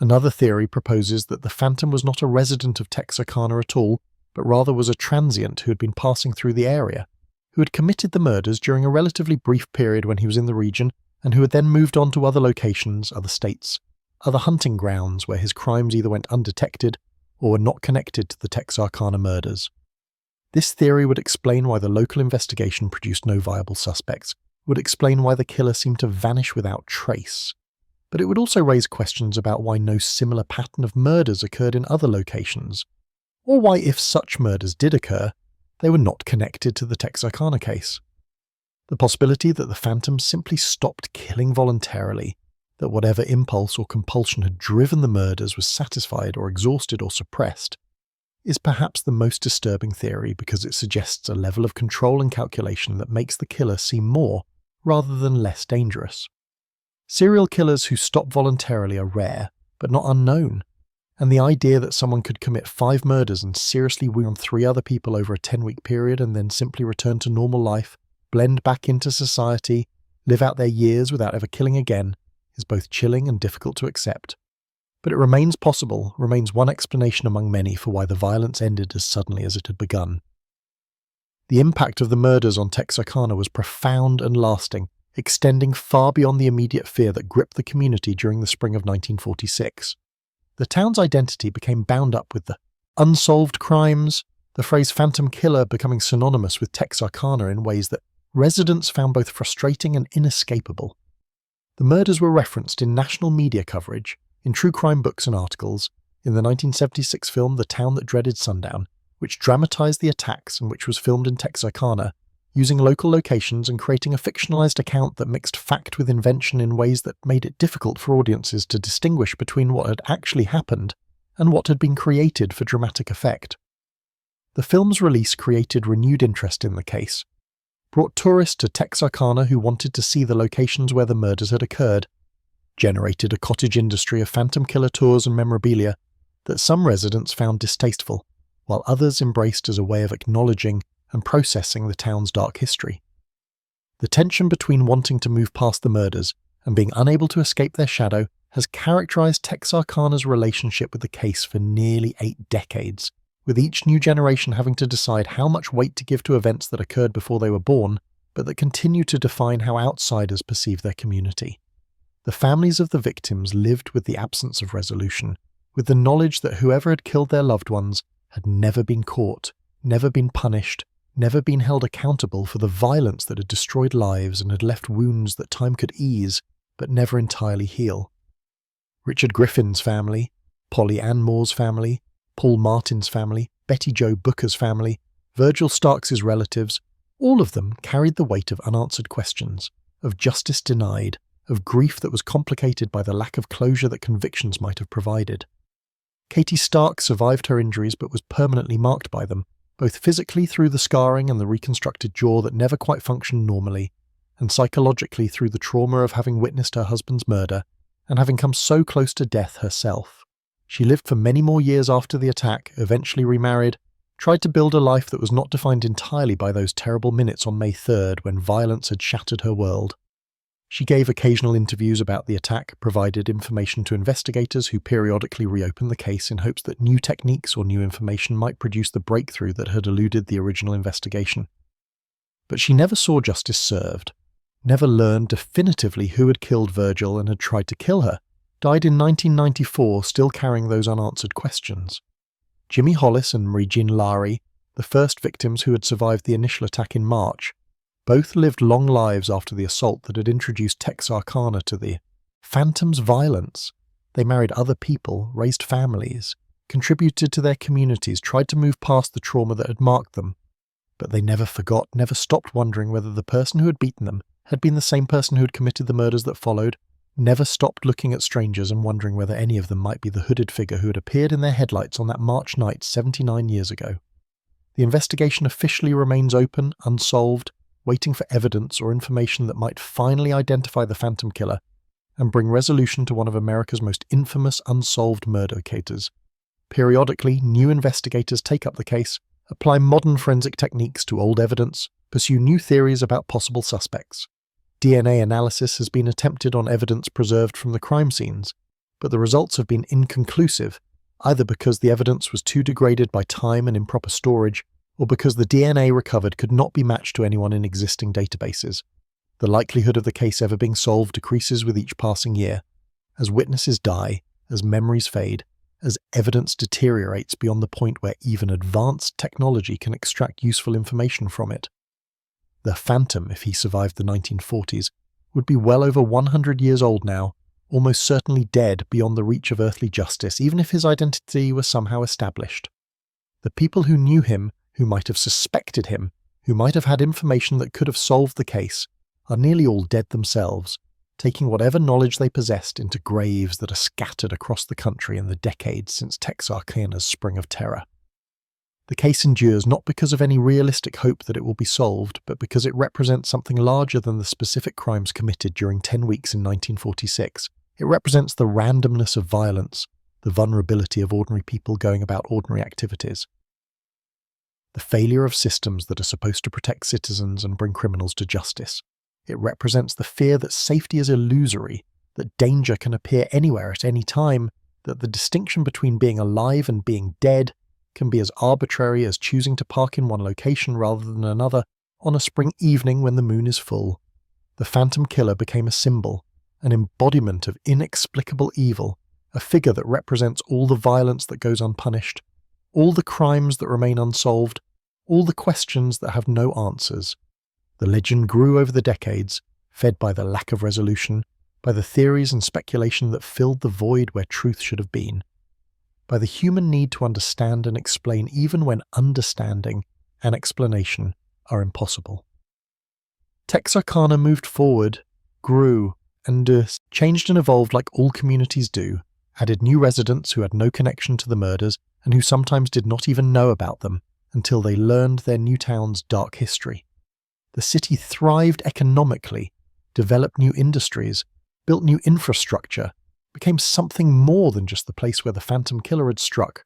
Speaker 1: Another theory proposes that the phantom was not a resident of Texarkana at all, but rather was a transient who had been passing through the area, who had committed the murders during a relatively brief period when he was in the region, and who had then moved on to other locations, other states, other hunting grounds where his crimes either went undetected or were not connected to the Texarkana murders. This theory would explain why the local investigation produced no viable suspects, would explain why the killer seemed to vanish without trace. But it would also raise questions about why no similar pattern of murders occurred in other locations, or why, if such murders did occur, they were not connected to the Texarkana case. The possibility that the phantom simply stopped killing voluntarily, that whatever impulse or compulsion had driven the murders was satisfied or exhausted or suppressed, is perhaps the most disturbing theory because it suggests a level of control and calculation that makes the killer seem more, rather than less dangerous. Serial killers who stop voluntarily are rare, but not unknown, and the idea that someone could commit 5 murders and seriously wound 3 other people over a 10-week period and then simply return to normal life, blend back into society, live out their years without ever killing again, is both chilling and difficult to accept. But it remains possible, remains one explanation among many for why the violence ended as suddenly as it had begun. The impact of the murders on Texarkana was profound and lasting, extending far beyond the immediate fear that gripped the community during the spring of 1946. The town's identity became bound up with the unsolved crimes, the phrase phantom killer becoming synonymous with Texarkana in ways that residents found both frustrating and inescapable. The murders were referenced in national media coverage, in true crime books and articles, in the 1976 film The Town That Dreaded Sundown, which dramatized the attacks and which was filmed in Texarkana, using local locations and creating a fictionalized account that mixed fact with invention in ways that made it difficult for audiences to distinguish between what had actually happened and what had been created for dramatic effect. The film's release created renewed interest in the case, brought tourists to Texarkana who wanted to see the locations where the murders had occurred, generated a cottage industry of phantom killer tours and memorabilia that some residents found distasteful, while others embraced as a way of acknowledging and processing the town's dark history. The tension between wanting to move past the murders and being unable to escape their shadow has characterized Texarkana's relationship with the case for nearly 8 decades, with each new generation having to decide how much weight to give to events that occurred before they were born, but that continue to define how outsiders perceive their community. The families of the victims lived with the absence of resolution, with the knowledge that whoever had killed their loved ones had never been caught, never been punished, never been held accountable for the violence that had destroyed lives and had left wounds that time could ease, but never entirely heal. Richard Griffin's family, Polly Ann Moore's family, Paul Martin's family, Betty Jo Booker's family, Virgil Starks's relatives, all of them carried the weight of unanswered questions, of justice denied, of grief that was complicated by the lack of closure that convictions might have provided. Katie Stark survived her injuries but was permanently marked by them, both physically through the scarring and the reconstructed jaw that never quite functioned normally, and psychologically through the trauma of having witnessed her husband's murder and having come so close to death herself. She lived for many more years after the attack, eventually remarried, tried to build a life that was not defined entirely by those terrible minutes on May 3rd when violence had shattered her world. She gave occasional interviews about the attack, provided information to investigators who periodically reopened the case in hopes that new techniques or new information might produce the breakthrough that had eluded the original investigation. But she never saw justice served, never learned definitively who had killed Virgil and had tried to kill her, died in 1994 still carrying those unanswered questions. Jimmy Hollis and Marie Jean Lary, the first victims who had survived the initial attack in March, both lived long lives after the assault that had introduced Texarkana to the phantom's violence. They married other people, raised families, contributed to their communities, tried to move past the trauma that had marked them. But they never forgot, never stopped wondering whether the person who had beaten them had been the same person who had committed the murders that followed, never stopped looking at strangers and wondering whether any of them might be the hooded figure who had appeared in their headlights on that March night 79 years ago. The investigation officially remains open, unsolved, waiting for evidence or information that might finally identify the phantom killer and bring resolution to one of America's most infamous unsolved murder cases. Periodically, new investigators take up the case, apply modern forensic techniques to old evidence, pursue new theories about possible suspects. DNA analysis has been attempted on evidence preserved from the crime scenes, but the results have been inconclusive, either because the evidence was too degraded by time and improper storage, or because the DNA recovered could not be matched to anyone in existing databases. The likelihood of the case ever being solved decreases with each passing year, as witnesses die, as memories fade, as evidence deteriorates beyond the point where even advanced technology can extract useful information from it. The Phantom, if he survived the 1940s, would be well over 100 years old now, almost certainly dead beyond the reach of earthly justice, even if his identity were somehow established. The people who knew him, who might have suspected him, who might have had information that could have solved the case, are nearly all dead themselves, taking whatever knowledge they possessed into graves that are scattered across the country in the decades since Texarkana's spring of terror. The case endures not because of any realistic hope that it will be solved, but because it represents something larger than the specific crimes committed during 10 weeks in 1946. It represents the randomness of violence, the vulnerability of ordinary people going about ordinary activities. The failure of systems that are supposed to protect citizens and bring criminals to justice. It represents the fear that safety is illusory, that danger can appear anywhere at any time, that the distinction between being alive and being dead can be as arbitrary as choosing to park in one location rather than another on a spring evening when the moon is full. The phantom killer became a symbol, an embodiment of inexplicable evil, a figure that represents all the violence that goes unpunished, all the crimes that remain unsolved, all the questions that have no answers. The legend grew over the decades, fed by the lack of resolution, by the theories and speculation that filled the void where truth should have been, by the human need to understand and explain even when understanding and explanation are impossible. Texarkana moved forward, grew, and changed and evolved like all communities do, added new residents who had no connection to the murders and who sometimes did not even know about them until they learned their new town's dark history. The city thrived economically, developed new industries, built new infrastructure, became something more than just the place where the Phantom Killer had struck.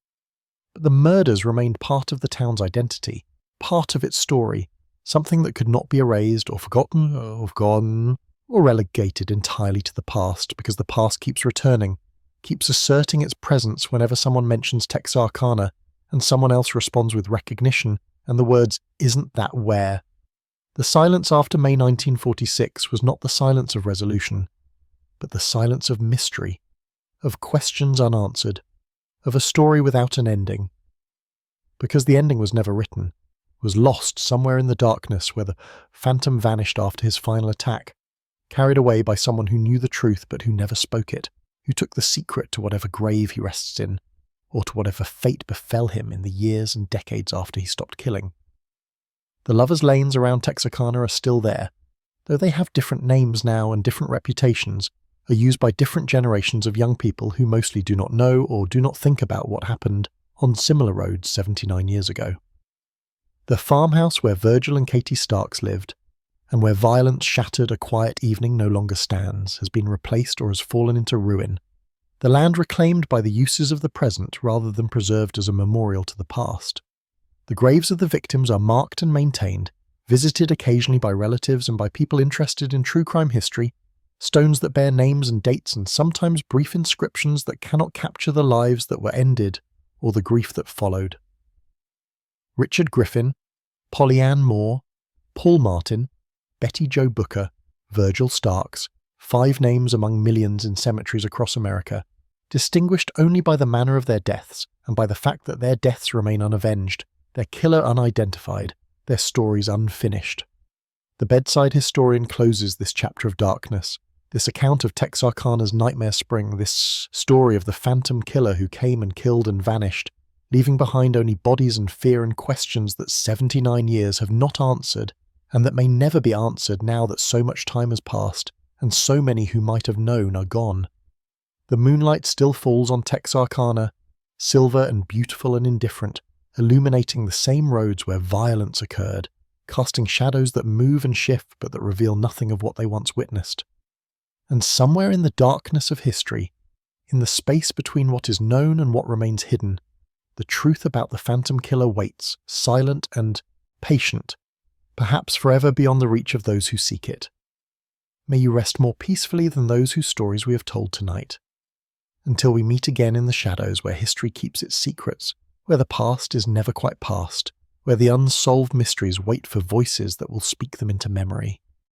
Speaker 1: But the murders remained part of the town's identity, part of its story, something that could not be erased or forgotten or forgotten or relegated entirely to the past, because the past keeps returning, keeps asserting its presence whenever someone mentions Texarkana and someone else responds with recognition and the words, "Isn't that where?" The silence after May 1946 was not the silence of resolution, but the silence of mystery, of questions unanswered, of a story without an ending. Because the ending was never written, was lost somewhere in the darkness where the phantom vanished after his final attack, carried away by someone who knew the truth but who never spoke it, who took the secret to whatever grave he rests in, or to whatever fate befell him in the years and decades after he stopped killing. The lovers' lanes around Texarkana are still there, though they have different names now and different reputations, are used by different generations of young people who mostly do not know or do not think about what happened on similar roads 79 years ago. The farmhouse where Virgil and Katie Starks lived, and where violence shattered a quiet evening no longer stands, has been replaced or has fallen into ruin, the land reclaimed by the uses of the present rather than preserved as a memorial to the past. The graves of the victims are marked and maintained, visited occasionally by relatives and by people interested in true crime history, stones that bear names and dates and sometimes brief inscriptions that cannot capture the lives that were ended or the grief that followed. Richard Griffin, Polly Ann Moore, Paul Martin, Betty Jo Booker, Virgil Starks, 5 names among millions in cemeteries across America, distinguished only by the manner of their deaths and by the fact that their deaths remain unavenged, their killer unidentified, their stories unfinished. The Bedside Historian closes this chapter of darkness, this account of Texarkana's nightmare spring, this story of the phantom killer who came and killed and vanished, leaving behind only bodies and fear and questions that 79 years have not answered, and that may never be answered now that so much time has passed, and so many who might have known are gone. The moonlight still falls on Texarkana, silver and beautiful and indifferent, illuminating the same roads where violence occurred, casting shadows that move and shift but that reveal nothing of what they once witnessed. And somewhere in the darkness of history, in the space between what is known and what remains hidden, the truth about the Phantom Killer waits, silent and patient, perhaps forever beyond the reach of those who seek it. May you rest more peacefully than those whose stories we have told tonight. Until we meet again in the shadows where history keeps its secrets, where the past is never quite past, where the unsolved mysteries wait for voices that will speak them into memory.